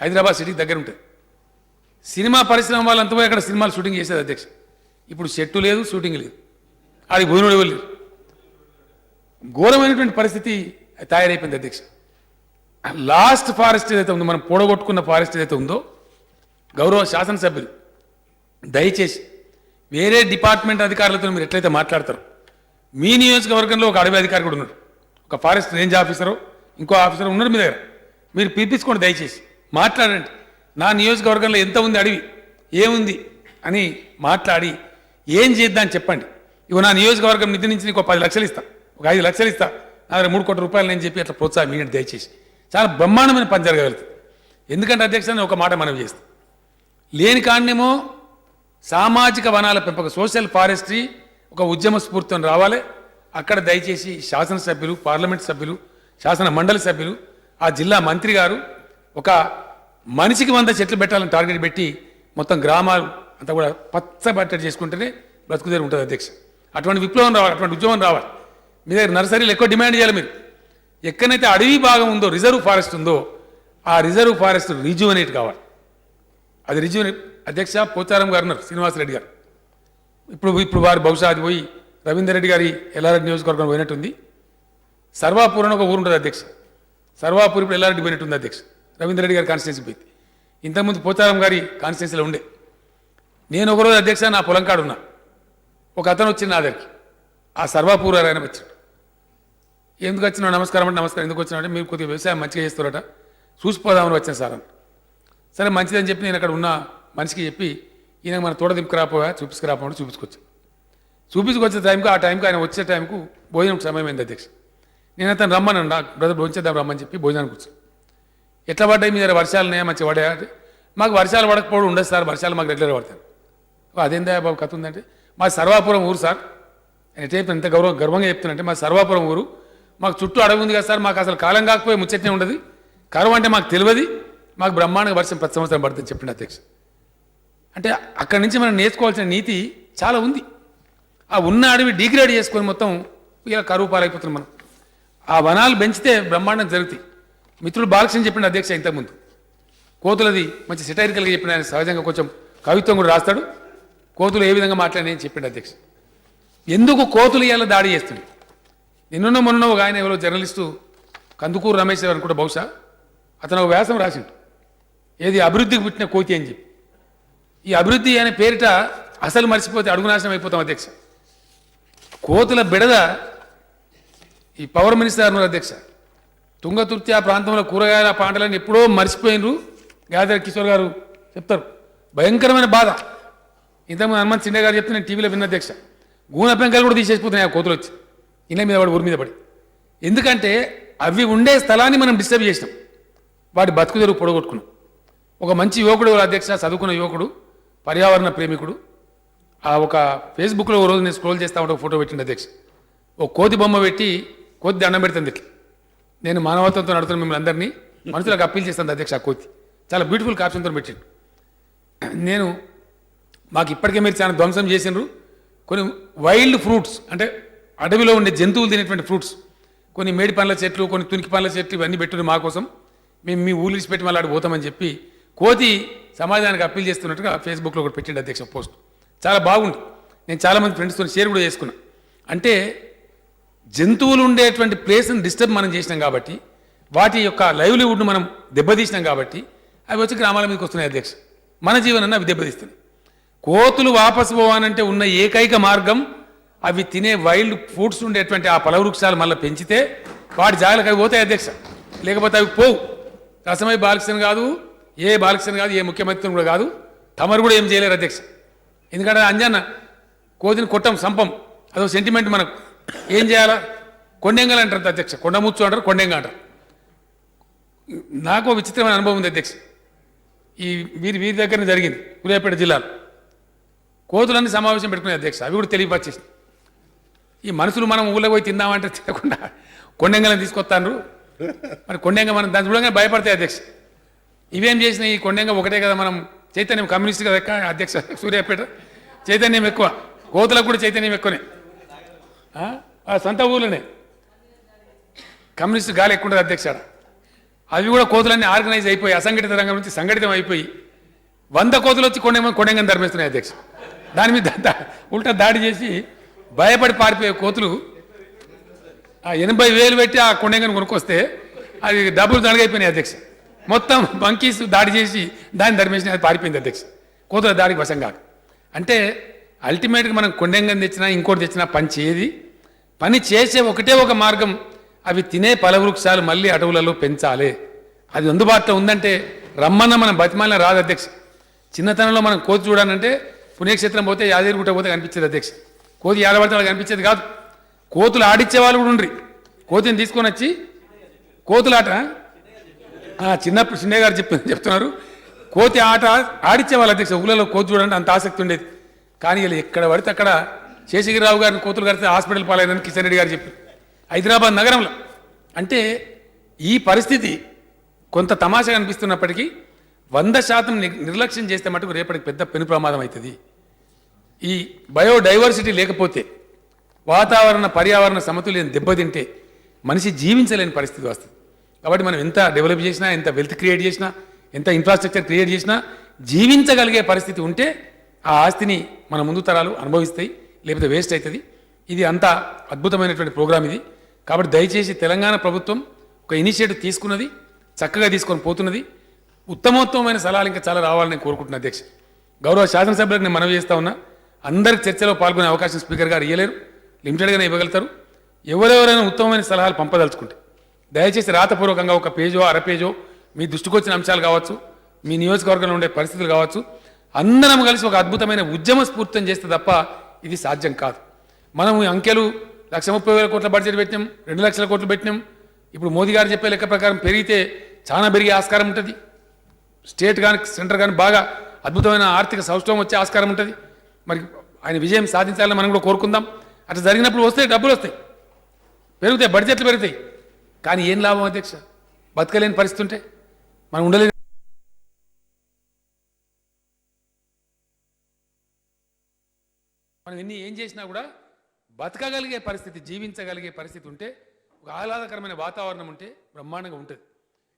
Speaker 3: హైదరాబాద్ సిటీకి దగ్గర ఉంటుంది. సినిమా పరిశ్రమ వాళ్ళంతా పోయి అక్కడ సినిమాలు షూటింగ్ చేసేది అధ్యక్ష. ఇప్పుడు చెట్టు లేదు, షూటింగ్ లేదు, ఆడికి భోజనం ఇవ్వలేరు. ఘోరమైనటువంటి పరిస్థితి తయారైపోయింది అధ్యక్ష. లాస్ట్ ఫారెస్ట్ ఏదైతే ఉందో, మనం పొడగొట్టుకున్న ఫారెస్ట్ ఏదైతే ఉందో, గౌరవ శాసనసభ్యులు దయచేసి వేరే డిపార్ట్మెంట్ అధికారులతో మీరు ఎట్లయితే మాట్లాడతారో, మీ నియోజకవర్గంలో ఒక అడవి అధికారి కూడా ఉన్నాడు, ఒక ఫారెస్ట్ రేంజ్ ఆఫీసరు, ఇంకో ఆఫీసర్ ఉన్నారు మీ దగ్గర. మీరు పిలిపించుకోండి, దయచేసి మాట్లాడండి. నా నియోజకవర్గంలో ఎంత ఉంది అడవి, ఏముంది అని మాట్లాడి ఏం చేద్దాం అని చెప్పండి. ఇవి నా నియోజకవర్గం నిధి నుంచి నీకు 10 లక్షలు ఇస్తా, ఒక 5 లక్షలు ఇస్తా, నా దగ్గర 3 కోట్ల రూపాయలు నేను చెప్పి అట్లా ప్రోత్సాహం ఇవ్వండి దయచేసి. చాలా బ్రహ్మాండమైన పని జరగగలుగుతుంది. ఎందుకంటే అధ్యక్ష నేను ఒక మాట మనవి చేస్తాను, లేని కారణేమో సామాజిక వనాల పెంపకం, సోషల్ ఫారెస్ట్రీ ఒక ఉద్యమ స్ఫూర్తితో రావాలి. అక్కడ దయచేసి శాసనసభ్యులు, పార్లమెంట్ సభ్యులు, శాసన మండలి సభ్యులు, ఆ జిల్లా మంత్రి గారు ఒక మనిషికి 100 చెట్లు పెట్టాలని టార్గెట్ పెట్టి మొత్తం గ్రామాలు అంతా కూడా పచ్చబట్టడి చేసుకుంటేనే బ్రతుకుదేరు ఉంటుంది అధ్యక్ష. అటువంటి విప్లవం రావాలి, అటువంటి ఉద్యమం రావాలి. మీ దగ్గర నర్సరీలు ఎక్కువ డిమాండ్ చేయాలి. మీరు ఎక్కడైతే అడవి భాగం ఉందో, రిజర్వ్ ఫారెస్ట్ ఉందో, ఆ రిజర్వ్ ఫారెస్ట్ రిజ్యూవనేట్ కావాలి. అది రిజ్యూవనేట్ అధ్యక్ష. పోచారం గారు ఉన్నారు, శ్రీనివాసరెడ్డి గారు, ఇప్పుడు వారు బహుశా అది పోయి రవీందర్ రెడ్డి గారి ఎల్లారెడ్డి నియోజకవర్గం పోయినట్టుంది. సర్వాపూర్ అని ఒక ఊరు ఉంటుంది అధ్యక్ష. సర్వాపూర్ ఇప్పుడు ఎల్లారెడ్డి పోయినట్టుంది అధ్యక్ష. రవీందర్ రెడ్డి గారి కాన్స్టిట్యున్సీ పోయింది. ఇంతకుముందు పోచారం గారి కాన్స్టిట్యున్సీలో ఉండే. నేను ఒకరోజు అధ్యక్ష నా పొలం కాడు ఉన్నా, ఒక అతను వచ్చింది నా దగ్గరికి, ఆ సర్వాపూర్ ఆయన వచ్చాడు. ఎందుకు వచ్చినా నమస్కారం అంటే, నమస్కారం ఎందుకు వచ్చినా అంటే, మీరు కొద్దిగా వ్యవసాయం మంచిగా చేస్తారట, చూసిపోదామని వచ్చాను సార్ అని. సరే మంచిదని చెప్పి నేను అక్కడ ఉన్న మనిషికి చెప్పి, ఈయన మన తోట దింపుకురాపోయా, చూపించుకురాపోవడం చూపించుకొచ్చాను. చూపించుకొచ్చే టైంకు, ఆ టైంకు ఆయన వచ్చే టైంకు భోజనం సమయమైంది అధ్యక్ష. నేను అతను రమ్మను, నాకు బ్రదర్ భోజనం రమ్మని చెప్పి భోజనానికి కూర్చొని, ఎట్లా పడ్డాయి మీ దగ్గర వర్షాలు ఉన్నాయా, మంచిగా పడ్డాయా అంటే, మాకు వర్షాలు పడకపోవడం ఉండదు సార్, వర్షాలు మాకు రెగ్యులర్ పడతాయి. అదేందా బాబు కథ ఉందంటే, మా సర్వాపురం ఊరు సార్, నేను ఎట్లా ఎంత గర్వంగా చెప్తానంటే, మా సర్వాపురం ఊరు, మాకు చుట్టూ అడవి ఉంది కదా సార్, మాకు అసలు కాలం కాకపోయి ముచ్చట్నే ఉండదు, కరువు అంటే మాకు తెలియదు, మాకు బ్రహ్మాండంగా వర్షం ప్రతి సంవత్సరం పడుతుంది చెప్పింది అధ్యక్ష. అంటే అక్కడి నుంచి మనం నేర్చుకోవాల్సిన నీతి చాలా ఉంది. ఆ ఉన్న అడవి డిగ్రేడ్ చేసుకొని మొత్తం ఇలా కరువు పాలైపోతున్నాం మనం. ఆ వనాలు పెంచితే బ్రహ్మాండం జరుగుతాయి. మిత్రుడు బాలకృష్ణ చెప్పిండు అధ్యక్ష ఇంతకుముందు, కోతులది మంచి సెటైరికల్గా చెప్పిన, ఆయన సహజంగా కొంచెం కవిత్వం కూడా రాస్తాడు, కోతులు ఏ విధంగా మాట్లాడినాయని చెప్పిండు అధ్యక్ష. ఎందుకు కోతులు ఇవాళ దాడి చేస్తుంది? నిన్న మొన్న ఒక ఆయన ఎవరో జర్నలిస్టు కందుకూరు రమేష్ గారు అనుకుంటా బహుశా, అతను ఒక వ్యాసం రాసిండు, ఏది అభివృద్ధికి పుట్టిన కోతి అని చెప్పి. ఈ అభివృద్ధి అనే పేరిట అసలు మర్చిపోతే అడుగునాశనం అయిపోతాం అధ్యక్ష. కోతుల బెడద ఈ పవర్ మినిస్టర్ అన్నారు అధ్యక్ష. తుంగతుర్తి ఆ ప్రాంతంలో కూరగాయల పంటలను ఎప్పుడో మర్చిపోయినరు, గాదర్ కిషోర్ గారు చెప్తారు, భయంకరమైన బాధ. ఇంతకుముందు హనుమంత్ సిండే గారు చెప్తే నేను టీవీలో విన్న అధ్యక్ష, గూన పెంకలు కూడా తీసేసిపోతున్నాయి ఆ కోతులు వచ్చి, ఇళ్ళ మీద పడి, ఊరి మీద పడి. ఎందుకంటే అవి ఉండే స్థలాన్ని మనం డిస్టర్బ్ చేసినాం, వాటి బతుకు తెరువు పొడగొట్టుకున్నాం. ఒక మంచి యువకుడు అధ్యక్ష, చదువుకున్న యువకుడు, పర్యావరణ ప్రేమికుడు, ఆ ఒక ఫేస్బుక్లో ఒక రోజు నేను స్క్రోల్ చేస్తా ఉంటే ఒక ఫోటో పెట్టింది అధ్యక్ష. ఒక కోతి బొమ్మ పెట్టి కోతి దండం పెడుతుంది ఇట్లా. నేను మానవత్వంతో నడుతున్న మిమ్మల్ని అందరినీ మనుషులకు అప్పీల్ చేస్తాను అధ్యక్ష. ఆ కోతి చాలా బ్యూటిఫుల్ క్యాప్షన్తో పెట్టిండు. నేను మాకు ఇప్పటికే మీరు చాలా ధ్వంసం చేసినారు, కొన్ని వైల్డ్ ఫ్రూట్స్ అంటే అడవిలో ఉండే జంతువులు తినేటువంటి ఫ్రూట్స్, కొన్ని మేడి పండ్ల చెట్లు, కొన్ని తునికి పండ్ల చెట్లు, ఇవన్నీ పెట్టుకుని మా కోసం, మేము మీ ఊళ్ళు పెట్టి మళ్ళీ ఆడ పోతామని చెప్పి కోతి సమాజానికి అప్పీల్ చేస్తున్నట్టుగా ఫేస్బుక్లో ఒకటి పెట్టిండు అధ్యక్ష పోస్ట్. చాలా బాగుంది. నేను చాలామంది ఫ్రెండ్స్తో షేర్ కూడా చేసుకున్నా. అంటే జంతువులు ఉండేటువంటి ప్లేస్ని డిస్టర్బ్ మనం చేసినాం కాబట్టి, వాటి యొక్క లైవ్లీవుడ్ను మనం దెబ్బతీసినాం కాబట్టి అవి వచ్చి గ్రామాల మీదకి వస్తున్నాయి అధ్యక్ష. మన జీవనాన్ని అవి దెబ్బతీస్తున్నాయి. కోతులు వాపసు పోవాలంటే ఉన్న ఏకైక మార్గం అవి తినే వైల్డ్ ఫ్రూట్స్ ఉండేటువంటి ఆ ఫలవృక్షాలు మళ్ళీ పెంచితే వాటి జాగ్రత్తగా అవి పోతాయి అధ్యక్ష. లేకపోతే అవి పోవు. రసమై బాలకృష్ణ కాదు, ఏ బాలకృష్ణ కాదు, ఏ ముఖ్యమంత్రిని కూడా కాదు, తమరు కూడా ఏం చేయలేరు అధ్యక్ష. ఎందుకంటే అంజన్న కోతిని కొట్టం, సంపం, అదో సెంటిమెంట్ మనకు. ఏం చేయాలా? కొండెంగలు అంటారు అధ్యక్ష, కొండముచ్చు అంటారు, కొండెంగ అంటారు. నాకు విచిత్రమైన అనుభవం ఉంది అధ్యక్ష. ఈ వీరి దగ్గరనే జరిగింది సూర్యాపేట జిల్లాలో. కోతులన్నీ సమావేశం పెట్టుకునే అధ్యక్ష, అవి కూడా తెలియపరిచేసి, ఈ మనుషులు మనం ఊళ్ళో పోయి తిందామంటే తినకుండా కొండెంగలను తీసుకొస్తాను. మరి కొండెంగ మనం దాని చూడగానే భయపడతాయి అధ్యక్ష. ఇవేం చేసిన ఈ కొండెంగ ఒకటే కదా, మనం చైతన్యం కమ్యూనిస్ట్ కదా ఎక్క అధ్యక్ష, సూర్యాపేట చైతన్యం ఎక్కువ, కోతులకు కూడా చైతన్యం ఎక్కువనే. ఆ సొంత ఊర్లోనే కమ్యూనిస్ట్ గాలి ఎక్కువ ఉంటుంది అధ్యక్ష. అవి కూడా కోతులన్నీ ఆర్గనైజ్ అయిపోయి అసంఘటిత రంగం నుంచి సంఘటితం అయిపోయి 100 కోతులు వచ్చి కొండెంగని ధర్మేస్తున్నాయి అధ్యక్ష. దాని మీద ఉల్టా దాడి చేసి భయపడి పారిపోయే కోతులు ఆ 80,000 పెట్టి ఆ కొండంగని కొనుక్కొస్తే అది డబ్బులు దండగైపోయినాయి అధ్యక్ష. మొత్తం మంకీస్ దాడి చేసి దాన్ని ధర్మేసి అది పారిపోయింది అధ్యక్ష, కోతుల దాడికి వశం కాక. అంటే అల్టిమేట్గా మనం కొండంగని తెచ్చినా ఇంకోటి తెచ్చినా పని చేసే ఒకటే ఒక మార్గం, అవి తినే ఫలవృక్షాలు మళ్ళీ అడవులలో పెంచాలి. అది అందుబాటులో ఉందంటే రమ్మన్న మనం బతిమాలిన రాదు అధ్యక్ష. చిన్నతనంలో మనం కోతి చూడాలంటే పుణ్యక్షేత్రం పోతే యాదగిరిగుట్ట పోతే కనిపించేది అధ్యక్ష. కోతి ఏడబడితే వాళ్ళకి కనిపించేది కాదు. కోతులు ఆడిచ్చే వాళ్ళు కూడా ఉండ్రి. కోతిని తీసుకొని వచ్చి కోతులాట చిన్నప్పుడు చిన్నయ్య గారు చెప్తున్నారు, కోతి ఆట ఆడిచ్చేవాళ్ళు అధ్యక్ష. ఊళ్ళలో కోతి చూడండి అంత ఆసక్తి ఉండేది. కానీ వీళ్ళు ఎక్కడ పడితే అక్కడ శేషగిరిరావు గారిని కోతులు కడితే హాస్పిటల్ పాలైందని కిషన్ రెడ్డి గారు చెప్పారు హైదరాబాద్ నగరంలో. అంటే ఈ పరిస్థితి కొంత తమాషగా అనిపిస్తున్నప్పటికీ 100% నిర్లక్ష్యం చేస్తే మటుకు రేపటికి పెద్ద పెను ప్రమాదం అవుతుంది. ఈ బయోడైవర్సిటీ లేకపోతే వాతావరణ పర్యావరణ సమతుల్యం దెబ్బతింటే మనిషి జీవించలేని పరిస్థితి వస్తుంది. కాబట్టి మనం ఎంత డెవలప్ చేసినా, ఎంత వెల్త్ క్రియేట్ చేసినా, ఎంత ఇన్ఫ్రాస్ట్రక్చర్ క్రియేట్ చేసినా జీవించగలిగే పరిస్థితి ఉంటే ఆ ఆస్తిని మన ముందు తరాలు అనుభవిస్తాయి, లేకపోతే వేస్ట్ అవుతుంది. ఇది అంత అద్భుతమైనటువంటి ప్రోగ్రాం ఇది. కాబట్టి దయచేసి తెలంగాణ ప్రభుత్వం ఒక ఇనిషియేటివ్ తీసుకున్నది, చక్కగా తీసుకొని పోతున్నది. ఉత్తమోత్తమైన సలహాలు ఇంకా చాలా రావాలని నేను కోరుకుంటున్నాను అధ్యక్ష. గౌరవ శాసనసభ్యులకు నేను మనవి చేస్తా ఉన్నా, అందరికి చర్చలో పాల్గొనే అవకాశం స్పీకర్ గారు ఇవ్వలేరు, లిమిటెడ్గానే ఇవ్వగలుగుతారు. ఎవరెవరైనా ఉత్తమమైన సలహాలు పంపదలుచుకుంటే దయచేసి రాతపూర్వకంగా ఒక పేజో అరపేజో మీ దృష్టికి వచ్చిన అంశాలు కావచ్చు, మీ నియోజకవర్గంలో ఉండే పరిస్థితులు కావచ్చు, అందరం కలిసి ఒక అద్భుతమైన ఉద్యమ స్ఫూర్తిని చేస్తే తప్ప ఇది సాధ్యం కాదు. మనం ఈ అంకెలు 130,000 కోట్ల బడ్జెట్ పెట్టినాం, 2 లక్షల కోట్లు పెట్టినాం. ఇప్పుడు మోదీ గారు చెప్పే లెక్క ప్రకారం పెరిగితే చాలా పెరిగే ఆస్కారం ఉంటుంది. స్టేట్ కానీ సెంటర్ కానీ బాగా అద్భుతమైన ఆర్థిక సౌష్ఠవం వచ్చే ఆస్కారం ఉంటుంది. మరి ఆయన విజయం సాధించాలని మనం కూడా కోరుకుందాం. అట్లా జరిగినప్పుడు వస్తాయి, డబ్బులు వస్తాయి, పెరుగుతాయి, బడ్జెట్లు పెరుగుతాయి. కానీ ఏం లాభం అధ్యక్ష? బతకలేని పరిస్థితి ఉంటే మనం ఉండలేదు. మనం ఏం చేసినా కూడా బతకగలిగే పరిస్థితి, జీవించగలిగే పరిస్థితి ఉంటే, ఒక ఆహ్లాదకరమైన వాతావరణం ఉంటే బ్రహ్మాండంగా ఉంటుంది.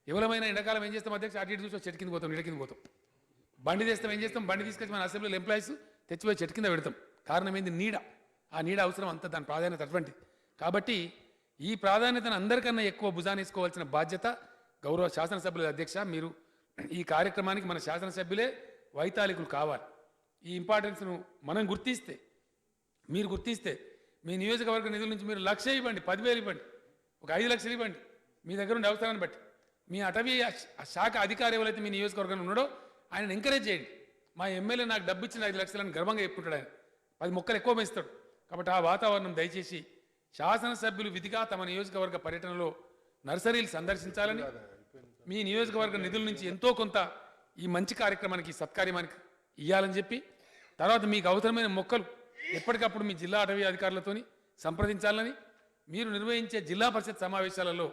Speaker 3: ఎవరమైనా ఎండాకాలం ఏం చేస్తాం అధ్యక్ష? అటు ఇటు చూసి చెట్టు కింద పోతాం, నీడ కింద పోతాం. బండి తెస్తాం, ఏం చేస్తాం? బండి తీసుకొచ్చి మన అసెంబ్లీలో ఎంప్లాయీస్ తెచ్చిపోయి చెట్టు కింద పెడతాం. కారణం ఏంది? నీడ. ఆ నీడ అవసరం అంత, దాని ప్రాధాన్యత అటువంటిది. కాబట్టి ఈ ప్రాధాన్యతను అందరికన్నా ఎక్కువ భుజానేసుకోవాల్సిన బాధ్యత గౌరవ శాసనసభ్యుల అధ్యక్ష. మీరు ఈ కార్యక్రమానికి మన శాసనసభ్యులే వైతాళికులు కావాలి. ఈ ఇంపార్టెన్స్ను మనం గుర్తిస్తే, మీరు గుర్తిస్తే, మీ నియోజకవర్గ నిధుల నుంచి మీరు 1,00,000 ఇవ్వండి, 10,000 ఇవ్వండి, ఒక 5 లక్షలు ఇవ్వండి, మీ దగ్గర ఉండే అవసరాన్ని బట్టి. మీ అటవీ శాఖ అధికారి ఎవరైతే మీ నియోజకవర్గంలో ఉన్నాడో ఆయన ఎంకరేజ్ చేయండి. మా ఎమ్మెల్యే నాకు డబ్బు ఇచ్చిన 5 లక్షలని గర్వంగా చెప్పుకుంటాడు. ఆయన 10 మొక్కలు ఎక్కువ పెంచుతాడు. కాబట్టి ఆ వాతావరణం దయచేసి శాసనసభ్యులు విధిగా తమ నియోజకవర్గ పర్యటనలో నర్సరీలు సందర్శించాలని, మీ నియోజకవర్గ నిధుల నుంచి ఎంతో కొంత ఈ మంచి కార్యక్రమానికి, సత్కార్యమానికి ఇవ్వాలని చెప్పి, తర్వాత మీకు అవసరమైన మొక్కలు ఎప్పటికప్పుడు మీ జిల్లా అటవీ అధికారులతోని సంప్రదించాలని, మీరు నిర్వహించే జిల్లా పరిషత్ సమావేశాలలో,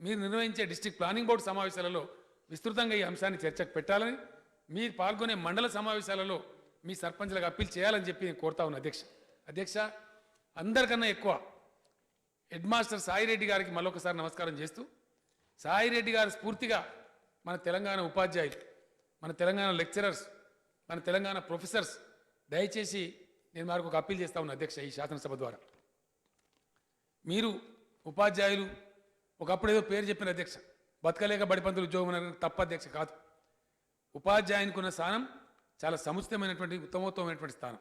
Speaker 3: మీరు నిర్వహించే డిస్ట్రిక్ట్ ప్లానింగ్ బోర్డు సమావేశాలలో విస్తృతంగా ఈ అంశాన్ని చర్చకు పెట్టాలని, మీరు పాల్గొనే మండల సమావేశాలలో మీ సర్పంచ్లకు అప్పీల్ చేయాలని చెప్పి నేను కోరుతా ఉన్నా అధ్యక్ష. అందరికన్నా ఎక్కువ హెడ్ మాస్టర్ సాయిరెడ్డి గారికి మరొకసారి నమస్కారం చేస్తూ, సాయిరెడ్డి గారు స్ఫూర్తిగా మన తెలంగాణ ఉపాధ్యాయులు, మన తెలంగాణ లెక్చరర్స్, మన తెలంగాణ ప్రొఫెసర్స్, దయచేసి నేను వారికి ఒక అప్పీల్ చేస్తా ఉన్నా అధ్యక్ష. ఈ శాసనసభ ద్వారా మీరు ఉపాధ్యాయులు ఒకప్పుడు ఏదో పేరు చెప్పిన అధ్యక్ష, బతకలేక బడిపంతులు ఉద్యోగం అనేది తప్ప అధ్యక్ష కాదు. ఉపాధ్యాయునికి ఉన్న స్థానం చాలా సముచితమైనటువంటి, ఉత్తమోత్తమైనటువంటి స్థానం.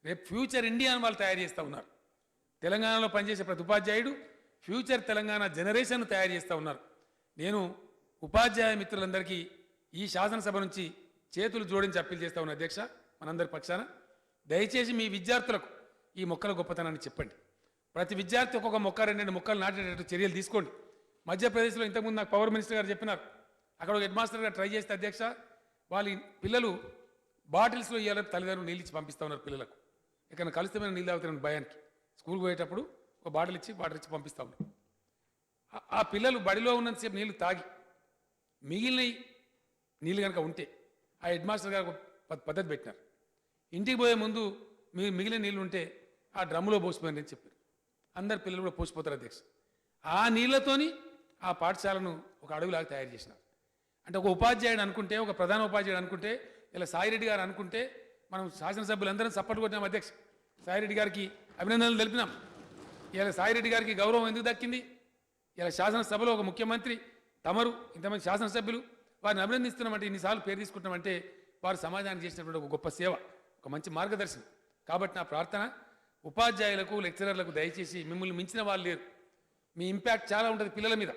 Speaker 3: రేపు ఫ్యూచర్ ఇండియాను వాళ్ళు తయారు చేస్తూ ఉన్నారు. తెలంగాణలో పనిచేసే ప్రతి ఉపాధ్యాయుడు ఫ్యూచర్ తెలంగాణ జనరేషన్ను తయారు చేస్తూ ఉన్నారు. నేను ఉపాధ్యాయ మిత్రులందరికీ ఈ శాసనసభ నుంచి చేతులు జోడించి అప్పీల్ చేస్తా ఉన్నా అధ్యక్ష. మనందరి పక్షాన దయచేసి మీ విద్యార్థులకు ఈ మొక్కల గొప్పతనాన్ని చెప్పండి. ప్రతి విద్యార్థి ఒక్కొక్క మొక్క, 2 మొక్కలు నాటేటట్టు చర్యలు తీసుకోండి. మధ్యప్రదేశ్లో ఇంతకుముందు నాకు పవర్ మినిస్టర్ గారు చెప్పినారు, అక్కడ ఒక హెడ్ మాస్టర్ గారు ట్రై చేస్తే అధ్యక్ష, వాళ్ళ పిల్లలు బాటిల్స్లో ఇవ్వాలి, తల్లిదండ్రులు నీళ్ళు ఇచ్చి పంపిస్తూ ఉన్నారు పిల్లలకు. ఇక్కడ కలుస్తమైన నీళ్ళు తాగుతున్న భయానికి స్కూల్కి పోయేటప్పుడు ఒక బాటిల్ ఇచ్చి పంపిస్తూ ఉన్నారు. ఆ పిల్లలు బడిలో ఉన్నంతసేపు నీళ్లు తాగి మిగిలిన నీళ్ళు కనుక ఉంటే ఆ హెడ్ మాస్టర్ గారు పద్ధతి పెట్టినారు. ఇంటికి పోయే ముందు మీరు మిగిలిన నీళ్ళు ఉంటే ఆ డ్రమ్ములో పోసిపోయింది అని చెప్పారు. అందరు పిల్లలు కూడా పోసిపోతారు అధ్యక్ష. ఆ నీళ్లతోని ఆ పాఠశాలను ఒక అడవిలాగా తయారు చేసినారు. అంటే ఒక ఉపాధ్యాయుడు అనుకుంటే, ఒక ప్రధాన ఉపాధ్యాయుడు అనుకుంటే, ఇలా సాయిరెడ్డి గారు అనుకుంటే, మనం శాసనసభ్యులందరం సపోర్ట్ కొట్టినాం అధ్యక్ష. సాయిరెడ్డి గారికి అభినందనలు తెలిపినాం. ఇలా సాయిరెడ్డి గారికి గౌరవం ఎందుకు దక్కింది? ఇలా శాసనసభలో ఒక ముఖ్యమంత్రి తమరు ఇంతమంది శాసనసభ్యులు వారిని అభినందిస్తున్నామంటే, ఇన్నిసార్లు పేరు తీసుకుంటామంటే వారు సమాజానికి చేసినటువంటి ఒక గొప్ప సేవ, ఒక మంచి మార్గదర్శనం. కాబట్టి నా ప్రార్థన, ఉపాధ్యాయులకు లెక్చరర్లకు దయచేసి మిమ్మల్ని మించిన వాళ్ళు లేరు. మీ ఇంపాక్ట్ చాలా ఉంటుంది పిల్లల మీద.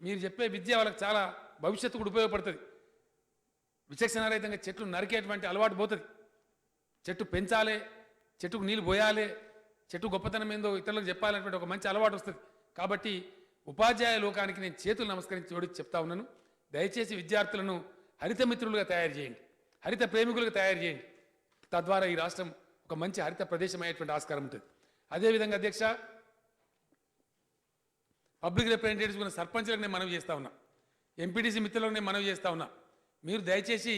Speaker 3: మీరు చెప్పే విద్య వాళ్ళకి చాలా భవిష్యత్తు కూడా ఉపయోగపడుతుంది. విచక్షణారహితంగా చెట్లు నరికేటువంటి అలవాటు పోతుంది. చెట్టు పెంచాలి, చెట్టుకు నీళ్ళు పోయాలి, చెట్టు గొప్పతనం ఏందో ఇతరులకు చెప్పాలనేటువంటి ఒక మంచి అలవాటు వస్తుంది. కాబట్టి ఉపాధ్యాయ లోకానికి నేను చేతులు నమస్కరించి జోడించి చెప్తా ఉన్నాను, దయచేసి విద్యార్థులను హరిత మిత్రులుగా తయారు చేయండి, హరిత ప్రేమికులుగా తయారు చేయండి. తద్వారా ఈ రాష్ట్రం ఒక మంచి హరిత ప్రదేశం అయ్యేటువంటి ఆస్కారం ఉంటుంది. అదేవిధంగా అధ్యక్ష, పబ్లిక్ రిప్రజెంటేటివ్స్ ఉన్న సర్పంచ్లకు నేను మనవి చేస్తా ఉన్నా, ఎంపీటీసీ మిత్రులకు నేను మనవి చేస్తా ఉన్నా, మీరు దయచేసి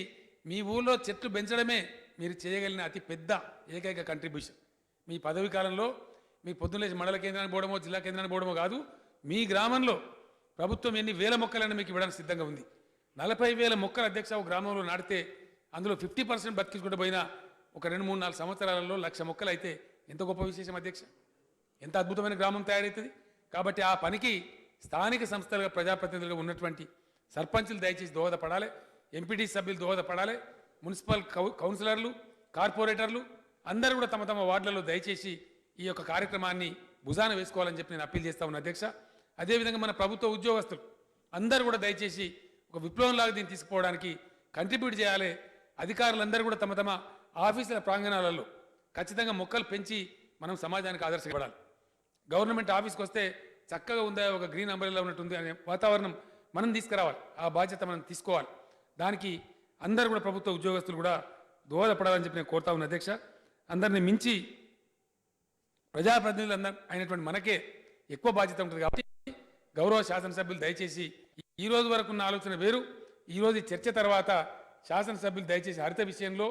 Speaker 3: మీ ఊళ్ళో చెట్లు పెంచడమే మీరు చేయగలిగిన అతి పెద్ద ఏకైక కంట్రిబ్యూషన్. మీ పదవి కాలంలో మీ పొద్దున్నేసి మండల కేంద్రానికి పోవడమో జిల్లా కేంద్రానికి పోవడమో కాదు, మీ గ్రామంలో ప్రభుత్వం ఎన్ని వేల మొక్కలను మీకు ఇవ్వడానికి సిద్ధంగా ఉంది. 40,000 మొక్కలు అధ్యక్ష ఒక గ్రామంలో నాటితే అందులో 50% బతికించుకుంటూ పోయినా ఒక 2-3-4 సంవత్సరాలలో 1,00,000 మొక్కలు అయితే ఎంత గొప్ప విశేషం అధ్యక్ష, ఎంత అద్భుతమైన గ్రామం తయారవుతుంది. కాబట్టి ఆ పనికి స్థానిక సంస్థలుగా ప్రజాప్రతినిధులుగా ఉన్నటువంటి సర్పంచులు దయచేసి దోహదపడాలి, ఎంపీటీ సభ్యులు దోహదపడాలి, మున్సిపల్ కౌన్సిలర్లు, కార్పొరేటర్లు అందరూ కూడా తమ తమ వార్డులలో దయచేసి ఈ యొక్క కార్యక్రమాన్ని భుజాన వేసుకోవాలని చెప్పి నేను అప్పీల్ చేస్తా ఉన్నా అధ్యక్ష. అదేవిధంగా మన ప్రభుత్వ ఉద్యోగస్తులు అందరూ కూడా దయచేసి ఒక విప్లవంలాగా దీన్ని తీసుకుపోవడానికి కంట్రిబ్యూట్ చేయాలి. అధికారులందరూ కూడా తమ తమ ఆఫీసుల ప్రాంగణాలలో ఖచ్చితంగా మొక్కలు పెంచి మనం సమాజానికి ఆదర్శపడాలి. గవర్నమెంట్ ఆఫీస్కి వస్తే చక్కగా ఉందా, ఒక గ్రీన్ అంబ్రెల్లా ఉన్నట్టుంది అనే వాతావరణం మనం తీసుకురావాలి. ఆ బాధ్యత మనం తీసుకోవాలి. దానికి అందరూ కూడా ప్రభుత్వ ఉద్యోగస్తులు కూడా దోహదపడాలని చెప్పి నేను కోరుతా ఉన్న అధ్యక్ష. అందరిని మించి ప్రజాప్రతినిధులు అయినటువంటి మనకే ఎక్కువ బాధ్యత ఉంటుంది. కాబట్టి గౌరవ శాసనసభ్యులు దయచేసి ఈ రోజు వరకు ఉన్న ఆలోచన వేరు, ఈ రోజు చర్చ తర్వాత శాసనసభ్యులు దయచేసి హరిత విషయంలో,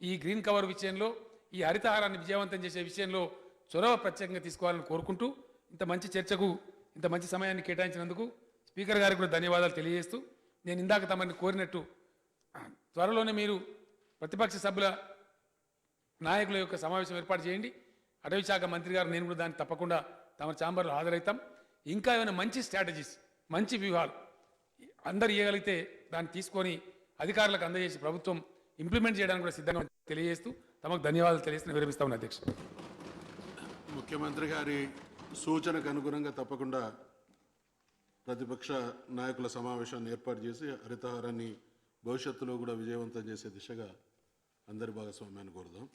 Speaker 3: ఈ గ్రీన్ కవర్ విషయంలో, ఈ హరితహారాన్ని విజయవంతం చేసే విషయంలో చొరవ ప్రత్యేకంగా తీసుకోవాలని కోరుకుంటూ, ఇంత మంచి చర్చకు ఇంత మంచి సమయాన్ని కేటాయించినందుకు స్పీకర్ గారికి కూడా ధన్యవాదాలు తెలియజేస్తూ, నేను ఇందాక తమని కోరినట్టు త్వరలోనే మీరు ప్రతిపక్ష సభ్యుల నాయకుల యొక్క సమావేశం ఏర్పాటు చేయండి. అటవీ శాఖ మంత్రి గారు నేను కూడా దాన్ని తప్పకుండా తమ ఛాంబర్లో హాజరవుతాం. ఇంకా ఏమైనా మంచి స్ట్రాటజీస్, మంచి వ్యూహాలు అందరు ఇవ్వగలిగితే దాన్ని తీసుకొని అధికారులకు అందజేసి ప్రభుత్వం ఇంప్లిమెంట్ చేయడానికి కూడా సిద్ధంగా తెలియజేస్తూ తమకు ధన్యవాదాలు తెలియజేస్తూ విరమిస్తా ఉన్నా అధ్యక్ష.
Speaker 5: ముఖ్యమంత్రి గారి సూచనకు అనుగుణంగా తప్పకుండా ప్రతిపక్ష నాయకుల సమావేశాన్ని ఏర్పాటు చేసి హరితహారాన్ని భవిష్యత్తులో కూడా విజయవంతం చేసే దిశగా అందరి భాగస్వామ్యాన్ని కోరుదాం.